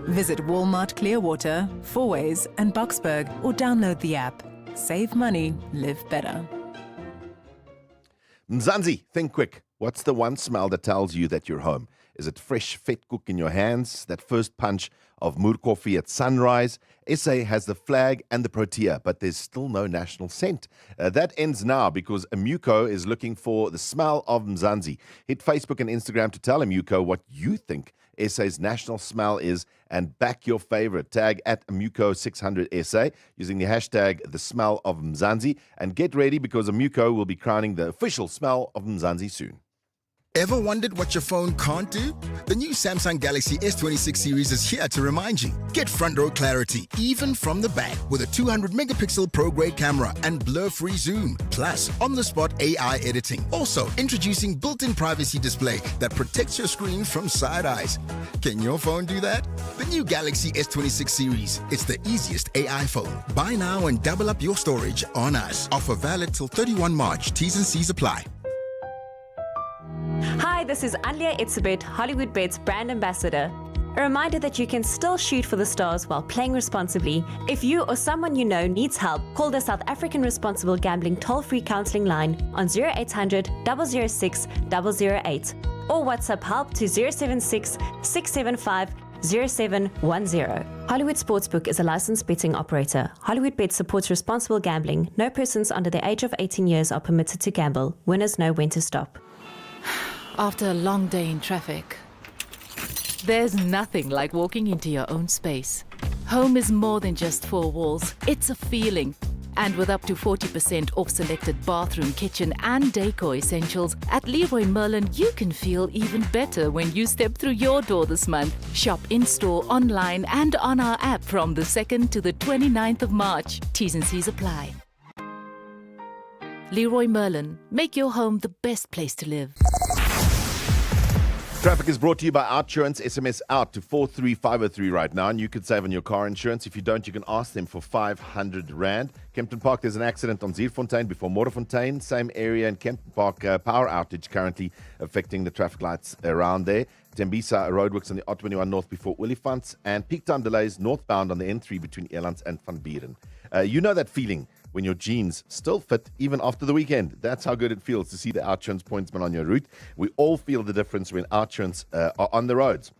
Speaker 13: Visit Walmart Clearwater, Fourways, and Boxburg or download the app. Save money, live better.
Speaker 15: Mzansi, think quick. What's the one smell that tells you that you're home? Is it fresh vetkoek in your hands? That first punch of moer coffee at sunrise? SA has the flag and the protea, but there's still no national scent. That ends now because Amuco is looking for the smell of Mzansi. Hit Facebook and Instagram to tell Amuco what you think SA's national smell is and back your favorite. Tag at Amuco600SA using the hashtag the smell of Mzansi and get ready because Amuco will be crowning the official smell of Mzansi soon.
Speaker 16: Ever wondered what your phone can't do? The new Samsung Galaxy S26 series is here to remind you. Get front row clarity, even from the back, with a 200-megapixel pro-grade camera and blur-free zoom. Plus, on-the-spot AI editing. Also, introducing built-in privacy display that protects your screen from side eyes. Can your phone do that? The new Galaxy S26 series. It's the easiest AI phone. Buy now and double up your storage on us. Offer valid till 31 March. T's and C's apply.
Speaker 19: Hi, this is Anele Itzebet, Hollywood Bet's brand ambassador. A reminder that you can still shoot for the stars while playing responsibly. If you or someone you know needs help, call the South African Responsible Gambling toll-free counselling line on 0800 006 008 or WhatsApp help to 076 675 0710. Hollywood Sportsbook is a licensed betting operator. Hollywood Bet supports responsible gambling. No persons under the age of 18 years are permitted to gamble. Winners know when to stop.
Speaker 12: After a long day in traffic, there's nothing like walking into your own space. Home is more than just four walls, it's a feeling. And with up to 40% off selected bathroom, kitchen and decor essentials, at Leroy Merlin you can feel even better when you step through your door this month. Shop in-store, online and on our app from the 2nd to the 29th of March. T's and C's apply. Leroy Merlin, make your home the best place to live.
Speaker 15: Traffic is brought to you by Outsurance. SMS out to 43503 right now, and you could save on your car insurance. If you don't, you can ask them for 500 Rand. Kempton Park, there's an accident on Zierfontein before Moorfontein. Same area in Kempton Park, power outage currently affecting the traffic lights around there. Tembisa roadworks on the R21 north before Olifants, and peak time delays northbound on the N3 between Elands and Van Buren. You know that feeling when your jeans still fit even after the weekend. That's how good it feels to see the Outsurance pointsman on your route. We all feel the difference when Outsurance are on the roads.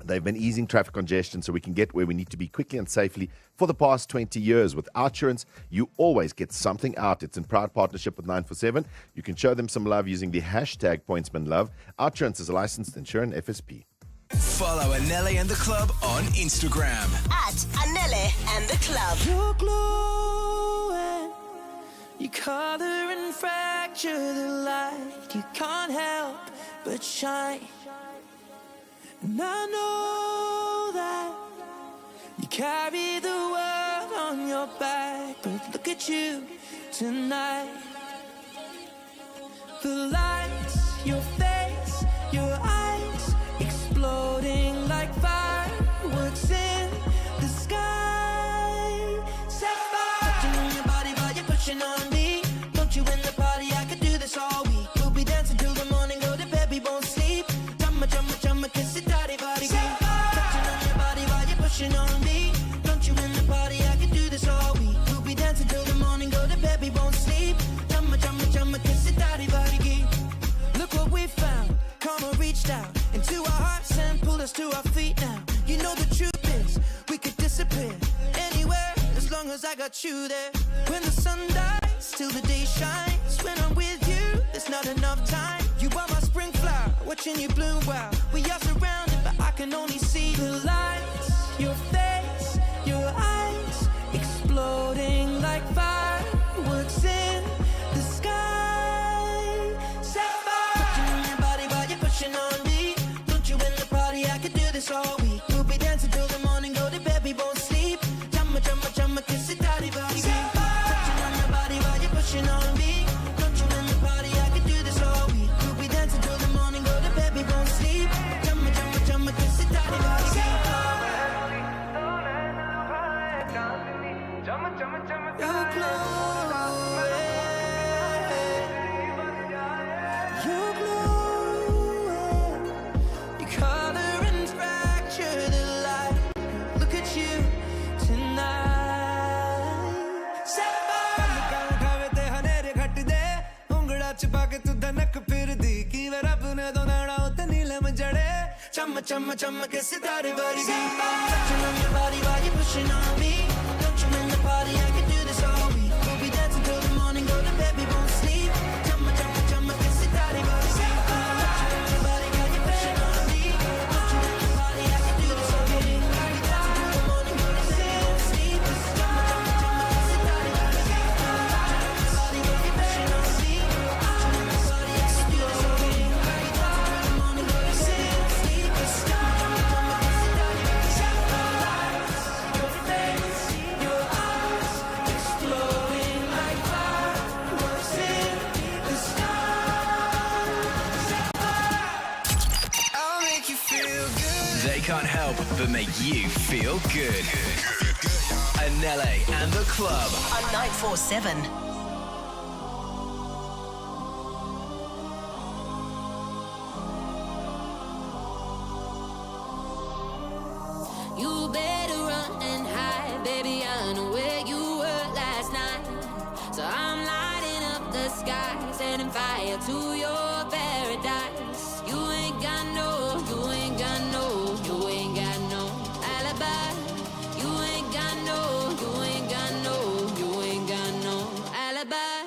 Speaker 15: They've been easing traffic congestion so we can get where we need to be quickly and safely for the past 20 years. With Outsurance, you always get something out. It's in proud partnership with 947. You can show them some love using the hashtag pointsmanlove. Outsurance is a licensed insurance FSP.
Speaker 11: Follow Anele and the Club on Instagram.
Speaker 6: At Anele and the Club.
Speaker 4: You're glowing. You color and fracture the light. You can't help but shine. And I know that you carry the world on your back. But look at you tonight. The lights, your face, your eyes, exploding like fireworks in the sky. Sapphire, touching on your body while you're pushing on me. Don't you in the long as I got you there. When the sun dies, till the day shines. When I'm with you, there's not enough time. You are my spring flower, watching you bloom wild. We are surrounded, but I can only see the lights. Your face, your eyes, exploding like fireworks in the sky. Sapphire, touching on your body while you're pushing on me. Don't you in the party? I could do this all week. We'll be dancing till the morning, go to bed, we won't sleep. Chumma, chumma, chumma, kiss it, daddy, body. Touching on your body while you're pushing on me. Don't you in the party? I could do this all week. We'll be dancing till the morning, go to bed, we won't sleep. Chumma, chumma, chumma, kiss it, daddy, body. You're glowing. You're glowing. Your color and fracture the light. Look at you tonight. Chumma, chumma, chumma, kiss it, daddy, body. Touching on your body while you're pushing on me. Don't you in the party? I can do this all week. We'll be dancing till the morning, go to bed, we won't sleep. Chumma, chumma, chumma, kiss it, daddy, body. Touching on your body while you're pushing on me. Don't you in the party? I can do this all week. We'll be dancing till the morning, go to bed, we won't sleep. Chumma, chumma, chumma, kiss it, daddy, body. Touching on your body while you're pushing on me. Don't you in the party? I can do this all week. We'll be dancing till the morning, go to bed, we won't sleep.
Speaker 28: They can't help but make you feel good. Anele and the Club
Speaker 9: On 947.
Speaker 1: You better run and hide, baby. I know where you were last night. So I'm lighting up the sky, setting fire to your paradise. You ain't got no, you ain't got no, you ain't got no alibi. You ain't got no, you ain't got no, you ain't got no alibi.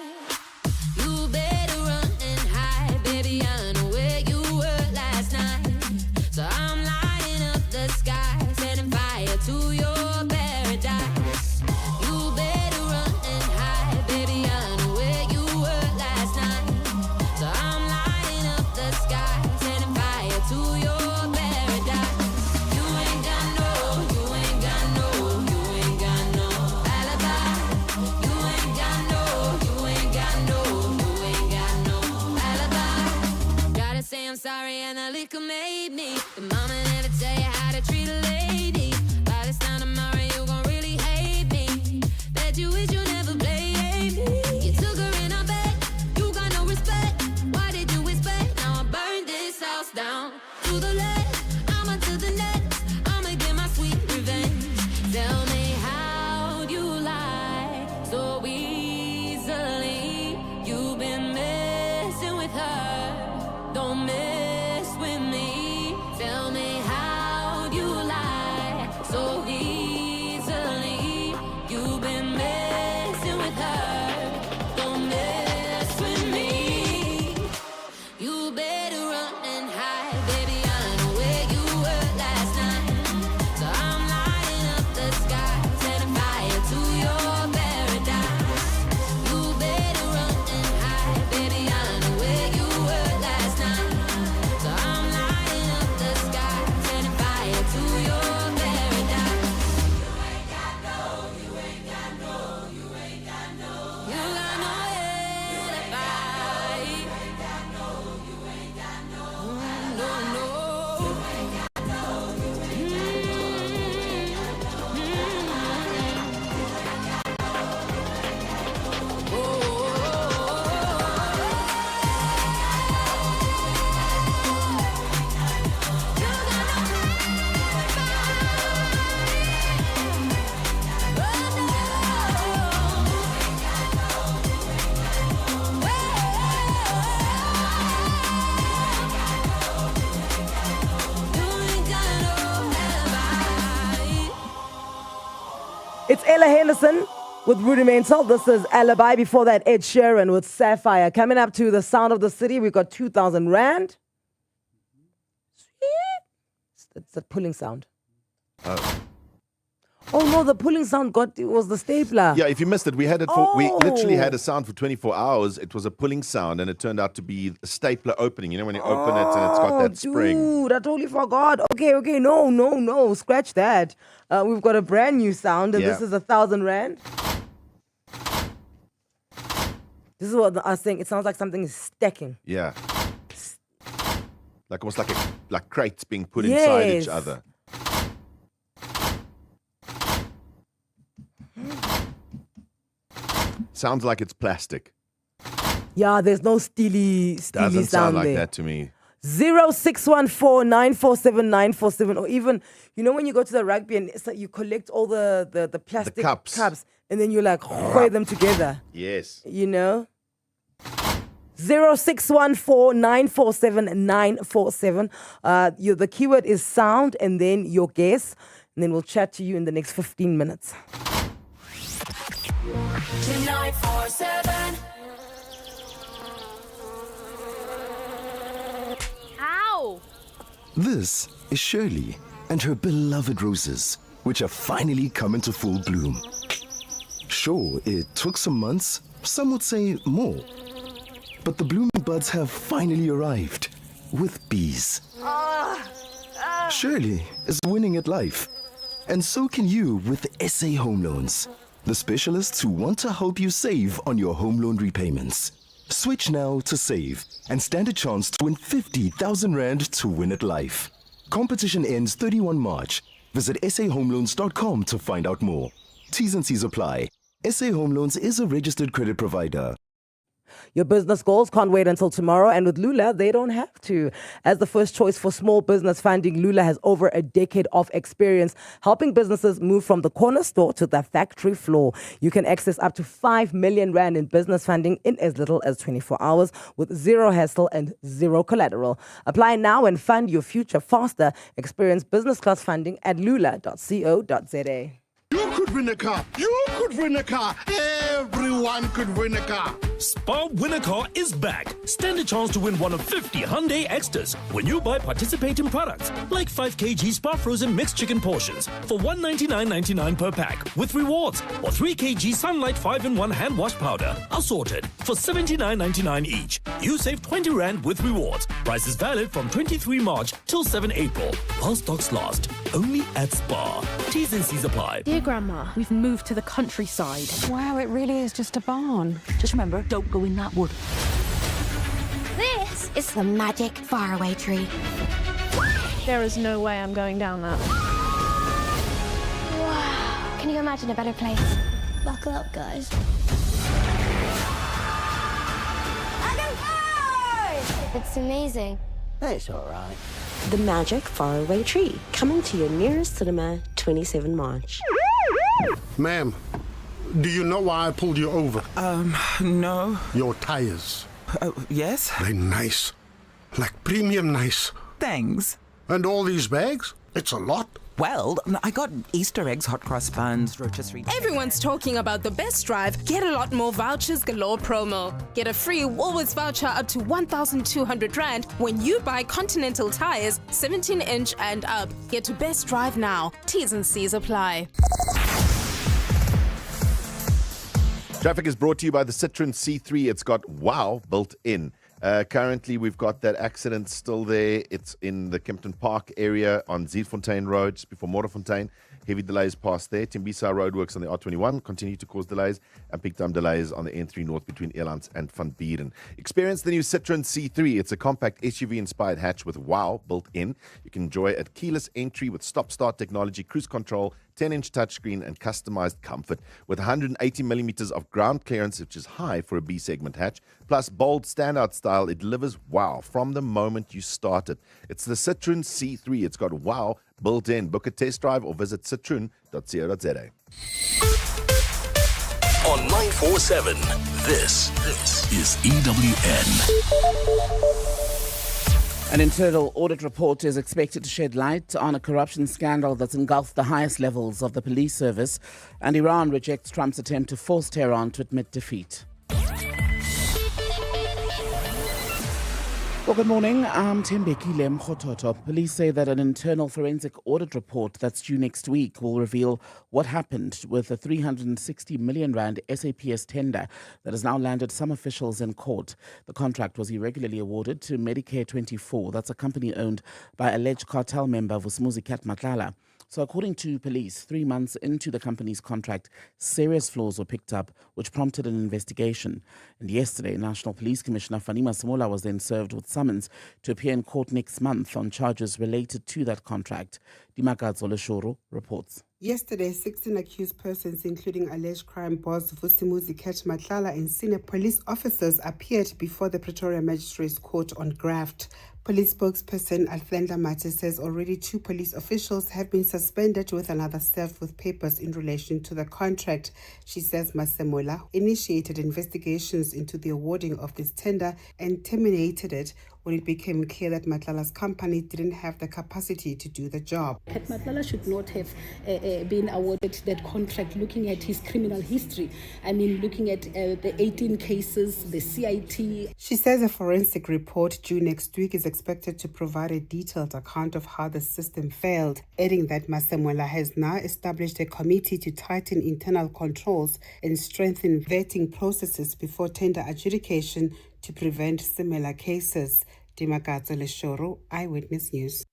Speaker 1: You better run and hide, baby. I know where you were last night. So I'm lighting up the sky, setting fire to your paradise. You better run and hide, baby. I know where you were last night. So I'm lighting up the sky, setting fire to your paradise. You ain't got no, you ain't got no, you ain't got no alibi. You ain't got no, you ain't got no, you ain't got no alibi. Gotta say I'm sorry and the liquor made me. The mama never tell you how to treat a lady. By this time tomorrow you gon' really hate me. Bet you wish you never played me. You took her in her bed, you got no respect. Why did you expect? Now I burned this house down to the left. I'ma to the next. I'ma get my sweet revenge. Tell me how you lie so easily. You've been messing with her. Don't mess with me. Tell me
Speaker 14: It's Ella Henderson with Rudimental. This is Alibi. Before that, Ed Sheeran with Sapphire. Coming up to the sound of the city, we've got 2,000 Rand. It's a pulling sound. Oh no, the pulling sound was the stapler.
Speaker 15: Yeah, if you missed it, we had it for, we literally had a sound for 24 hours. It was a pulling sound, and it turned out to be a stapler opening. You know when you open it and it's got that spring.
Speaker 14: Dude, I totally forgot. Okay, no, scratch that. We've got a brand new sound, and this is 1,000 Rand. This is what I was saying. It sounds like something is stacking.
Speaker 15: Yeah, like almost like crates being put inside each other. Sounds like it's plastic.
Speaker 14: Yeah, there's no steely
Speaker 15: Doesn't
Speaker 14: sound
Speaker 15: sound like
Speaker 14: there.
Speaker 15: that to me.
Speaker 14: 0614-947-947, or even, you know, when you go to the rugby and it's like you collect all the plastic cups, and then you like weigh them together.
Speaker 15: Yes.
Speaker 14: You know? 0614-947-947. The keyword is sound, and then your guess, and then we'll chat to you in the next 15 minutes.
Speaker 1: 947.
Speaker 18: Ow!
Speaker 16: This is Shirley and her beloved roses, which have finally come into full bloom. Sure, it took some months, some would say more, but the blooming buds have finally arrived with bees. Shirley is winning at life, and so can you with SA Home Loans, the specialists who want to help you save on your home loan repayments. Switch now to save and stand a chance to win 50,000 Rand to win at life. Competition ends 31 March. Visit sahomeloans.com to find out more. T's and C's apply. SA Home Loans is a registered credit provider.
Speaker 14: Your business goals can't wait until tomorrow, and with Lula, they don't have to. As the first choice for small business funding, Lula has over a decade of experience helping businesses move from the corner store to the factory floor. You can access up to 5 million Rand in business funding in as little as 24 hours with zero hassle and zero collateral. Apply now and fund your future faster. Experience business class funding at lula.co.za.
Speaker 20: You could win a car. You could win a car. Everyone could win a car.
Speaker 21: Spar Win a Car is back. Stand a chance to win one of 50 Hyundai Extras when you buy participating products like 5 kg Spar Frozen mixed chicken portions for $199.99 per pack with rewards, or 3 kg Sunlight 5-in-1 hand wash powder assorted for $79.99 each. You save 20 Rand with rewards. Price is valid from 23 March till 7 April while stocks last. Only at Spar. T's and C's apply.
Speaker 18: Dear Grandma, we've moved to the countryside.
Speaker 22: Wow, it really is just a barn. Just remember, don't go in that wood.
Speaker 18: This is the magic faraway tree. There is no way I'm going down that.
Speaker 23: Wow. Can you imagine a better place? Buckle up, guys. It's amazing.
Speaker 25: That's all right. The Magic Faraway Tree, coming to your nearest cinema 27 March.
Speaker 20: Ma'am, do you know why I pulled you over?
Speaker 26: No.
Speaker 20: Your tires.
Speaker 26: Yes?
Speaker 20: They're nice. Like premium nice.
Speaker 26: Thanks.
Speaker 20: And all these bags? It's a lot.
Speaker 26: Well, I got Easter eggs, hot cross buns, rotisserie.
Speaker 27: Everyone's talking about the best drive. Get a lot more vouchers galore promo. Get a free Woolworths voucher up to 1,200 Rand when you buy Continental tires 17-inch and up. Get to best drive now. T's and C's apply.
Speaker 15: Traffic is brought to you by the Citroen C3. It's got wow built in. Currently, we've got that accident still there. It's in the Kempton Park area on Zeefontein Road, just before Motorfontein. Heavy delays past there. Timbisa roadworks on the R21 continue to cause delays, and peak time delays on the N3 North between Elands and Van Buren. Experience the new Citroen C3. It's a compact SUV-inspired hatch with wow built in. You can enjoy it keyless entry with stop-start technology, cruise control, 10-inch touchscreen, and customized comfort. With 180 millimeters of ground clearance, which is high for a B-segment hatch, plus bold standout style, it delivers wow from the moment you start it. It's the Citroen C3. It's got wow built in. Book a test drive or visit citroen.co.za.
Speaker 29: On 947, this is EWN.
Speaker 2: An internal audit report is expected to shed light on a corruption scandal that's engulfed the highest levels of the police service, and Iran rejects Trump's attempt to force Tehran to admit defeat. Well, good morning. I'm Tembekile Mkhototo. Police say that an internal forensic audit report that's due next week will reveal what happened with the 360 million rand SAPS tender that has now landed some officials in court. The contract was irregularly awarded to Medicare 24. That's a company owned by alleged cartel member Vusumuzi Matlala. So according to police, 3 months into the company's contract, serious flaws were picked up, which prompted an investigation. And yesterday, National Police Commissioner Fani Masemola was then served with summons to appear in court next month on charges related to that contract. Dimakadzo Leshoro reports.
Speaker 3: Yesterday, 16 accused persons, including alleged crime boss Vusumuzi Matlala and senior police officers, appeared before the Pretoria Magistrates Court on graft. Police spokesperson Alfenda Mate says already 2 police officials have been suspended with another served with papers in relation to the contract. She says Masemola initiated investigations into the awarding of this tender and terminated it when it became clear that Matlala's company didn't have the capacity to do the job.
Speaker 5: Matlala should not have been awarded that contract looking at his criminal history. I mean, looking at the 18 cases, the CIT.
Speaker 3: She says a forensic report due next week is expected to provide a detailed account of how the system failed, adding that Masemola has now established a committee to tighten internal controls and strengthen vetting processes before tender adjudication to prevent similar cases. Dimakadzo Leshoro, Eyewitness News.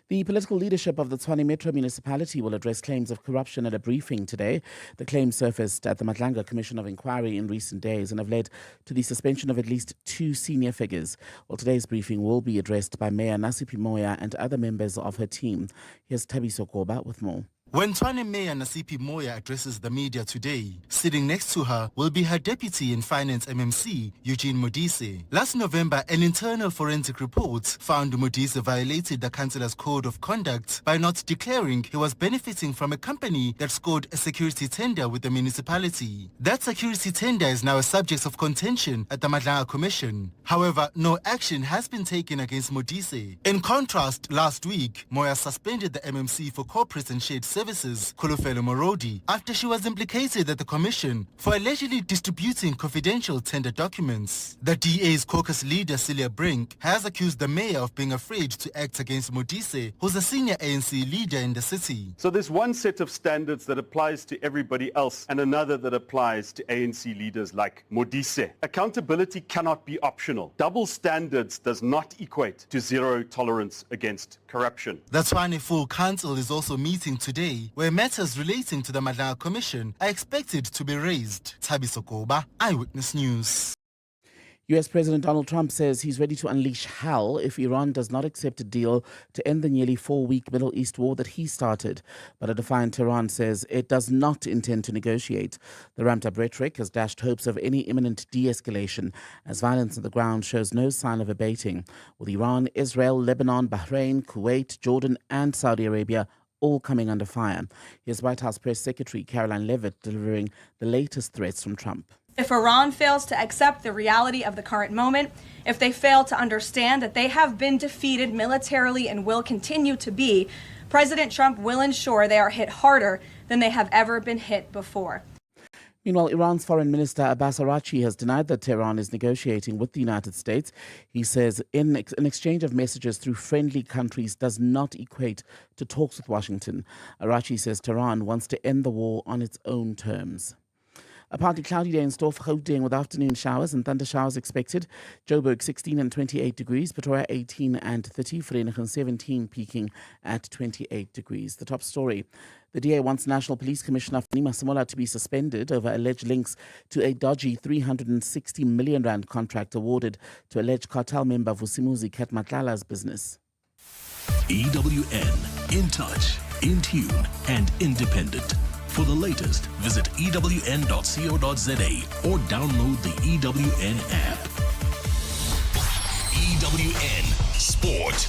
Speaker 2: The political leadership of the Tshwane Metro municipality will address claims of corruption at a briefing today. The claims surfaced at the Madlanga Commission of Inquiry in recent days and have led to the suspension of at least 2 senior figures. Well, today's briefing will be addressed by Mayor Nasipi Moya and other members of her team. Here's Thabiso Koba with more.
Speaker 7: When Tshwane Mayor Nasipi Moya addresses the media today, sitting next to her will be her deputy in finance MMC, Eugene Modise. Last November, an internal forensic report found Modise violated the councillor's code of conduct by not declaring he was benefiting from a company that scored a security tender with the municipality. That security tender is now a subject of contention at the Madlanga Commission. However, no action has been taken against Modise. In contrast, last week, Moya suspended the MMC for corporate and shared services, Khulufelo Morodi, after she was implicated at the commission for allegedly distributing confidential tender documents. The DA's caucus leader, Celia Brink, has accused the mayor of being afraid to act against Modise, who's a senior ANC leader in the city.
Speaker 8: So there's one set of standards that applies to everybody else and another that applies to ANC leaders like Modise. Accountability cannot be optional. Double standards does not equate to zero tolerance against corruption.
Speaker 7: The Tshwane Full Council is also meeting today, where matters relating to the Madlanga Commission are expected to be raised. Thabiso Koba, Eyewitness News.
Speaker 2: US President Donald Trump says he's ready to unleash hell if Iran does not accept a deal to end the nearly 4-week Middle East war that he started. But a defiant Tehran says it does not intend to negotiate. The ramped-up rhetoric has dashed hopes of any imminent de-escalation as violence on the ground shows no sign of abating, with Iran, Israel, Lebanon, Bahrain, Kuwait, Jordan and Saudi Arabia all coming under fire. Here's White House Press Secretary Caroline Leavitt delivering the latest threats from Trump.
Speaker 10: If Iran fails to accept the reality of the current moment, if they fail to understand that they have been defeated militarily and will continue to be, President Trump will ensure they are hit harder than they have ever been hit before.
Speaker 2: Meanwhile, Iran's Foreign Minister Abbas Araghchi has denied that Tehran is negotiating with the United States. He says an exchange of messages through friendly countries does not equate to talks with Washington. Araghchi says Tehran wants to end the war on its own terms. A partly cloudy day in store for Gauteng with afternoon showers and thunder showers expected. Joburg 16 and 28 degrees, Pretoria 18 and 30, Vereeniging 17 peaking at 28 degrees. The top story. The DA wants National Police Commissioner Fani Masemola to be suspended over alleged links to a dodgy 360 million rand contract awarded to alleged cartel member Vusumuzi Matlala's business.
Speaker 21: EWN, in touch, in tune and independent. For the latest, visit ewn.co.za or download the EWN app. EWN Sport.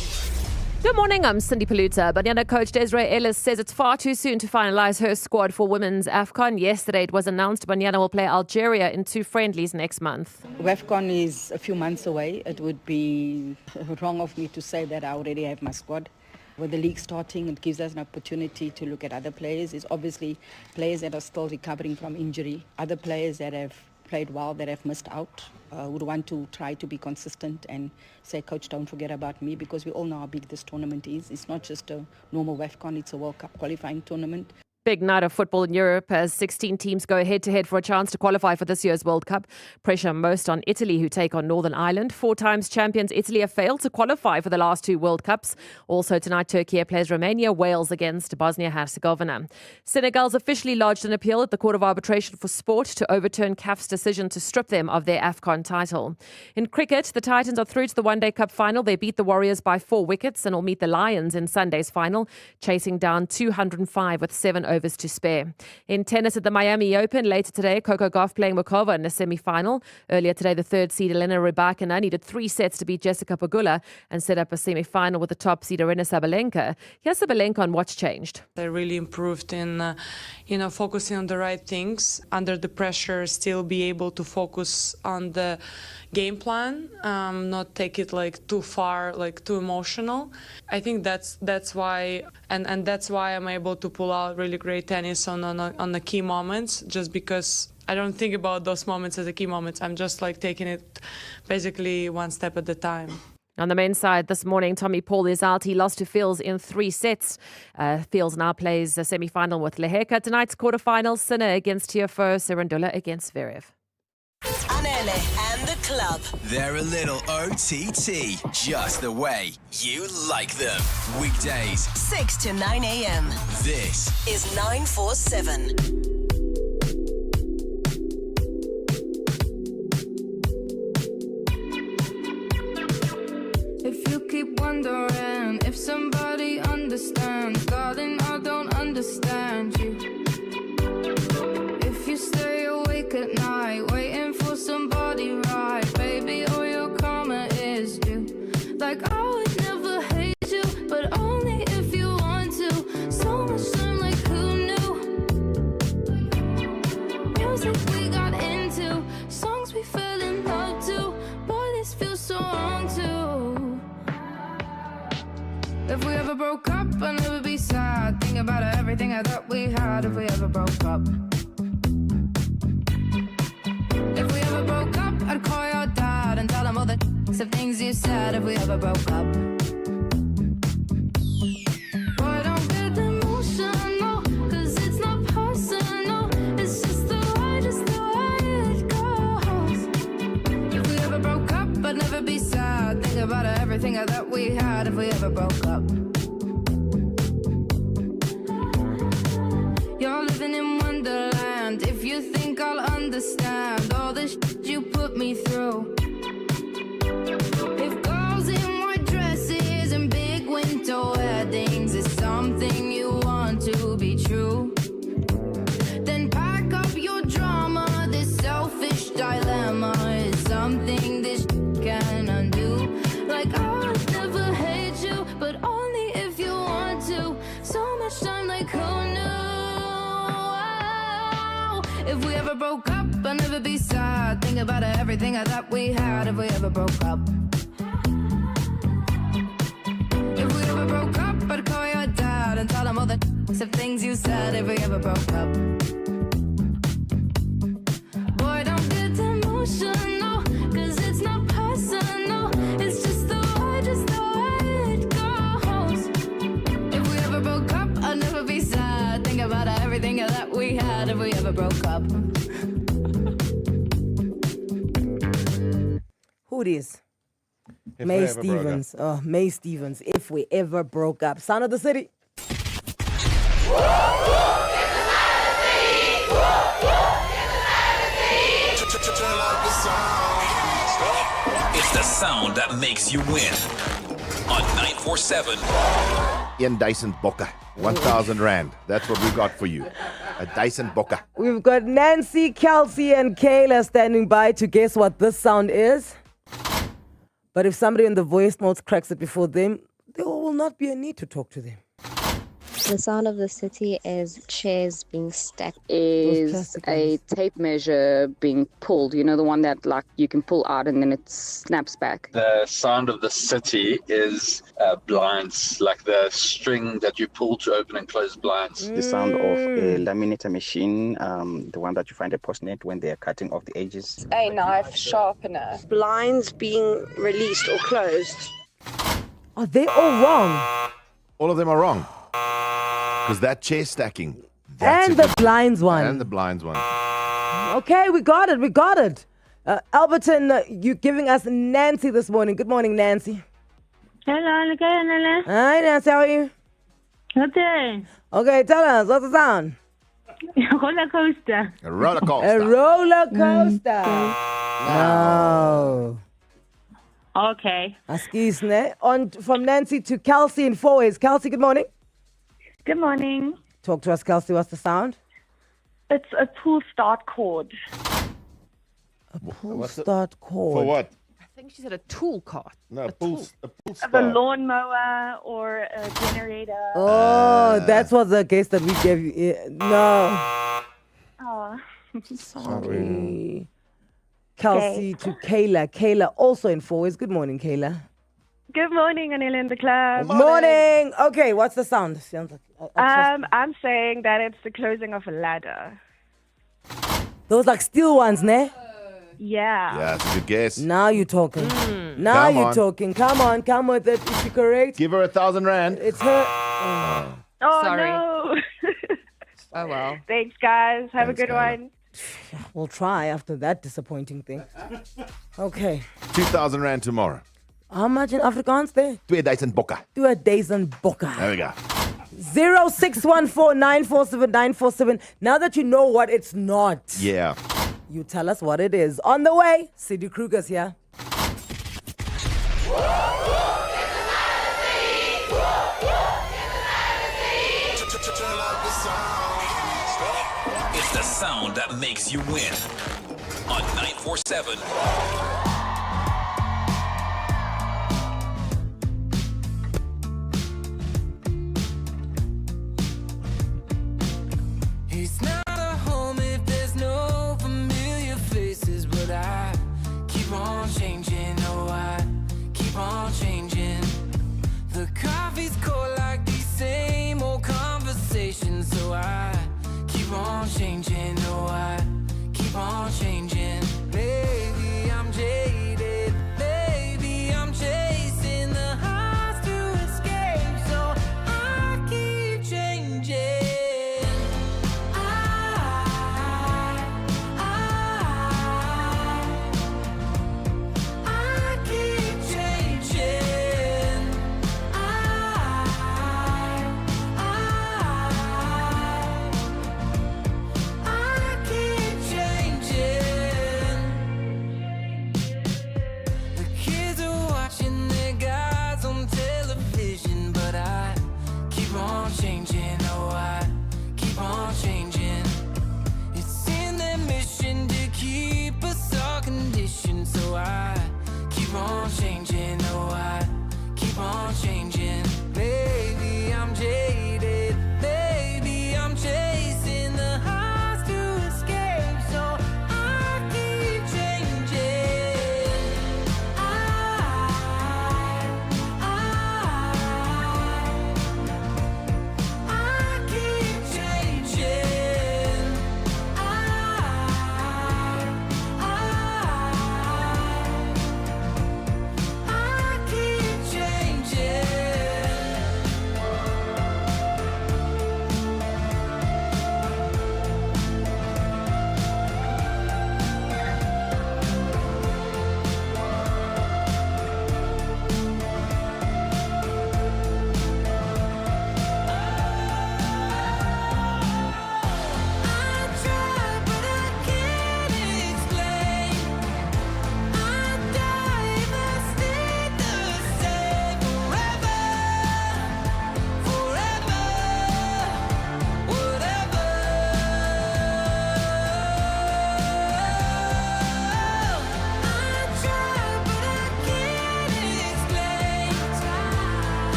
Speaker 4: Good morning, I'm Cindy Paluta. Banyana coach Desiree Ellis says it's far too soon to finalise her squad for women's AFCON. Yesterday it was announced Banyana will play Algeria in 2 friendlies next month.
Speaker 6: AFCON is a few months away. It would be wrong of me to say that I already have my squad. With the league starting, it gives us an opportunity to look at other players. It's obviously players that are still recovering from injury, other players that have played well, that have missed out. Would want to try to be consistent and say, coach, don't forget about me, because we all know how big this tournament is. It's not just a normal WAFCON, it's a World Cup qualifying tournament.
Speaker 4: Big night of football in Europe as 16 teams go head-to-head for a chance to qualify for this year's World Cup. Pressure most on Italy, who take on Northern Ireland. 4 times champions Italy have failed to qualify for the last 2 World Cups. Also tonight, Turkey plays Romania, Wales against Bosnia-Herzegovina. Senegal's officially lodged an appeal at the Court of Arbitration for Sport to overturn CAF's decision to strip them of their AFCON title. In cricket, the Titans are through to the One Day Cup final. They beat the Warriors by 4 wickets and will meet the Lions in Sunday's final, chasing down 205 with 7 overs to spare. In tennis at the Miami Open, later today, Coco Gauff playing Mokova in a semi-final. Earlier today, the 3rd seed Elena Rybakina needed 3 sets to beat Jessica Pegula and set up a semi-final with the top seed Aryna Sabalenka. Here's Sabalenka on what's changed.
Speaker 11: I really improved in, focusing on the right things. Under the pressure, still be able to focus on the game plan, not take it too far, too emotional. I think that's why, and that's why I'm able to pull out really great tennis on the key moments, just because I don't think about those moments as the key moments. I'm just taking it basically one step at a time.
Speaker 4: On the men's side this morning, Tommy Paul is out. He lost to Fields in 3 sets. Fields now plays a semi-final with Leheka. Tonight's quarterfinals, Sinner against Tiafoe, Serendula against Zverev.
Speaker 12: Anele and the club.
Speaker 13: They're a little OTT, just the way you like them. Weekdays,
Speaker 12: 6 to 9 a.m.
Speaker 13: This
Speaker 12: is 947.
Speaker 17: If you keep wondering if somebody understands, darling, I don't understand you. If you stay awake at night, waiting for somebody right, baby, all your karma is due. I would never hate you, but only if you want to. So much time, who knew? Music we got into, songs we fell in love to. Boy, this feels so wrong too. If we ever broke up, I'd never be sad. Think about everything I thought we had. If we ever broke up. If we ever broke up, I'd call your dad and tell him all the things you said. If we ever broke up. Boy, don't get emotional, 'cause it's not personal. It's just the way it goes. If we ever broke up, I'd never be sad. Think about everything that we had. If we ever broke up. You're living in Wonderland. If you think I'll understand all the shit you put me through. If girls in white dresses and big winter weddings is something you want to be true, then pack up your drama. This selfish dilemma is something this can undo. I would never hate you, but only if you want to. So much time, who knew? If we ever broke up, I'd never be sad. Think about everything I thought we had. If we ever broke up. If we ever broke up, I'd call your dad and tell him all the things you said. If we ever broke up. Boy, don't get emotional, 'cause it's not personal. It's just the way it goes. If we ever broke up, I'd never be sad. Think about everything that we had. If we ever broke up.
Speaker 14: Who it is?
Speaker 15: If
Speaker 14: May
Speaker 15: we ever broke
Speaker 14: Stevens. Oh, May Stevens. If we ever broke up. Sound of the city.
Speaker 21: It's the sound that makes you win. On 947.
Speaker 15: Ian Dyson Bokke, 1,000 Rand. That's what we got for you. A Dyson Bokke.
Speaker 14: We've got Nancy, Kelsey, and Kayla standing by to guess what this sound is. But if somebody in the voice notes cracks it before them, they all will not be a need to talk to them.
Speaker 1: The sound of the city is chairs being stacked.
Speaker 14: Those
Speaker 1: Is
Speaker 14: plastic
Speaker 1: a
Speaker 14: ones.
Speaker 1: tape measure being pulled. You know, the one that like you can pull out and then it snaps back.
Speaker 9: The sound of the city is blinds, like the string that you pull to open and close blinds.
Speaker 16: The sound of a laminator machine, the one that you find at Postnet when they are cutting off the edges.
Speaker 1: A knife sharpener.
Speaker 25: Blinds being released or closed.
Speaker 14: Are they all wrong?
Speaker 15: All of them are wrong. Because that chair stacking. that's
Speaker 14: And
Speaker 15: a
Speaker 14: the
Speaker 15: good-
Speaker 14: blinds one.
Speaker 15: And the blinds one.
Speaker 14: Okay, we got it. Alberton, you giving us Nancy this morning. Good morning, Nancy.
Speaker 18: Hello, Anele.
Speaker 14: Hi, Nancy, how are you?
Speaker 18: Okay.
Speaker 14: Okay, tell us, what's the sound?
Speaker 18: Roller coaster.
Speaker 15: A roller coaster.
Speaker 14: A roller coaster. No.
Speaker 18: Okay.
Speaker 14: Askisne. On from Nancy to Kelsey in 4 ways. Kelsey, good morning.
Speaker 18: Good morning.
Speaker 14: Talk to us, Kelsey. What's the sound?
Speaker 18: It's a pull start cord.
Speaker 14: Pull start cord.
Speaker 15: For what?
Speaker 4: I think she said a tool cart.
Speaker 15: No, a pull
Speaker 18: Of a
Speaker 15: start.
Speaker 18: lawnmower or a generator.
Speaker 14: Oh, that's what the case that we gave you. No.
Speaker 18: Oh.
Speaker 14: Sorry. Kelsey to Kayla. Kayla also in 4 ways. Good morning, Kayla.
Speaker 18: Good morning, Anele in the club.
Speaker 14: Morning. Okay, what's the sound? Sounds like,
Speaker 18: I'm saying that it's the closing of a ladder.
Speaker 14: those like steel ones, ne?
Speaker 18: Yeah.
Speaker 15: Yeah, that's a good guess.
Speaker 14: Now you're talking. Now
Speaker 15: Come
Speaker 14: you're
Speaker 15: on.
Speaker 14: talking. Come on, come with it. Is she correct?
Speaker 15: Give her 1,000 rand.
Speaker 14: It's her.
Speaker 18: Oh,
Speaker 4: Sorry.
Speaker 18: no.
Speaker 4: Oh, well.
Speaker 18: Thanks, guys. Have a
Speaker 15: Thanks,
Speaker 18: good
Speaker 15: Kayla.
Speaker 18: one.
Speaker 14: We'll try after that disappointing thing. Okay.
Speaker 15: 2,000 rand tomorrow.
Speaker 14: How much in Afrikaans there?
Speaker 15: 2,000 bokke.
Speaker 14: 2,000 bokke.
Speaker 15: There we go.
Speaker 14: 0614947947. Now that you know what it's not,
Speaker 15: Yeah.
Speaker 14: you tell us what it is. On the way, Cindy Kruger's here.
Speaker 13: It's the sound that makes you win. On 947.
Speaker 17: It's not a home if there's no familiar faces, but I keep on changing, oh I keep on changing. The coffee's cold like these same old conversations, so I keep on changing, oh I keep on changing. Baby, I'm changing.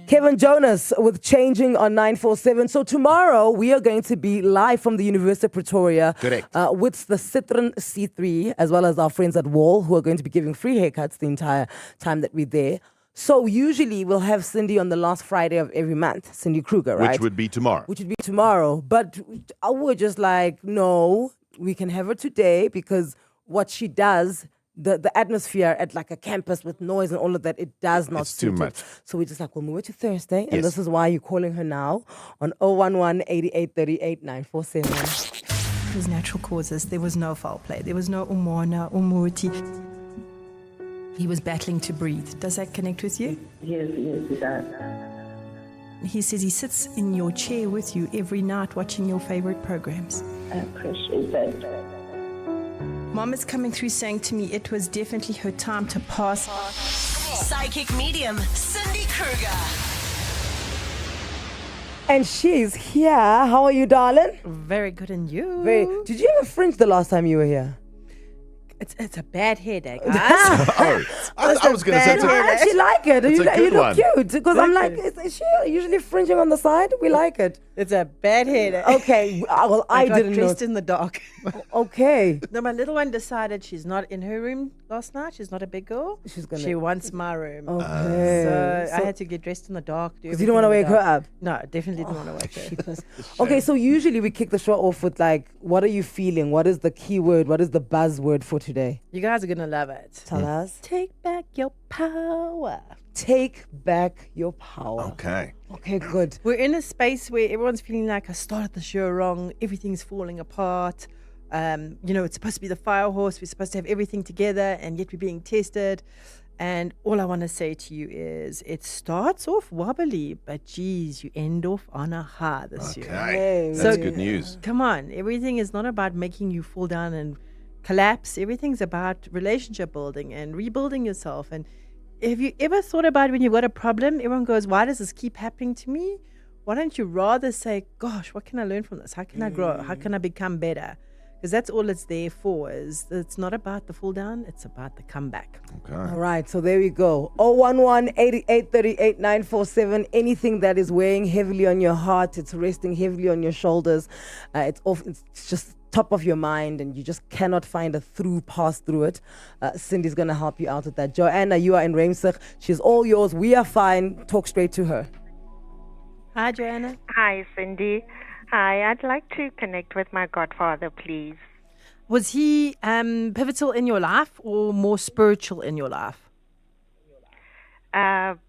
Speaker 14: Kevin Jonas with Changing on 947. So tomorrow we are going to be live from the University of Pretoria.
Speaker 15: Correct.
Speaker 14: With the Citron C3, as well as our friends at Wall, who are going to be giving free haircuts the entire time that we're there. So usually we'll have Cindy on the last Friday of every month, Cindy Kruger, right?
Speaker 15: Which would be tomorrow.
Speaker 14: But we're just like, no, we can have her today because what she does, the atmosphere at like a campus with noise and all of that, it does not
Speaker 15: It's too
Speaker 14: suit
Speaker 15: much.
Speaker 14: it. So we're just like, we'll move it to Thursday. And
Speaker 15: Yes.
Speaker 14: this is why you're calling her now on 011 88 38 947.
Speaker 19: It was natural causes. There was no foul play. There was no umona, umuti. He was battling to breathe. Does that connect with you?
Speaker 20: Yes, it does.
Speaker 19: He says he sits in your chair with you every night watching your favorite programs.
Speaker 20: I appreciate that.
Speaker 19: Mom is coming through saying to me it was definitely her time to pass.
Speaker 12: Psychic medium, Cindy Kruger.
Speaker 14: And she's here. How are you, darling?
Speaker 22: Very good, and you?
Speaker 14: Did you ever fringe the last time you were here?
Speaker 22: It's a bad headache.
Speaker 15: I was going to say
Speaker 14: I actually like it.
Speaker 15: It's
Speaker 14: You
Speaker 15: a
Speaker 14: look
Speaker 15: good one.
Speaker 14: cute. Because I'm like, is she usually fringing on the side? We like it.
Speaker 22: It's a bad headache.
Speaker 14: Okay. Well, I
Speaker 22: got
Speaker 14: didn't know.
Speaker 22: dressed in the dark.
Speaker 14: Okay.
Speaker 22: No, my little one decided she's not in her room last night. She's not a big girl. She wants my room.
Speaker 14: Okay.
Speaker 22: So I had to get dressed in the dark.
Speaker 14: Because you don't want to wake her up.
Speaker 22: No, definitely didn't want to wake her up.
Speaker 14: Okay, so usually we kick the show off with like, what are you feeling? What is the keyword? What is the buzzword for today?
Speaker 22: You guys are going to love it.
Speaker 14: Tell us.
Speaker 22: Take back your power.
Speaker 14: Take back your power.
Speaker 15: Okay.
Speaker 14: Okay, good.
Speaker 22: We're in a space where everyone's feeling like I started the show wrong. Everything's falling apart. It's supposed to be the fire horse. We're supposed to have everything together, and yet we're being tested. And all I want to say to you is it starts off wobbly, but geez, you end off on a high this year.
Speaker 15: Okay. That's good news.
Speaker 22: Come on. Everything is not about making you fall down and collapse. Everything's about relationship building and rebuilding yourself. And have you ever thought about when you've got a problem, everyone goes, why does this keep happening to me? Why don't you rather say, gosh, what can I learn from this? How can I grow? How can I become better? Because that's all it's there for. Is it's not about the fall down, it's about the comeback.
Speaker 15: Okay.
Speaker 14: All right, so there we go. 011 88 38 947. Anything that is weighing heavily on your heart, it's resting heavily on your shoulders, it's just top of your mind and you just cannot find a pass through it. Cindy's going to help you out with that. Joanna, you are in Reimsig. She's all yours. We are fine. Talk straight to her.
Speaker 22: Hi, Joanna.
Speaker 18: Hi, Cindy. Hi, I'd like to connect with my godfather, please.
Speaker 22: Was he pivotal in your life or more spiritual in your life?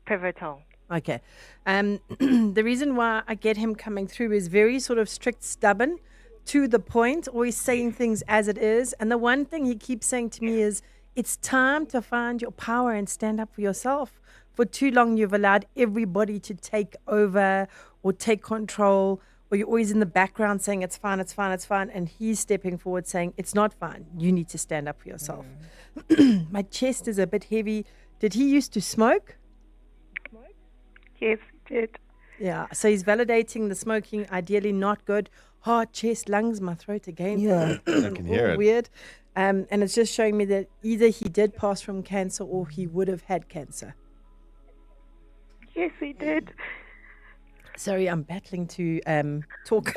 Speaker 18: Pivotal.
Speaker 22: Okay. The reason why I get him coming through is very sort of strict, stubborn, to the point, always saying things as it is. And the one thing he keeps saying to me is, it's time to find your power and stand up for yourself. For too long, you've allowed everybody to take over or take control, or you're always in the background saying it's fine, it's fine, it's fine. And he's stepping forward saying, it's not fine. You need to stand up for yourself. My chest is a bit heavy. Did he used to smoke?
Speaker 18: Yes, he did.
Speaker 22: Yeah, so he's validating the smoking, ideally not good. Heart, chest, lungs, my throat again.
Speaker 14: Yeah.
Speaker 15: I can hear it.
Speaker 22: Weird. And it's just showing me that either he did pass from cancer or he would have had cancer.
Speaker 18: Yes, he did.
Speaker 22: Sorry, I'm battling to talk.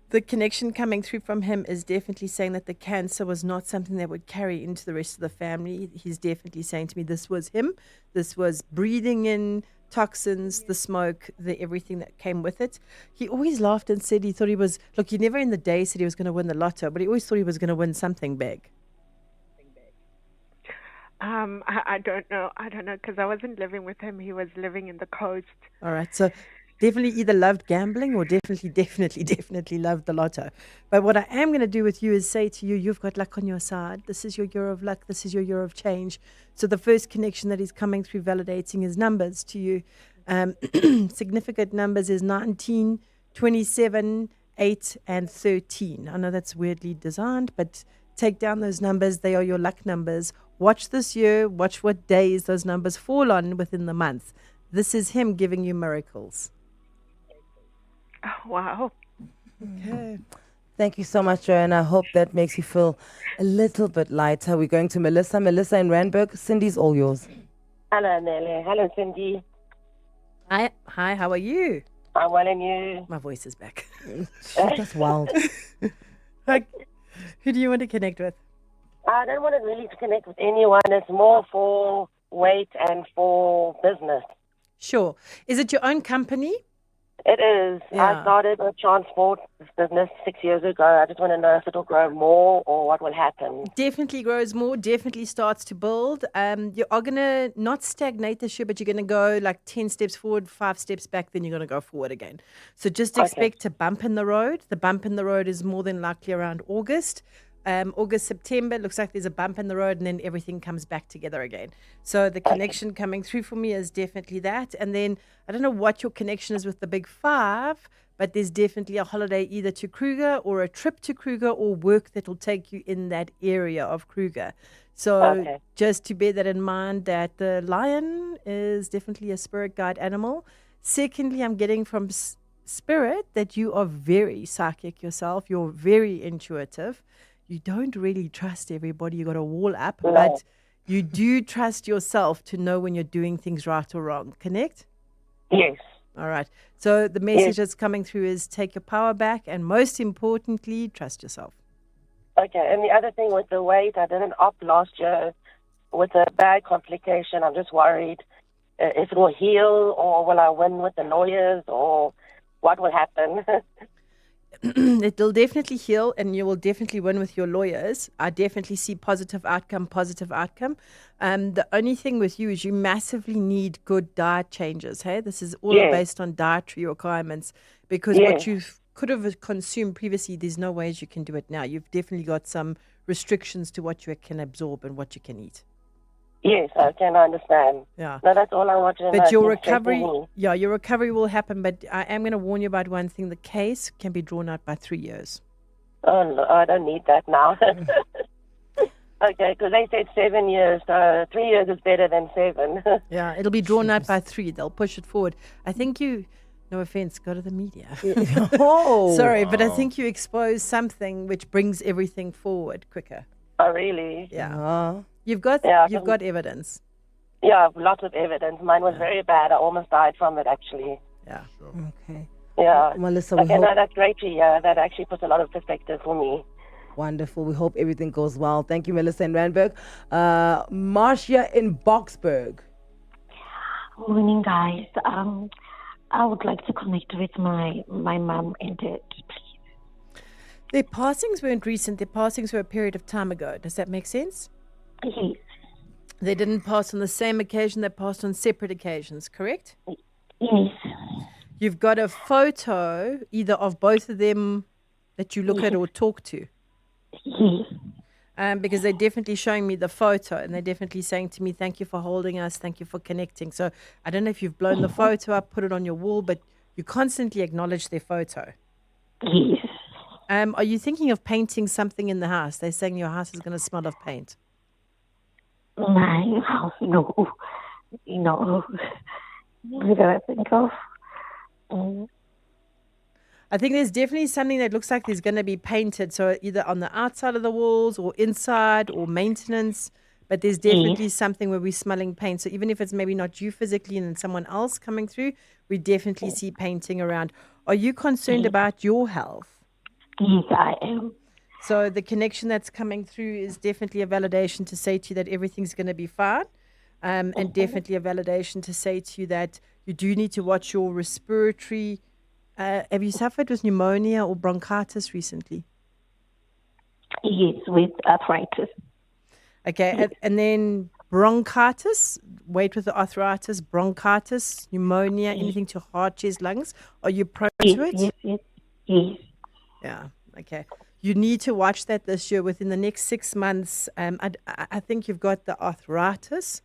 Speaker 22: The connection coming through from him is definitely saying that the cancer was not something that would carry into the rest of the family. He's definitely saying to me, this was him. This was breathing in toxins, the smoke, the everything that came with it. He always laughed and said he thought he was, look, he never in the day said he was going to win the lotto, but he always thought he was going to win something big.
Speaker 18: I don't know. Because I wasn't living with him. He was living in the coast.
Speaker 22: All right. So definitely either loved gambling or definitely loved the lotto. But what I am going to do with you is say to you, you've got luck on your side. This is your year of luck. This is your year of change. So the first connection that is coming through validating his numbers to you. Significant numbers is 19, 27, 8, and 13. I know that's weirdly designed, but take down those numbers. They are your luck numbers. Watch this year. Watch what days those numbers fall on within the month. This is him giving you miracles.
Speaker 18: Oh, wow.
Speaker 22: Okay.
Speaker 14: Thank you so much, Joanna. I hope that makes you feel a little bit lighter. We're going to Melissa. Melissa in Randburg. Cindy's all yours.
Speaker 3: Hello, Anele. Hello, Cindy.
Speaker 22: Hi, how are you?
Speaker 3: I'm well, and you?
Speaker 22: My voice is back.
Speaker 14: That's wild.
Speaker 22: Who do you want to connect with?
Speaker 3: I don't want to really connect with anyone. It's more for weight and for business.
Speaker 22: Sure. Is it your own company?
Speaker 3: It is.
Speaker 22: Yeah.
Speaker 3: I started a transport business 6 years ago. I just want to know if it'll grow more or what will happen.
Speaker 22: Definitely grows more, definitely starts to build. You are going to not stagnate this year, but you're going to go like 10 steps forward, 5 steps back, then you're going to go forward again. So just expect a bump in the road. The bump in the road is more than likely around August. August, September, looks like there's a bump in the road and then everything comes back together again. So the connection coming through for me is definitely that. And then I don't know what your connection is with the big five, but there's definitely a holiday either to Kruger or a trip to Kruger or work that will take you in that area of Kruger. So just to bear that in mind, that the lion is definitely a spirit guide animal. Secondly, I'm getting from spirit that you are very psychic yourself. You're very intuitive. You don't really trust everybody. You got a wall up, but you do trust yourself to know when you're doing things right or wrong. Connect?
Speaker 3: Yes.
Speaker 22: All right. So the message that's coming through is take your power back, and most importantly, trust yourself.
Speaker 3: Okay. And the other thing with the weight, I did an op last year with a bad complication. I'm just worried if it will heal or will I win with the lawyers or what will happen.
Speaker 22: It'll definitely heal and you will definitely win with your lawyers. I definitely see positive outcome. The only thing with you is you massively need good diet changes. Hey, this is all based on dietary requirements because what you could have consumed previously, there's no ways you can do it now. You've definitely got some restrictions to what you can absorb and what you can eat.
Speaker 3: Yes, I can understand.
Speaker 22: Yeah.
Speaker 3: No, that's all I want to know.
Speaker 22: But your recovery, your recovery will happen. But I am going to warn you about one thing. The case can be drawn out by 3 years.
Speaker 3: Oh, no, I don't need that now. Okay, because they said 7 years, so 3 years is better than 7.
Speaker 22: Yeah, it'll be drawn out by 3. They'll push it forward. I think you, no offense, go to the media. Sorry, but I think you expose something which brings everything forward quicker.
Speaker 3: Oh, really?
Speaker 22: Yeah. You've got evidence.
Speaker 3: Yeah, lots of evidence. Mine was very bad. I almost died from it, actually.
Speaker 22: Yeah.
Speaker 14: Okay.
Speaker 3: Yeah.
Speaker 14: Melissa,
Speaker 3: okay, no, that's great to hear. That actually puts a lot of perspective for me.
Speaker 14: Wonderful. We hope everything goes well. Thank you, Melissa in Randburg. Marcia in Boksburg.
Speaker 20: Morning, guys. I would like to connect with my mom and dad, please.
Speaker 22: Their passings weren't recent. Their passings were a period of time ago. Does that make sense?
Speaker 20: Yes.
Speaker 22: They didn't pass on the same occasion. They passed on separate occasions, correct?
Speaker 20: Yes.
Speaker 22: You've got a photo either of both of them that you look at or talk to.
Speaker 20: Yes.
Speaker 22: Because they're definitely showing me the photo and they're definitely saying to me, thank you for holding us, thank you for connecting. So I don't know if you've blown the photo up, put it on your wall, but you constantly acknowledge their photo.
Speaker 20: Yes.
Speaker 22: Are you thinking of painting something in the house? They're saying your house is going to smell of paint.
Speaker 20: My house, no. What do I think of?
Speaker 22: I think there's definitely something that looks like there's going to be painted. So either on the outside of the walls or inside or maintenance. But there's definitely something where we're smelling paint. So even if it's maybe not you physically and then someone else coming through, we definitely see painting around. Are you concerned about your health?
Speaker 20: Yes, I am.
Speaker 22: So the connection that's coming through is definitely a validation to say to you that everything's going to be fine. And definitely a validation to say to you that you do need to watch your respiratory. Have you suffered with pneumonia or bronchitis recently?
Speaker 20: Yes, with arthritis.
Speaker 22: Okay, and then bronchitis, wait with the arthritis, bronchitis, pneumonia, anything to heart, chest, lungs. Are you prone to it?
Speaker 20: Yes.
Speaker 22: Yeah, okay. You need to watch that this year. Within the next 6 months, I think you've got the arthritis,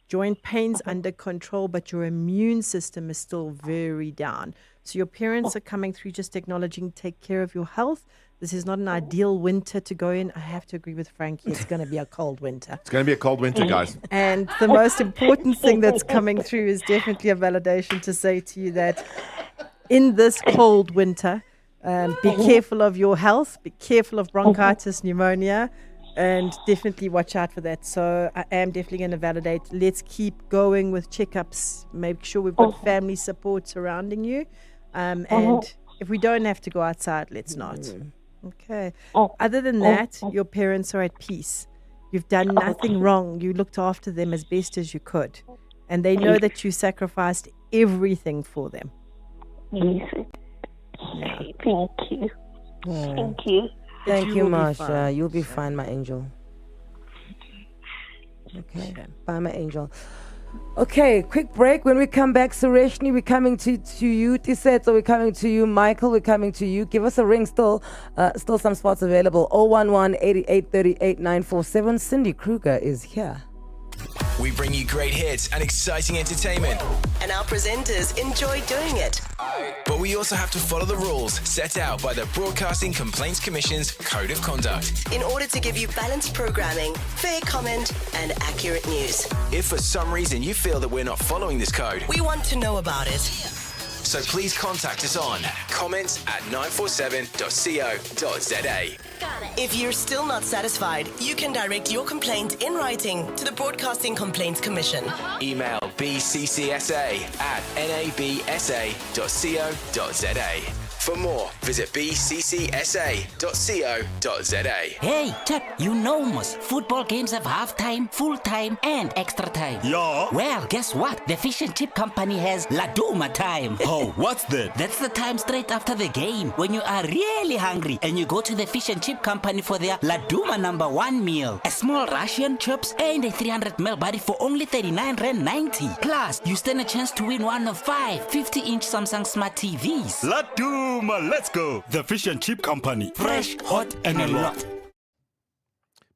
Speaker 22: joint pains under control, but your immune system is still very down. So your parents are coming through just acknowledging, take care of your health. This is not an ideal winter to go in. I have to agree with Frankie. It's going to be a cold winter.
Speaker 15: It's going to be a cold winter, guys.
Speaker 22: And the most important thing that's coming through is definitely a validation to say to you that in this cold winter, be careful of your health, be careful of bronchitis, pneumonia, And definitely watch out for that. So I am definitely going to validate. Let's keep going with checkups. Make sure we've got family support surrounding you. And if we don't have to go outside, let's not. Okay. Other than that, your parents are at peace. You've done nothing wrong. You looked after them as best as you could. And they know that you sacrificed everything for them.
Speaker 20: Yes. Thank you. Thank you.
Speaker 14: Thank you,
Speaker 22: will be
Speaker 14: Marsha.
Speaker 22: fine.
Speaker 14: You'll be fine, my angel. Okay. Bye, my angel. Okay, quick break. When we come back, Sureshni, we're coming to you. Tisetso, we're coming to you. Michael, we're coming to you. Give us a ring. Still some spots available. 011-8838-947. Cindy Kruger is here.
Speaker 13: We bring you great hits and exciting entertainment.
Speaker 12: And our presenters enjoy doing it.
Speaker 13: But we also have to follow the rules set out by the Broadcasting Complaints Commission's Code of Conduct.
Speaker 12: In order to give you balanced programming, fair comment, and accurate news.
Speaker 13: If for some reason you feel that we're not following this code,
Speaker 12: We want to know about it.
Speaker 13: so please contact us on comments@947.co.za.
Speaker 12: If you're still not satisfied, you can direct your complaint in writing to the Broadcasting Complaints Commission.
Speaker 13: Email bccsa@nabsa.co.za. For more, visit bccsa.co.za.
Speaker 5: Hey, Chuck, you know most football games have half-time, full-time, and extra time.
Speaker 21: Yeah.
Speaker 5: Well, guess what? The fish and chip company has Laduma time.
Speaker 21: Oh, what's that?
Speaker 5: That's the time straight after the game when you are really hungry and you go to the fish and chip company for their Laduma #1 meal. A small Russian chips and a 300ml body for only 39.90. Plus, you stand a chance to win one of 5 50-inch Samsung Smart TVs.
Speaker 21: Laduma, let's go. The fish and chip company.
Speaker 5: Fresh, hot, and a lot.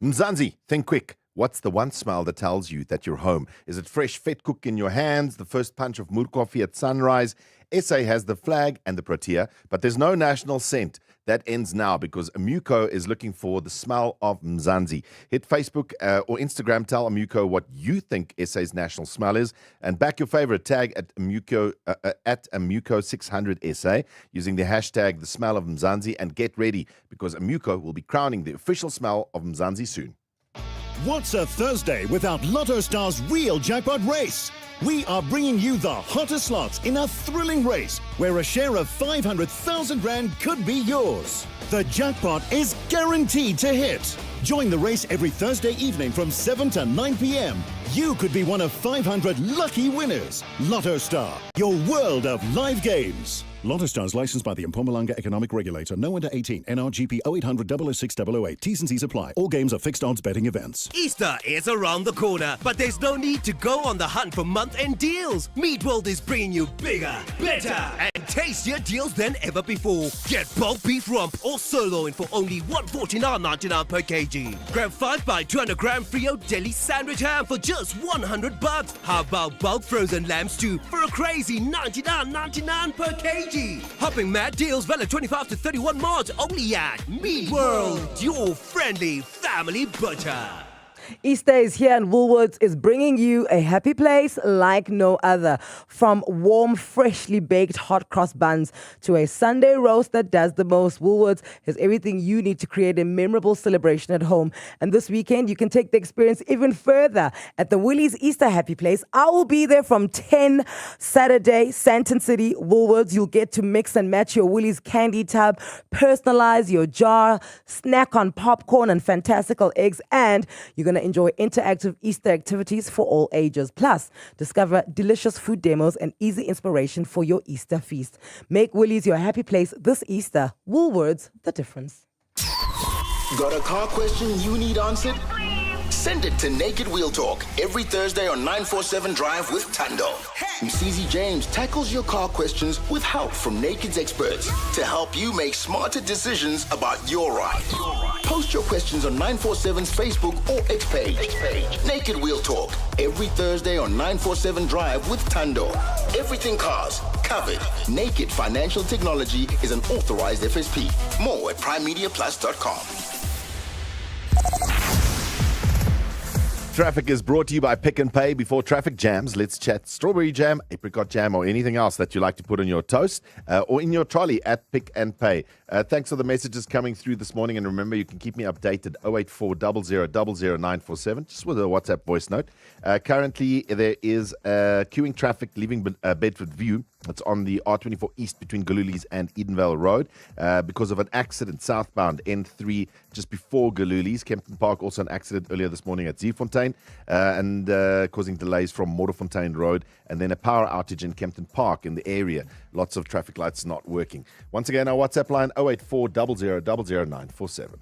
Speaker 15: Mzansi, think quick. What's the one smile that tells you that you're home? Is it fresh vet cook in your hands, the first punch of mood coffee at sunrise? SA has the flag and the protea, but there's no national scent. That ends now because Amuco is looking for the smell of Mzansi. Hit Facebook or Instagram, tell Amuco what you think SA's national smell is, and back your favorite tag at Amuco at Amuco600SA using the hashtag the smell of Mzansi, and get ready because Amuco will be crowning the official smell of Mzansi soon.
Speaker 21: What's a Thursday without Lotto Star's real jackpot race? We are bringing you the hottest slots in a thrilling race where a share of 500,000 Rand could be yours. The jackpot is guaranteed to hit. Join the race every Thursday evening from 7 to 9 p.m. You could be one of 500 lucky winners. Lotto Star, your world of live games. Lotto Star is licensed by the Mpumalanga Economic Regulator. No under 18. NRGP 0800 006 008. T's and C's apply. All games are fixed odds betting events.
Speaker 7: Easter is around the corner, but there's no need to go on the hunt for month-end deals. Meat World is bringing you bigger, better, and tastier deals than ever before. Get bulk beef rump or sirloin for only $149.99 per kg. Grab 5 by 200 gram Frio deli sandwich ham for just $100. How about bulk frozen lamb stew for a crazy $99.99 per kg? Hopping mad deals valid 25 to 31 March only at Meat World, your friendly family butcher.
Speaker 14: Easter is here and Woolworths is bringing you a happy place like no other. From warm, freshly baked hot cross buns to a Sunday roast that does the most, Woolworths has everything you need to create a memorable celebration at home. And this weekend, you can take the experience even further at the Woolies Easter Happy Place. I will be there from 10 Saturday, Sandton City, Woolworths. You'll get to mix and match your Woolies candy tub, personalize your jar, snack on popcorn and fantastical eggs, and you're going to enjoy interactive Easter activities for all ages. Plus, discover delicious food demos and easy inspiration for your Easter feast. Make Woolies your happy place this Easter. Woolworths, the difference.
Speaker 8: Got a car question you need answered? Send it to Naked Wheel Talk every Thursday on 947 Drive with Tando. Msizi James tackles your car questions with help from Naked's experts to help you make smarter decisions about your ride. Post your questions on 947's Facebook or X page. Naked Wheel Talk every Thursday on 947 Drive with Tando. Everything cars, covered. Naked Financial Technology is an authorized FSP. More at primemediaplus.com.
Speaker 15: Traffic is brought to you by Pick and Pay. Before traffic jams, let's chat strawberry jam, apricot jam, or anything else that you like to put on your toast or in your trolley at Pick and Pay. Thanks for the messages coming through this morning. And remember, you can keep me updated 084 00 947, just with a WhatsApp voice note. Currently, there is queuing traffic leaving Bedford View. It's on the R24 East between Galulies and Edenvale Road because of an accident southbound N3 just before Galulies. Kempton Park, also an accident earlier this morning at Zeefontein and causing delays from Modderfontein Road, and then a power outage in Kempton Park in the area. Lots of traffic lights not working. Once again, our WhatsApp line 084 00 947.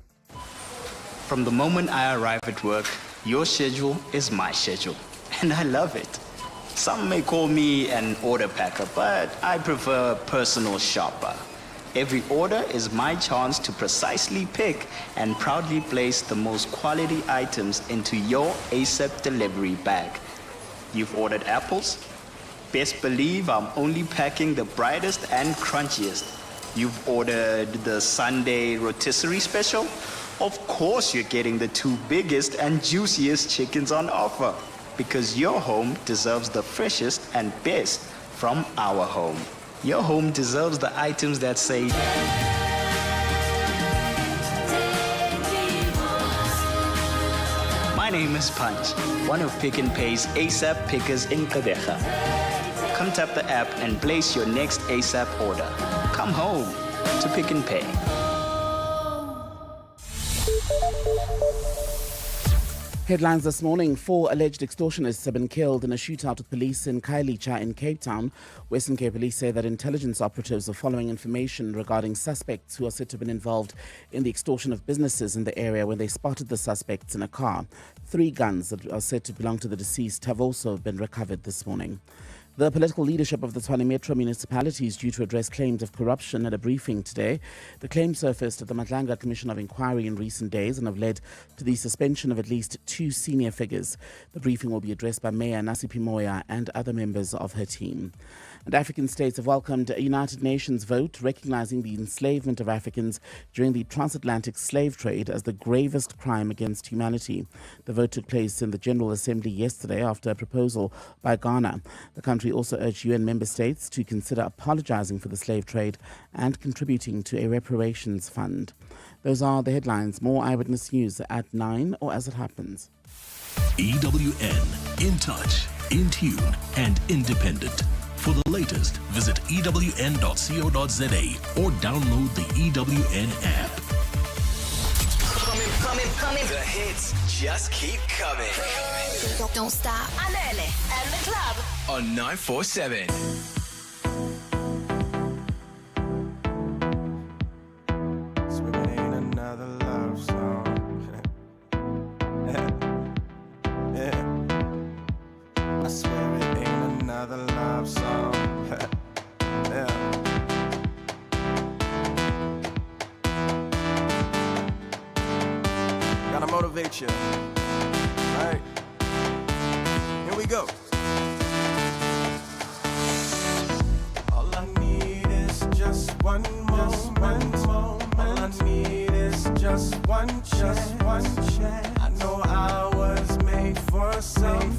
Speaker 2: From the moment I arrive at work, your schedule is my schedule, and I love it. Some may call me an order packer, but I prefer a personal shopper. Every order is my chance to precisely pick and proudly place the most quality items into your ASAP delivery bag. You've ordered apples? Best believe I'm only packing the brightest and crunchiest. You've ordered the Sunday rotisserie special? Of course you're getting the 2 biggest and juiciest chickens on offer, because your home deserves the freshest and best from our home. Your home deserves the items that say... My name is Punch, one of Pick and Pay's ASAP pickers in Kadecha. Come tap the app and place your next ASAP order. Come home to Pick and Pay.
Speaker 6: Headlines this morning: 4 alleged extortionists have been killed in a shootout with police in Khayelitsha in Cape Town. Western Cape police say that intelligence operatives are following information regarding suspects who are said to have been involved in the extortion of businesses in the area when they spotted the suspects in a car. 3 guns that are said to belong to the deceased have also been recovered this morning. The political leadership of the Tshwane Metro municipality is due to address claims of corruption at a briefing today. The claims surfaced at the Matlanga Commission of Inquiry in recent days and have led to the suspension of at least 2 senior figures. The briefing will be addressed by Mayor Nasipi Moya and other members of her team. And African states have welcomed a United Nations vote recognizing the enslavement of Africans during the transatlantic slave trade as the gravest crime against humanity. The vote took place in the General Assembly yesterday after a proposal by Ghana. The country also urged UN member states to consider apologizing for the slave trade and contributing to a reparations fund. Those are the headlines. More Eyewitness News at 9 or as it happens.
Speaker 21: EWN, in touch, in tune, and independent. For the latest, visit ewn.co.za or download the EWN app.
Speaker 13: Coming. The hits just keep coming.
Speaker 12: Don't stop. Anele and the club
Speaker 13: On 947.
Speaker 10: Swimming in another love song. I swear it ain't another love song. Yeah. Gotta motivate you. Alright. Here we go. All I need is just one moment. All I need is just one chance. I know I was made for something.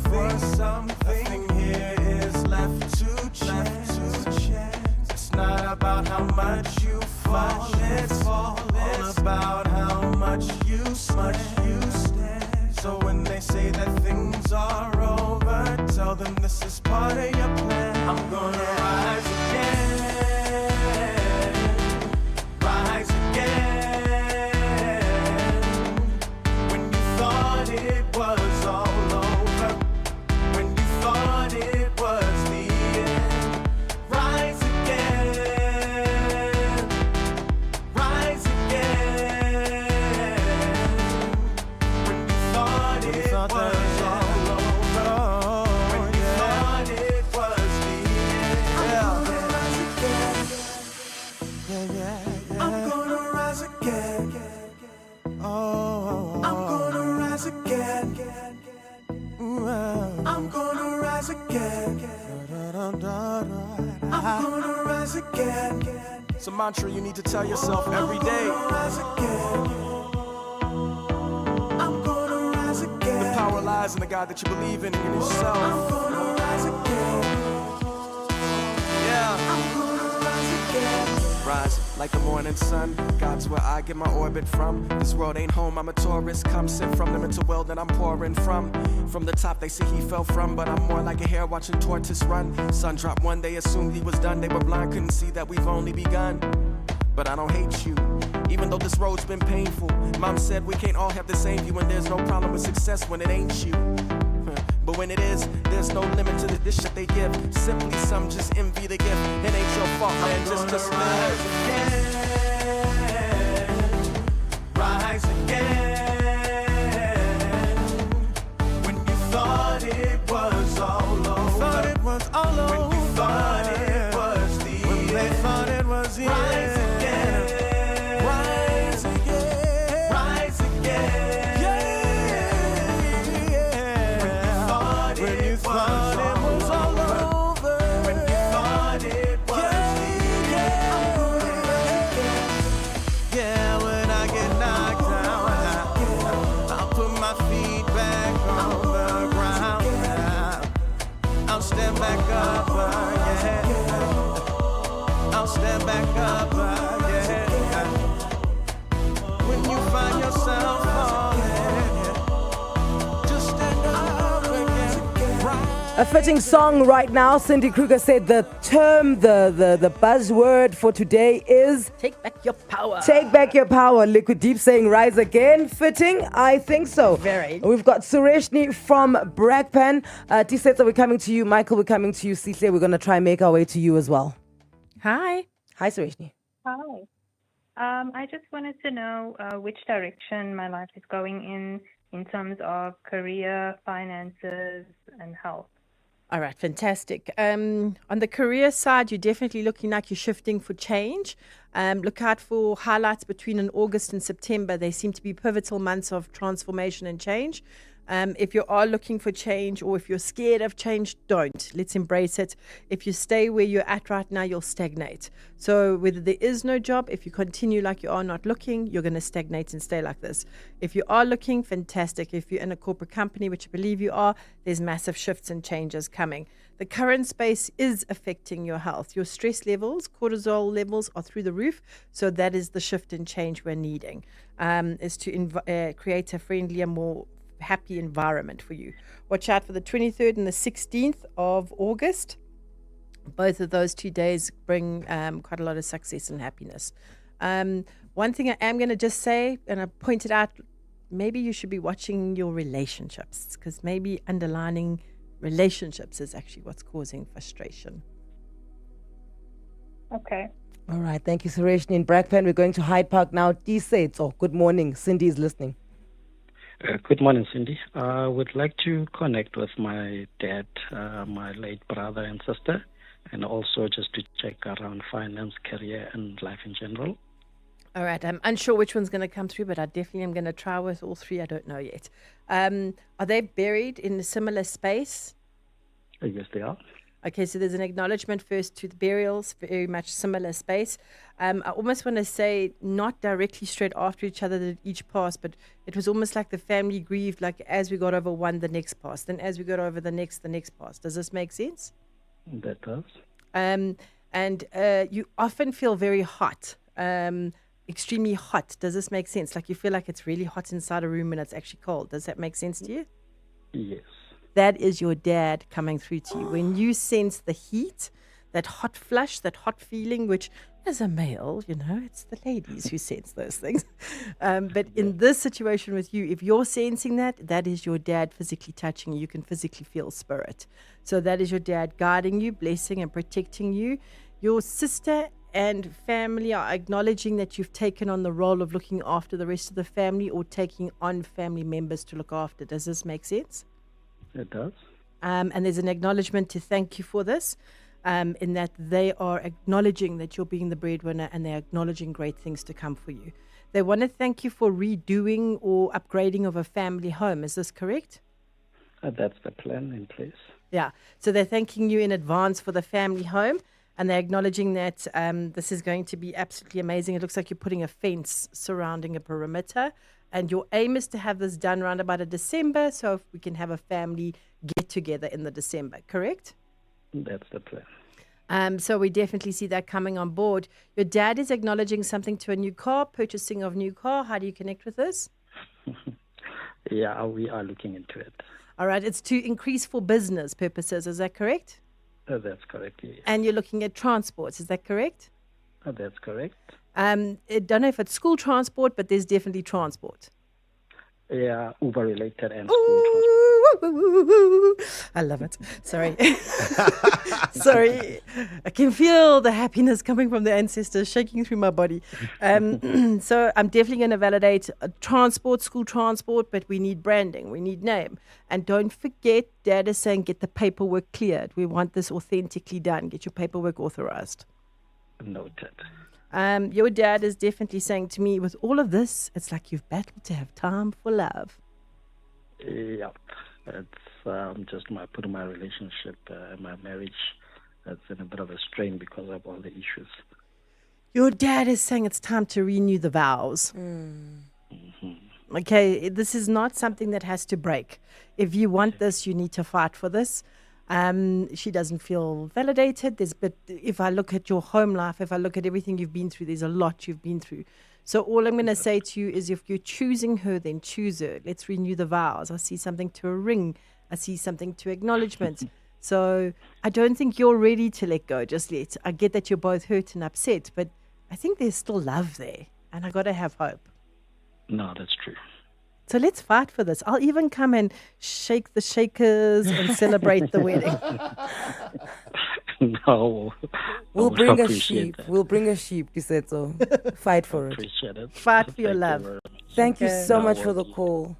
Speaker 10: Nothing here is left to chance. It's not about how much you fall. It's all about how much you stand. So when they say that things are over, tell them this is part of your plan. I'm gonna rise again. Rise again. When you thought it was all over, when you thought it was the end, rise again. Rise again. When you thought it was all over, when you thought it was the end. I'm gonna rise again. Oh, I'm gonna rise again. I'm gonna rise again. I'm gonna rise again. It's a mantra you need to tell yourself every day. I'm gonna rise again. The power lies in the God that you believe in and in yourself. I'm gonna rise again. Yeah. I'm gonna rise again. Rise like the morning sun. God's where I get my orbit from. This world ain't home, I'm a tourist. Come sent from the mental well that I'm pouring from. From the top they say he fell from, but I'm more like a hare watching tortoise run. Sun dropped one, they assumed he was done. They were blind, couldn't see that we've only begun. But I don't hate you, even though this road's been painful. Mom said we can't all have the same view, and there's no problem with success when it ain't you. But when it is, there's no limit to this shit they give. Simply some just envy the gift. It ain't your fault, man, just live. Rise again. When you thought it was all over. Thought it was all over. When you thought it was the end. When they thought it was the end. Rise again. Rise again. Rise again. Stand back up, yeah. I'll stand back up, yeah. When you find yourself falling, just stand up again.
Speaker 14: A fitting song right now. Cindy Kruger said the term, the buzzword for today is
Speaker 22: Take back your power.
Speaker 14: Take back your power. Liquid Deep saying rise again. Fitting? I think so.
Speaker 22: Very.
Speaker 14: We've got Sureshni from Brakpan. T-Sets, we're coming to you. Michael, we're coming to you. Sihle, we're going to try and make our way to you as well.
Speaker 22: Hi.
Speaker 14: Hi, Sureshni.
Speaker 9: Hi. I just wanted to know which direction my life is going in terms of career, finances, and health.
Speaker 22: All right, fantastic. On the career side, you're definitely looking like you're shifting for change. Look out for highlights between in August and September. They seem to be pivotal months of transformation and change. If you are looking for change, or if you're scared of change, don't. Let's embrace it. If you stay where you're at right now, you'll stagnate. So whether there is no job, if you continue like you are not looking, you're going to stagnate and stay like this. If you are looking, fantastic. If you're in a corporate company, which I believe you are, there's massive shifts and changes coming. The current space is affecting your health. Your stress levels, cortisol levels are through the roof. So that is the shift and change we're needing, is to create a friendlier, more happy environment for you. Watch out for the 23rd and the 16th of August. Both of those 2 days bring quite a lot of success and happiness. One thing I am going to just say, and I pointed out, maybe you should be watching your relationships, because maybe underlining relationships is actually what's causing frustration.
Speaker 9: Okay.
Speaker 14: All right. Thank you, Sureshni. In Brakpan, we're going to Hyde Park now. T-Sets, good morning. Cindy is listening.
Speaker 11: Good morning, Cindy. I would like to connect with my dad, my late brother and sister, and also just to check around finance, career, and life in general.
Speaker 22: All right. I'm unsure which one's going to come through, but I definitely am going to try with all three. I don't know yet. Are they buried in a similar space?
Speaker 11: Yes, they are.
Speaker 22: Okay, so there's an acknowledgement first to the burials, very much similar space. I almost want to say not directly straight after each other that each passed, but it was almost like the family grieved, like as we got over one, the next passed. Then as we got over the next passed. Does this make sense?
Speaker 11: That does.
Speaker 22: And you often feel very hot, extremely hot. Does this make sense? Like you feel like it's really hot inside a room and it's actually cold. Does that make sense to you?
Speaker 11: Yes.
Speaker 22: That is your dad coming through to you. When you sense the heat, that hot flush, that hot feeling, which as a male, it's the ladies who sense those things. But in this situation with you, if you're sensing that, that is your dad physically touching you. You can physically feel spirit. So that is your dad guiding you, blessing and protecting you. Your sister and family are acknowledging that you've taken on the role of looking after the rest of the family or taking on family members to look after. Does this make sense?
Speaker 11: It does.
Speaker 22: And there's an acknowledgement to thank you for this, in that they are acknowledging that you're being the breadwinner and they're acknowledging great things to come for you. They want to thank you for redoing or upgrading of a family home. Is this correct?
Speaker 11: That's the plan in place.
Speaker 22: Yeah. So they're thanking you in advance for the family home, and they're acknowledging that this is going to be absolutely amazing. It looks like you're putting a fence surrounding a perimeter. And your aim is to have this done around about a December, so if we can have a family get together in the December, correct?
Speaker 11: That's the plan.
Speaker 22: So we definitely see that coming on board. Your dad is acknowledging something to a new car, purchasing of new car. How do you connect with this?
Speaker 11: Yeah, we are looking into it.
Speaker 22: All right, it's to increase for business purposes. Is that correct?
Speaker 11: That's correct, yes.
Speaker 22: And you're looking at transports. Is that correct?
Speaker 11: That's correct.
Speaker 22: I don't know if it's school transport, but there's definitely transport.
Speaker 11: Yeah, Uber related and
Speaker 22: I love it. Sorry. Sorry. I can feel the happiness coming from the ancestors shaking through my body. So I'm definitely going to validate transport, school transport, but we need branding. We need name. And don't forget, Dad is saying get the paperwork cleared. We want this authentically done. Get your paperwork authorized.
Speaker 11: Noted.
Speaker 22: Your dad is definitely saying to me, with all of this, it's like you've battled to have time for love.
Speaker 11: Yep. It's just putting my relationship, my marriage, that's in a bit of a strain because of all the issues.
Speaker 22: Your dad is saying it's time to renew the vows. Okay, this is not something that has to break. If you want this, you need to fight for this. She doesn't feel validated. But if I look at your home life, if I look at everything you've been through, there's a lot you've been through. So all I'm going to say to you is if you're choosing her, then choose her. Let's renew the vows. I see something to a ring. I see something to acknowledgement. So I don't think you're ready to let go just yet. I get that you're both hurt and upset, but I think there's still love there. And I got to have hope.
Speaker 11: No, that's true.
Speaker 22: So let's fight for this. I'll even come and shake the shakers and celebrate the wedding.
Speaker 11: No.
Speaker 14: We'll bring a sheep. We'll bring a sheep, you said so. Fight for it.
Speaker 11: Appreciate it.
Speaker 22: Fight for your love.
Speaker 14: Thank you so much for the call.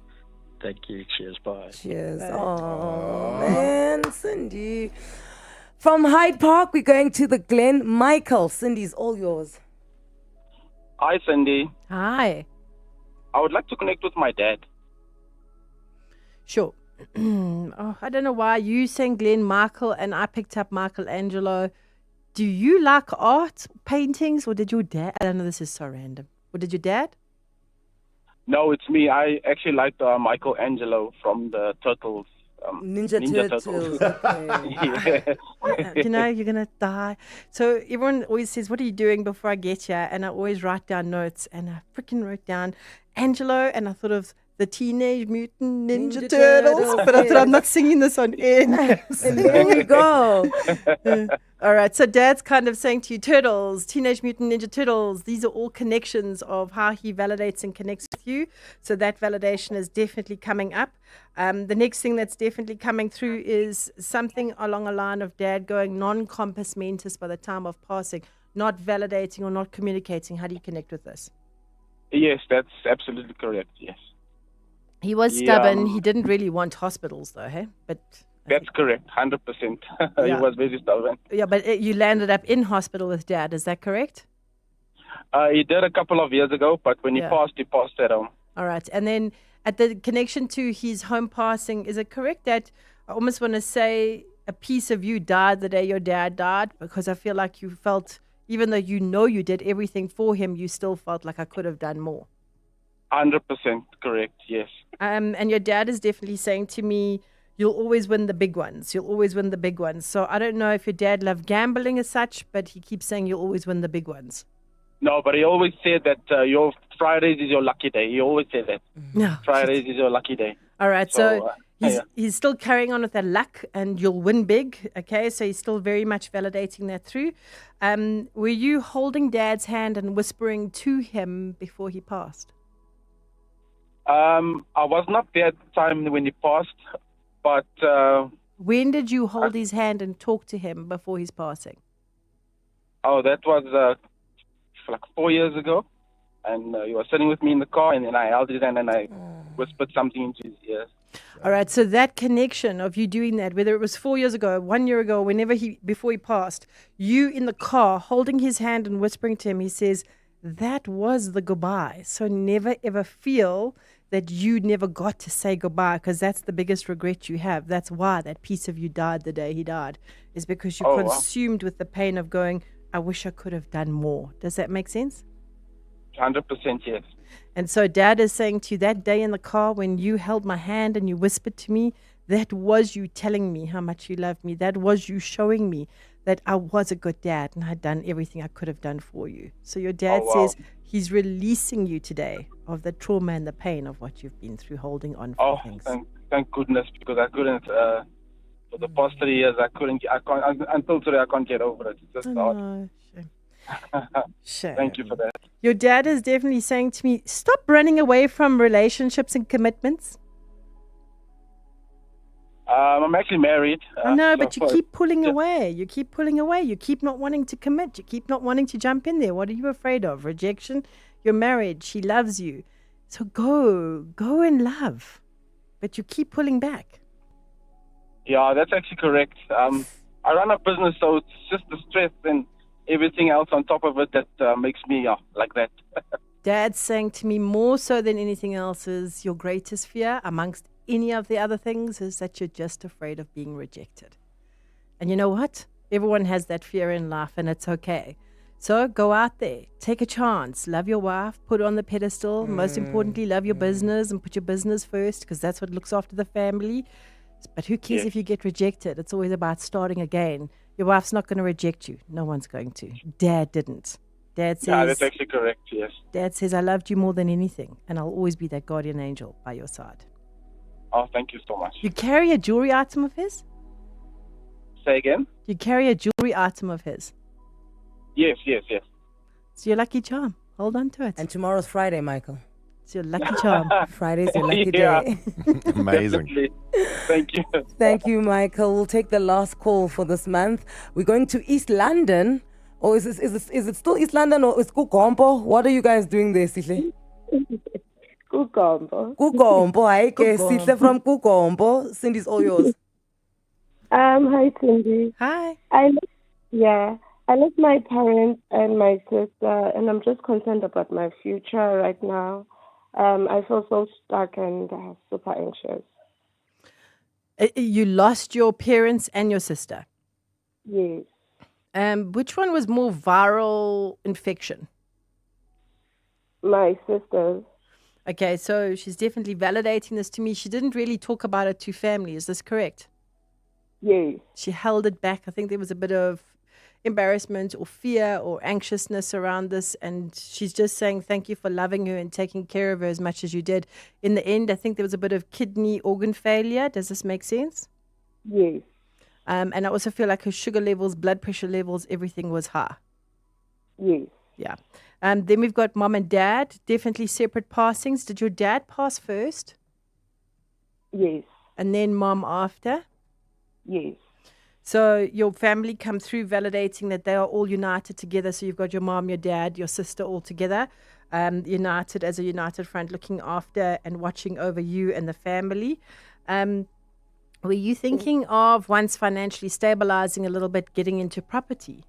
Speaker 11: Thank you. Cheers. Bye.
Speaker 14: Cheers. Oh, man, Cindy. From Hyde Park, we're going to the Glen. Michael, Cindy's all yours.
Speaker 1: Hi, Cindy.
Speaker 22: Hi.
Speaker 1: I would like to connect with my dad.
Speaker 22: Sure. I don't know why you sang Glenn Michael and I picked up Michelangelo. Do you like art, paintings, or did your dad? I don't know, this is so random. Or did your dad?
Speaker 1: No, it's me. I actually like Michelangelo from the Turtles.
Speaker 14: Ninja Turtles.
Speaker 1: Okay.
Speaker 22: You know, you're going to die. So everyone always says, what are you doing before I get here? And I always write down notes. And I freaking wrote down Angelo, and I thought of the Teenage Mutant Ninja Turtles. But I thought I'm not singing this on air.
Speaker 14: And there we go.
Speaker 22: All right, so Dad's kind of saying to you, Turtles, Teenage Mutant Ninja Turtles, these are all connections of how he validates and connects with you. So that validation is definitely coming up. The next thing that's definitely coming through is something along a line of Dad going non-compos mentis by the time of passing, not validating or not communicating. How do you connect with this?
Speaker 1: Yes, that's absolutely correct, yes.
Speaker 22: He was stubborn. He didn't really want hospitals, though, hey? But
Speaker 1: that's correct, 100%. He was very stubborn.
Speaker 22: Yeah, but you landed up in hospital with Dad. Is that correct?
Speaker 1: He did a couple of years ago, but when he passed at home.
Speaker 22: All right. And then at the connection to his home passing, is it correct that I almost want to say a piece of you died the day your dad died? Because I feel like you felt, even though you know you did everything for him, you still felt like I could have done more.
Speaker 1: 100% correct, yes.
Speaker 22: And your dad is definitely saying to me, you'll always win the big ones. You'll always win the big ones. So I don't know if your dad loved gambling as such, but he keeps saying you'll always win the big ones.
Speaker 1: No, but he always said that your Fridays is your lucky day. He always said that.
Speaker 22: No.
Speaker 1: Fridays is your lucky day.
Speaker 22: All right, so he's still carrying on with that luck and you'll win big, okay? So he's still very much validating that through. Were you holding Dad's hand and whispering to him before he passed?
Speaker 1: I was not there at the time when he passed, but...
Speaker 22: when did you hold his hand and talk to him before his passing?
Speaker 1: Oh, that was like 4 years ago. And he was sitting with me in the car, and then I held his hand and I whispered something into his ears.
Speaker 22: All right, so that connection of you doing that, whether it was 4 years ago, 1 year ago, before he passed, you in the car holding his hand and whispering to him, he says, that was the goodbye. So never ever feel that you never got to say goodbye, because that's the biggest regret you have. That's why that piece of you died the day he died, is because you're consumed with the pain of going, I wish I could have done more. Does that make sense?
Speaker 1: 100% yes.
Speaker 22: And so Dad is saying to you that day in the car when you held my hand and you whispered to me, that was you telling me how much you loved me. That was you showing me that I was a good dad and had done everything I could have done for you. So your dad says he's releasing you today of the trauma and the pain of what you've been through, holding on for things.
Speaker 1: Thank goodness, because I couldn't, for the past 3 years, I can't, until today, I can't get over it. It's just hard.
Speaker 22: Shame.
Speaker 1: Thank you for that.
Speaker 22: Your dad is definitely saying to me, stop running away from relationships and commitments.
Speaker 1: I'm actually married.
Speaker 22: I know, but you keep pulling away. You keep pulling away. You keep not wanting to commit. You keep not wanting to jump in there. What are you afraid of? Rejection? You're married. She loves you. So go and love. But you keep pulling back.
Speaker 1: Yeah, that's actually correct. I run a business, so it's just the stress and everything else on top of it that makes me like that.
Speaker 22: Dad's saying to me, more so than anything else, is your greatest fear amongst any of the other things is that you're just afraid of being rejected. And you know what? Everyone has that fear in life, and it's okay. So go out there, take a chance, love your wife, put her on the pedestal. Most importantly, love your business and put your business first, because that's what looks after the family. But who cares if you get rejected? It's always about starting again. Your wife's not going to reject you. No one's going to. Dad didn't. Dad says,
Speaker 1: yeah, that's actually correct, yes.
Speaker 22: Dad says, I loved you more than anything, and I'll always be that guardian angel by your side.
Speaker 1: Oh, thank you so much.
Speaker 22: You carry a jewelry item of his?
Speaker 1: Say again?
Speaker 22: You carry a jewelry item of his?
Speaker 1: Yes.
Speaker 22: It's your lucky charm. Hold on to it.
Speaker 14: And tomorrow's Friday, Michael.
Speaker 22: It's your lucky charm.
Speaker 14: Friday's your lucky day.
Speaker 15: Amazing.
Speaker 1: Thank you.
Speaker 14: Thank you, Michael. We'll take the last call for this month. We're going to East London. Or is it still East London or is Kukombo? What are you guys doing there, Sihle?
Speaker 3: Kukombo.
Speaker 14: Hi, Sihle from Kukombo. Cindy's all yours.
Speaker 3: Hi, Cindy.
Speaker 22: Hi.
Speaker 3: I love my parents and my sister, and I'm just concerned about my future right now. I feel so stuck and super anxious.
Speaker 22: You lost your parents and your sister?
Speaker 3: Yes.
Speaker 22: Which one was more viral infection?
Speaker 3: My sister's.
Speaker 22: Okay, so she's definitely validating this to me. She didn't really talk about it to family. Is this correct?
Speaker 3: Yes.
Speaker 22: She held it back. I think there was a bit of embarrassment or fear or anxiousness around this, and she's just saying thank you for loving her and taking care of her as much as you did. In the end, I think there was a bit of kidney organ failure. Does this make sense?
Speaker 3: Yes.
Speaker 22: And I also feel like her sugar levels, blood pressure levels, everything was high.
Speaker 3: Yes.
Speaker 22: Yeah. Then we've got mom and dad, definitely separate passings. Did your dad pass first?
Speaker 3: Yes.
Speaker 22: And then mom after?
Speaker 3: Yes.
Speaker 22: So your family come through validating that they are all united together. So you've got your mom, your dad, your sister all together, united as a united front, looking after and watching over you and the family. Were you thinking of, once financially stabilizing a little bit, getting into property?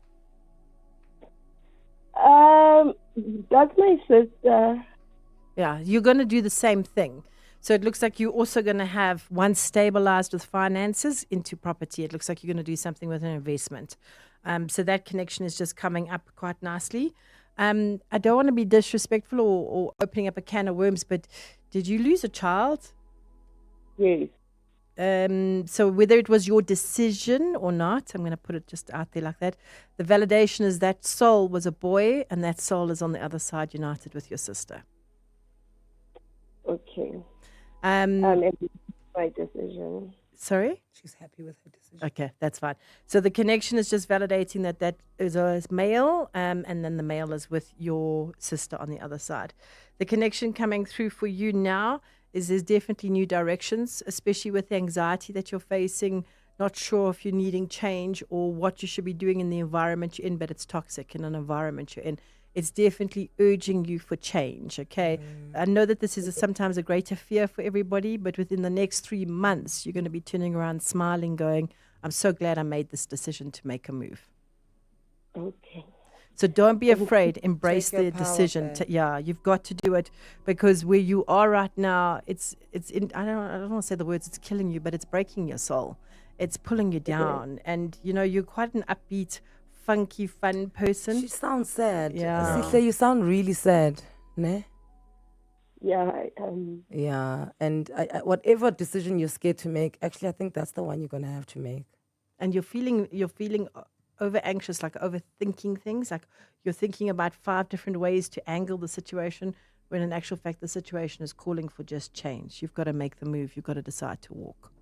Speaker 3: That's my sister.
Speaker 22: Yeah, you're going to do the same thing. So it looks like you're also going to have, once stabilized with finances, into property. It looks like you're going to do something with an investment. So that connection is just coming up quite nicely. I don't want to be disrespectful or opening up a can of worms, but did you lose a child?
Speaker 3: Yes.
Speaker 22: So whether it was your decision or not, I'm going to put it just out there like that. The validation is that soul was a boy, and that soul is on the other side, united with your sister.
Speaker 3: Okay. And it's my decision.
Speaker 22: Sorry?
Speaker 14: She's happy with her decision.
Speaker 22: Okay, that's fine. So the connection is just validating that is a male, and then the male is with your sister on the other side. The connection coming through for you now is there's definitely new directions, especially with the anxiety that you're facing, not sure if you're needing change or what you should be doing in the environment you're in, but it's toxic in an environment you're in. It's definitely urging you for change, okay? I know that this is sometimes a greater fear for everybody, but within the next 3 months, you're going to be turning around, smiling, going, I'm so glad I made this decision to make a move.
Speaker 3: Okay.
Speaker 22: So don't be afraid. Embrace
Speaker 14: Take your
Speaker 22: the
Speaker 14: power
Speaker 22: decision.
Speaker 14: back.
Speaker 22: Yeah, you've got to do it, because where you are right now, it's I don't want to say the words, it's killing you, but it's breaking your soul. It's pulling you down. And, you know, you're quite an upbeat, funky, fun person.
Speaker 14: She sounds sad.
Speaker 22: Yeah.
Speaker 14: Sihle, you sound really sad. Ne?
Speaker 3: Yeah, I am.
Speaker 14: Yeah, and whatever decision you're scared to make, actually, I think that's the one you're gonna have to make.
Speaker 22: And you're feeling over anxious, like overthinking things, like you're thinking about 5 different ways to angle the situation, when in actual fact the situation is calling for just change. You've got to make the move. You've got to decide to walk.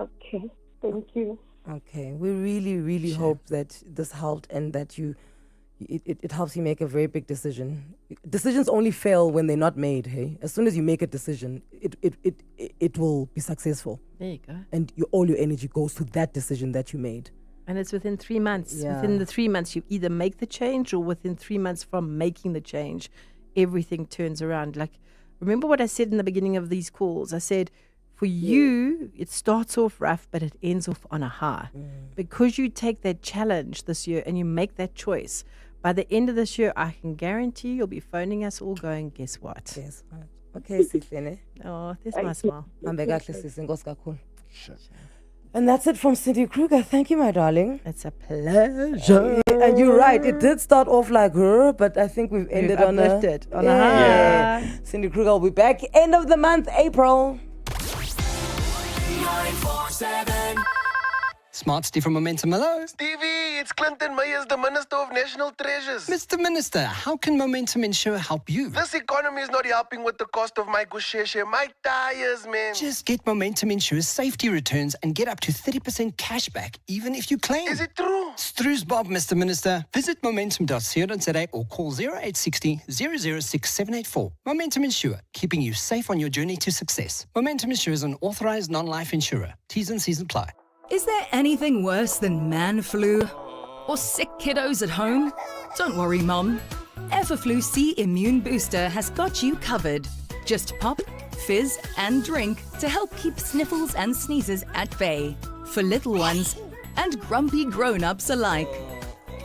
Speaker 3: Okay, thank you.
Speaker 14: Okay, we really, really hope that this helped and that it helps you make a very big decision. Decisions only fail when they're not made, hey? As soon as you make a decision, it will be successful.
Speaker 22: There you go.
Speaker 14: And all your energy goes to that decision that you made.
Speaker 22: And it's within 3 months.
Speaker 14: Yeah.
Speaker 22: Within the 3 months, you either make the change, or within 3 months from making the change, everything turns around. Like, remember what I said in the beginning of these calls? I said, for you, it starts off rough, but it ends off on a high. Because you take that challenge this year and you make that choice, by the end of this year, I can guarantee you'll be phoning us all going, guess what?
Speaker 14: Guess what? Okay, Sihlene.
Speaker 22: Oh, there's my smile.
Speaker 14: And that's it from Cindy Kruger. Thank you, my darling.
Speaker 22: It's a pleasure.
Speaker 14: And you're right, it did start off like her, but I think we've ended on a high. Cindy Kruger will be back end of the month, April.
Speaker 4: 947.
Speaker 16: Smart Steve from Momentum. Hello.
Speaker 4: Stevie, it's Clinton Myers, the Minister of National Treasures.
Speaker 16: Mr. Minister, how can Momentum Insure help you?
Speaker 4: This economy is not helping with the cost of my gusheshe, my tires, man.
Speaker 16: Just get Momentum Insure's safety returns and get up to 30% cash back, even if you claim.
Speaker 4: Is it true?
Speaker 16: Stru's Bob, Mr. Minister. Visit momentum.co.za or call 0860 006 784. Momentum Insure, keeping you safe on your journey to success. Momentum Insure is an authorized non-life insurer. T's and C's apply.
Speaker 23: Is there anything worse than man flu? Or sick kiddos at home? Don't worry, Mum. Everflu C Immune Booster has got you covered. Just pop, fizz, and drink to help keep sniffles and sneezes at bay. For little ones and grumpy grown-ups alike.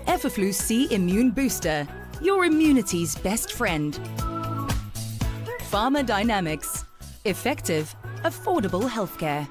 Speaker 23: Everflu C Immune Booster, your immunity's best friend. Pharmadynamics. Effective, affordable healthcare.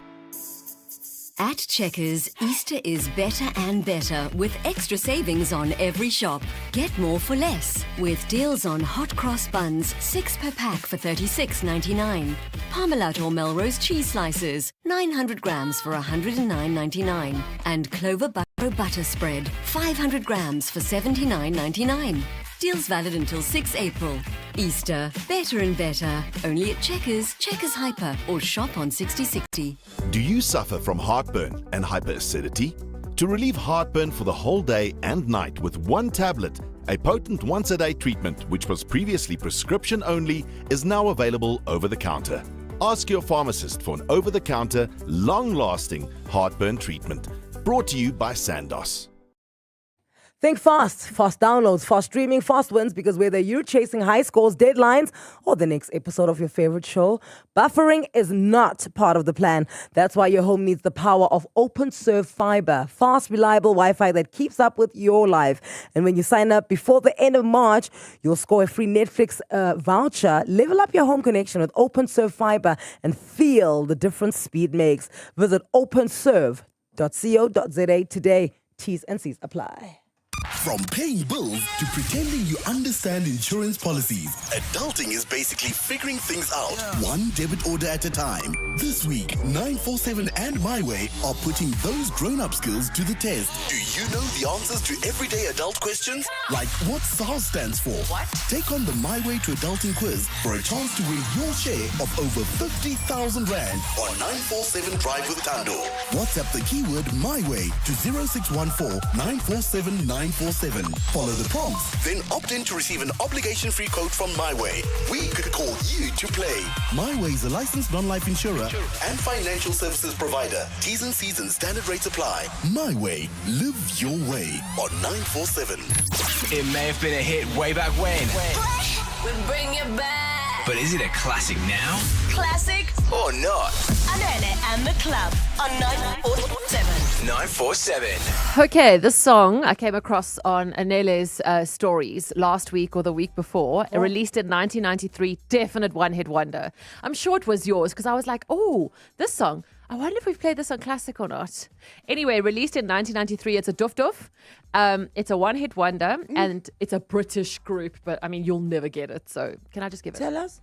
Speaker 24: At Checkers, Easter is better and better with extra savings on every shop. Get more for less with deals on hot cross buns, 6 per pack for $36.99. Parmalat or Melrose cheese slices, 900 grams for $109.99. And Clover butter spread, 500 grams for $79.99. Deals valid until 6 April. Easter, better and better. Only at Checkers, Checkers Hyper, or shop on 6060.
Speaker 25: Do you suffer from heartburn and hyperacidity? To relieve heartburn for the whole day and night with one tablet, a potent once-a-day treatment which was previously prescription only is now available over the counter. Ask your pharmacist for an over-the-counter, long-lasting heartburn treatment. Brought to you by Sandoz.
Speaker 14: Think fast. Fast downloads, fast streaming, fast wins, because whether you're chasing high scores, deadlines, or the next episode of your favorite show, buffering is not part of the plan. That's why your home needs the power of OpenServe Fiber. Fast, reliable Wi-Fi that keeps up with your life. And when you sign up before the end of March, you'll score a free Netflix voucher. Level up your home connection with OpenServe Fiber and feel the difference speed makes. Visit openserve.co.za today. T's and C's apply.
Speaker 8: From paying bills to pretending you understand insurance policies, adulting is basically figuring things out one debit order at a time. This week, 947 and MyWay are putting those grown-up skills to the test. Do you know the answers to everyday adult questions? Like what SARS stands for? What? Take on the MyWay to Adulting quiz for a chance to win your share of over 50,000 Rand on 947 Drive with Tando. WhatsApp the keyword MyWay to 0614 947 947. Follow the prompts, then opt in to receive an obligation-free quote from MyWay. We could call you to play. MyWay is a licensed non-life insurer and financial services provider. T's and C's and standard rates apply. MyWay, live your way on 947.
Speaker 13: It may have been a hit way back when,
Speaker 12: We bring it back.
Speaker 13: but is it a classic now?
Speaker 12: Classic
Speaker 13: Or not?
Speaker 12: Anele and the Club on 947.
Speaker 13: 947.
Speaker 26: Okay, this song I came across on Anele's stories last week or the week before. It released in 1993, definite one-hit wonder. I'm sure it was yours because I was like, oh, this song. I wonder if we've played this on Classic or not. Anyway, released in 1993, it's a doof doof. It's a one-hit wonder, and it's a British group, but I mean, you'll never get it. So can I just give it?
Speaker 14: Tell us.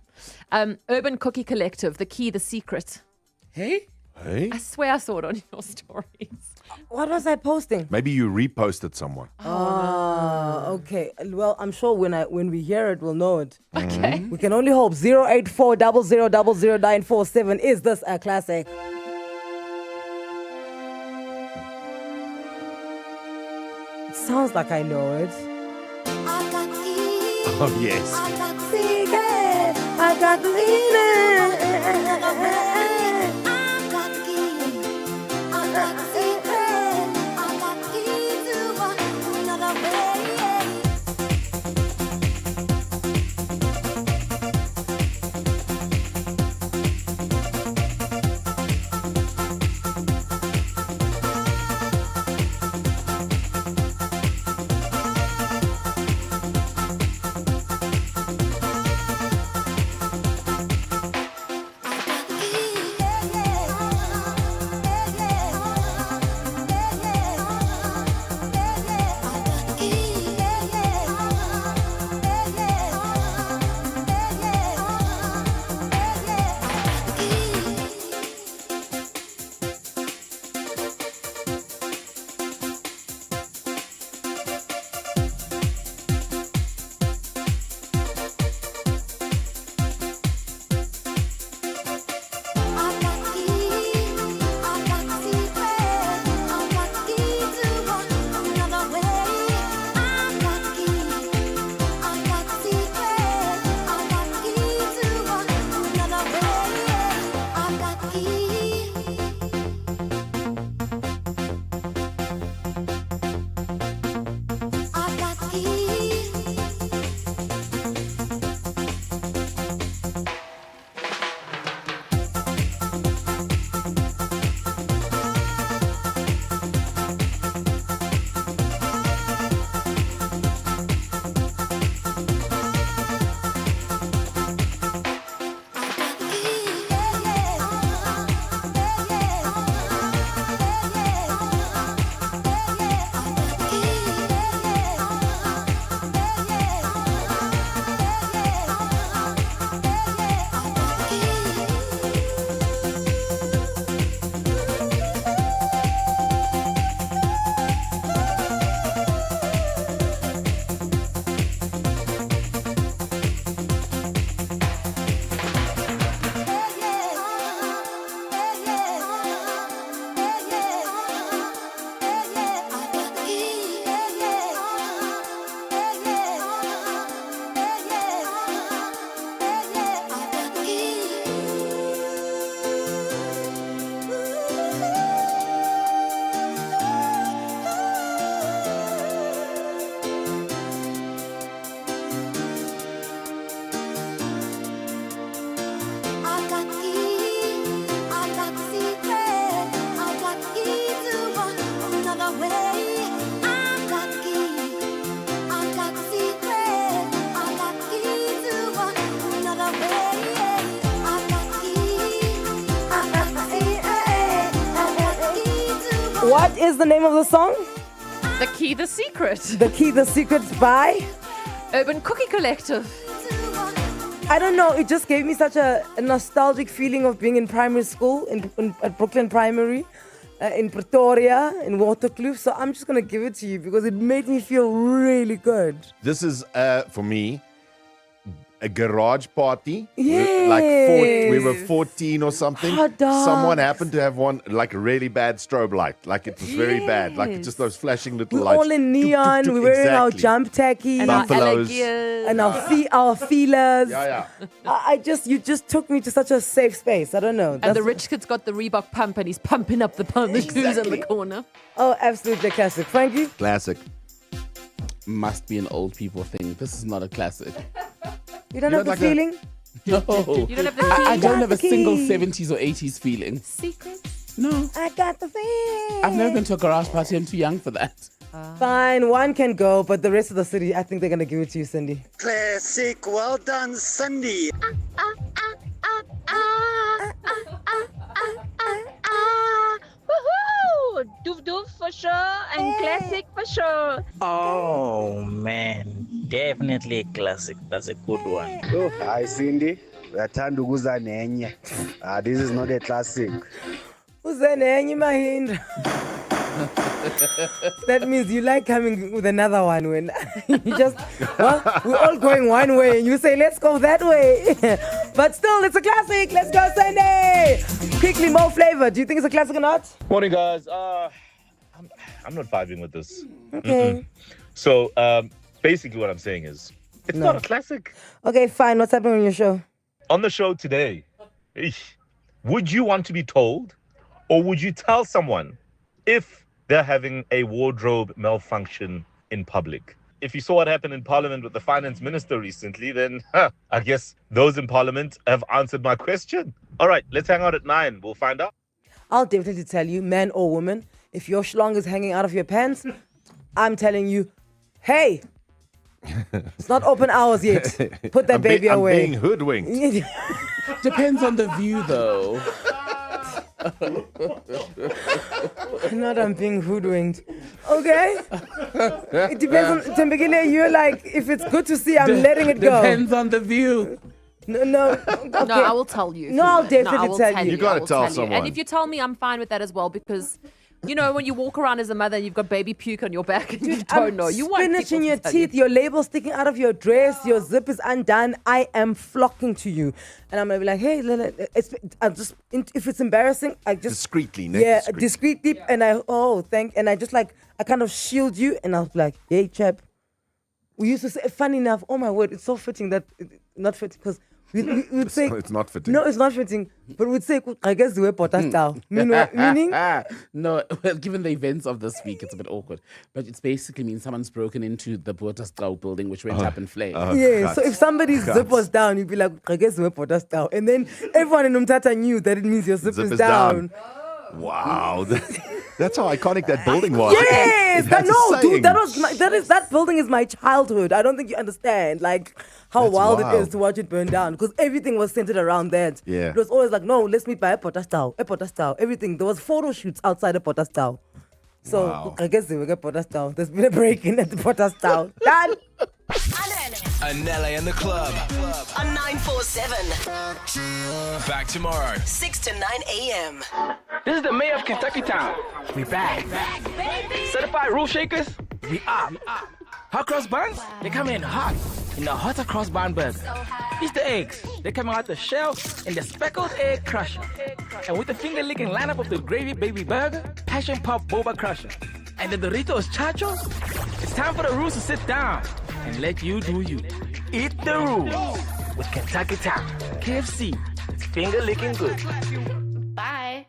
Speaker 26: Urban Cookie Collective, The Key, The Secret.
Speaker 6: Hey?
Speaker 15: Hey?
Speaker 26: I swear I saw it on your stories.
Speaker 14: What was I posting?
Speaker 15: Maybe you reposted someone.
Speaker 14: Okay. Well, I'm sure when we hear it, we'll know it.
Speaker 26: Okay.
Speaker 14: We can only hope. 084 00947. Is this a classic? It sounds like I know it.
Speaker 15: Oh, yes.
Speaker 14: I got the What is the name of the song?
Speaker 26: The Key, The Secret.
Speaker 14: The Key, The Secret by
Speaker 26: Urban Cookie Collective.
Speaker 14: I don't know. It just gave me such a nostalgic feeling of being in primary school at Brooklyn Primary, in Pretoria, in Waterkloof. So I'm just going to give it to you because it made me feel really good.
Speaker 15: This is, for me, a garage party.
Speaker 14: Yes.
Speaker 15: We were 14 or something.
Speaker 14: Hot dogs.
Speaker 15: Someone happened to have one, like a really bad strobe light. Like it was very bad. Like it's just those flashing little
Speaker 14: We're
Speaker 15: lights.
Speaker 14: all in neon. We're wearing our jump tacky.
Speaker 26: And our
Speaker 15: Buffaloes.
Speaker 14: And our feelers.
Speaker 15: Yeah.
Speaker 14: You just took me to such a safe space. I don't know.
Speaker 26: And the rich kid's got the Reebok pump and he's pumping up the shoes in the corner.
Speaker 14: Oh, absolutely classic. Frankie?
Speaker 15: Classic.
Speaker 6: Must be an old people thing. This is not a classic.
Speaker 14: You don't have the feeling?
Speaker 6: No.
Speaker 26: You don't have the
Speaker 6: I don't have a
Speaker 14: key.
Speaker 6: single 70s or 80s feeling.
Speaker 26: Secrets?
Speaker 6: No.
Speaker 14: I got the feeling.
Speaker 6: I've never been to a garage party. I'm too young for that.
Speaker 14: Fine, one can go, but the rest of the city, I think they're going to give it to you, Cindy.
Speaker 5: Classic. Well done, Cindy.
Speaker 2: Doof Doof for sure and Classic for sure.
Speaker 7: Oh man, definitely a classic. That's a good one.
Speaker 17: Oh, hi Cindy. Uyathanda ukuza nenye. This is not a classic.
Speaker 14: Uzenenye Mahindra. That means you like coming with another one when you just, well, we're all going one way and you say, let's go that way. But still, it's a classic. Let's go, Sunday. Quickly, more flavor. Do you think it's a classic or not?
Speaker 18: Morning, guys. I'm not vibing with this.
Speaker 14: Okay.
Speaker 18: So, basically what I'm saying is, it's not a classic.
Speaker 14: Okay, fine. What's happening on your show?
Speaker 18: On the show today, would you want to be told or would you tell someone if they're having a wardrobe malfunction in public? If you saw what happened in Parliament with the finance minister recently, then I guess those in Parliament have answered my question. All right, let's hang out at 9. We'll find out.
Speaker 14: I'll definitely tell you, man or woman, if your schlong is hanging out of your pants, I'm telling you, hey, it's not open hours yet. Put that baby away.
Speaker 15: I'm being hoodwinked.
Speaker 6: Depends on the view, though.
Speaker 14: Not I'm being hoodwinked. Okay? It depends on Tembekile, you're like, if it's good to see, I'm letting it go.
Speaker 6: Depends on the view.
Speaker 14: No. Okay.
Speaker 26: No, I will tell you.
Speaker 14: No, I'll definitely tell you.
Speaker 15: You gotta
Speaker 26: I will
Speaker 15: tell
Speaker 26: you.
Speaker 15: someone.
Speaker 26: And if you tell me, I'm fine with that as well because, you know, when you walk around as a mother and you've got baby puke on your back and you don't know, you want
Speaker 14: spinach
Speaker 26: people
Speaker 14: in
Speaker 26: to
Speaker 14: your
Speaker 26: tell
Speaker 14: teeth, your label sticking out of your dress, your zip is undone. I am flocking to you, and I'm gonna be like, hey, I'm just if it's embarrassing, I just
Speaker 15: discreetly,
Speaker 14: discreetly, and I I just like I kind of shield you, and I'll be like, hey, chap. We used to say, funny enough, oh my word, it's so fitting that not fitting because. We would say
Speaker 15: it's not fitting.
Speaker 14: No, it's not fitting. But we'd say, I guess the way Potter style. Meaning?
Speaker 6: No, well, given the events of this week, it's a bit awkward. But it's basically means someone's broken into the Botastau building, which went up in flames.
Speaker 14: So if somebody's zip was down, you'd be like, I guess the way Potter style. And then everyone in Umtata knew that it means your zip is down.
Speaker 15: Wow. That's how iconic that building was.
Speaker 14: Yes! That building is my childhood. I don't think you understand like how wild it is to watch it burn down because everything was centered around that.
Speaker 15: Yeah.
Speaker 14: It was always like, no, let's meet by a Potastau, everything. There was photo shoots outside of Potastau. So I guess they will get Potastau. There's been a break-in at the Potastau. Done!
Speaker 13: Anele and the club.
Speaker 12: On 947.
Speaker 13: Back tomorrow.
Speaker 12: 6 to 9 a.m.
Speaker 19: This is the mayor of Kentucky Town. We back. Certified roof shakers, we up. Hot cross buns, they come in hot in the hotter cross bun burger. Easter eggs, they come out the shell in the speckled egg crusher. And with the finger-licking lineup of the gravy baby burger, passion pop boba crusher, and the Doritos chachos, it's time for the rules to sit down and let you do you. Eat the rules with Kentucky Town. KFC, it's finger-licking good.
Speaker 2: Bye.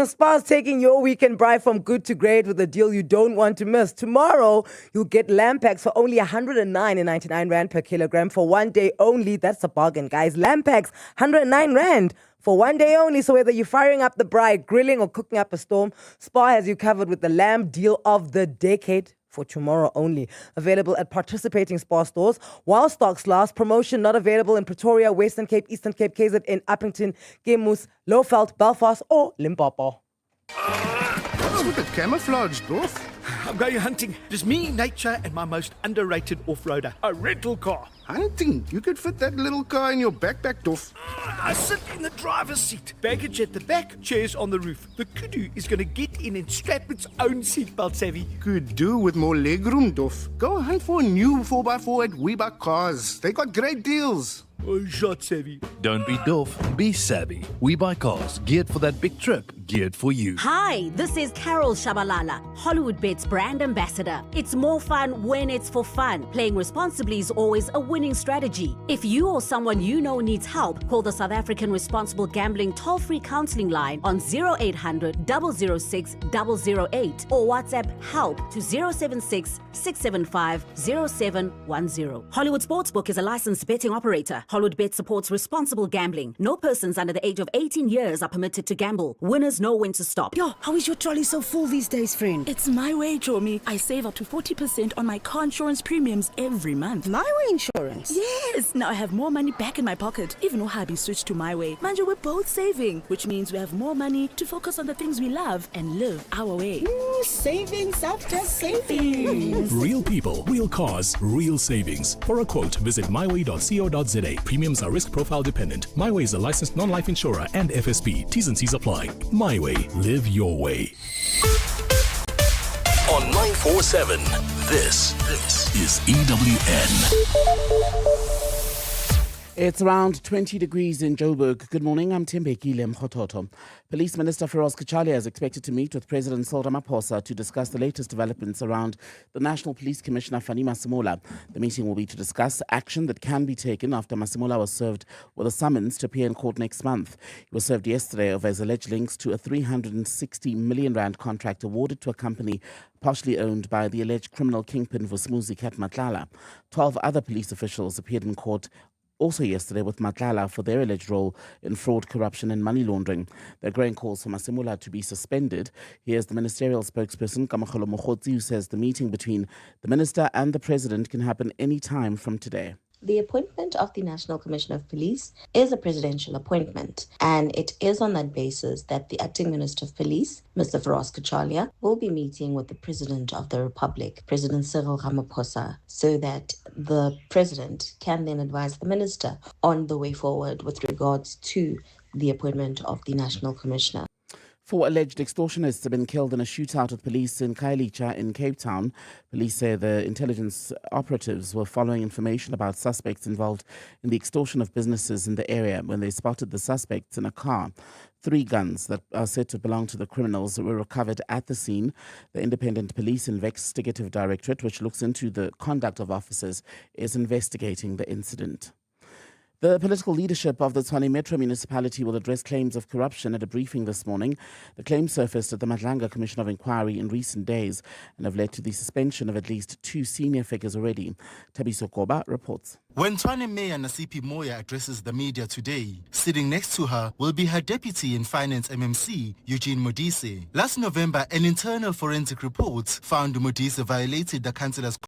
Speaker 14: Spa's taking your weekend bride from good to great with a deal you don't want to miss. Tomorrow, you'll get lamb packs for only 109.99 Rand per kilogram for 1 day only. That's a bargain, guys. Lamb packs, 109 Rand for 1 day only. So whether you're firing up the bride, grilling, or cooking up a storm, Spa has you covered with the lamb deal of the decade. For tomorrow only. Available at participating Spar stores. While stocks last, promotion not available in Pretoria, Western Cape, Eastern Cape, KZN, Uppington, Gemus, Lowveld, Belfast, or Limpopo.
Speaker 20: What's with the camouflage, Dorf? I'm going hunting. Just me, nature, and my most underrated off-roader, a rental car. Hunting? You could fit that little car in your backpack, Dorf. I sit in the driver's seat. Baggage at the back, chairs on the roof. The kudu is going to get in and strap its own seatbelt, Savvy. Could do with more legroom, Dorf. Go hunt for a new 4x4 at Weebuck Cars. They got great deals. Oh, shot, Savvy.
Speaker 21: Don't be doof, be savvy. We buy cars geared for that big trip, geared for you.
Speaker 27: Hi, this is Carol Shabalala, Hollywood Bet's brand ambassador. It's more fun when it's for fun. Playing responsibly is always a winning strategy. If you or someone you know needs help, call the South African Responsible Gambling toll-free counseling line on 0800 006 008 or WhatsApp help to 076 675 0710. Hollywood Sportsbook is a licensed betting operator. Hollywood Bet supports responsible gambling. No persons under the age of 18 years are permitted to gamble. Winners always know when to stop.
Speaker 1: Yo, how is your trolley so full these days, friend? It's my way, Chomi. I save up to 40% on my car insurance premiums every month. My way insurance? Yes. Now I have more money back in my pocket. Even though hubby switched to my way. Manja, we're both saving, which means we have more money to focus on the things we love and live our way. Savings after savings.
Speaker 21: Real people, real cars, real savings. For a quote, visit myway.co.za. Premiums are risk profile dependent. MyWay is a licensed non-life insurer and FSP. T's and C's apply. MyWay. Live your way.
Speaker 13: On 947, this is EWN.
Speaker 6: It's around 20 degrees in Joburg. Good morning, I'm Tembekile Mkhototo. Police Minister Feroz Kachalia is expected to meet with President Cyril Ramaphosa to discuss the latest developments around the National Police Commissioner Fani Masemola. The meeting will be to discuss action that can be taken after Masemola was served with a summons to appear in court next month. He was served yesterday over his alleged links to a 360 million rand contract awarded to a company partially owned by the alleged criminal kingpin Vusmuzi Kat Matlala. 12 other police officials appeared in court also yesterday with Matlala for their alleged role in fraud, corruption and money laundering. There are growing calls for Masemola to be suspended. Here's the ministerial spokesperson, Kamakgolo Mokgotsi, who says the meeting between the minister and the president can happen any time from today.
Speaker 3: The appointment of the National Commissioner of Police is a presidential appointment, and it is on that basis that the Acting Minister of Police, Mr. Feroz Kachalia, will be meeting with the President of the Republic, President Cyril Ramaphosa, so that the President can then advise the Minister on the way forward with regards to the appointment of the National Commissioner.
Speaker 6: 4 alleged extortionists have been killed in a shootout with police in Khayelitsha in Cape Town. Police say the intelligence operatives were following information about suspects involved in the extortion of businesses in the area when they spotted the suspects in a car. 3 guns that are said to belong to the criminals were recovered at the scene. The Independent Police Investigative Directorate, which looks into the conduct of officers, is investigating the incident. The political leadership of the Tshwane Metro municipality will address claims of corruption at a briefing this morning. The claims surfaced at the Madlanga Commission of Inquiry in recent days and have led to the suspension of at least 2 senior figures already. Tabiso Koba reports.
Speaker 4: When Tshwane Mayor Nasipi Moya addresses the media today, sitting next to her will be her deputy in finance MMC, Eugene Modise. Last November, an internal forensic report found Modise violated the councillor's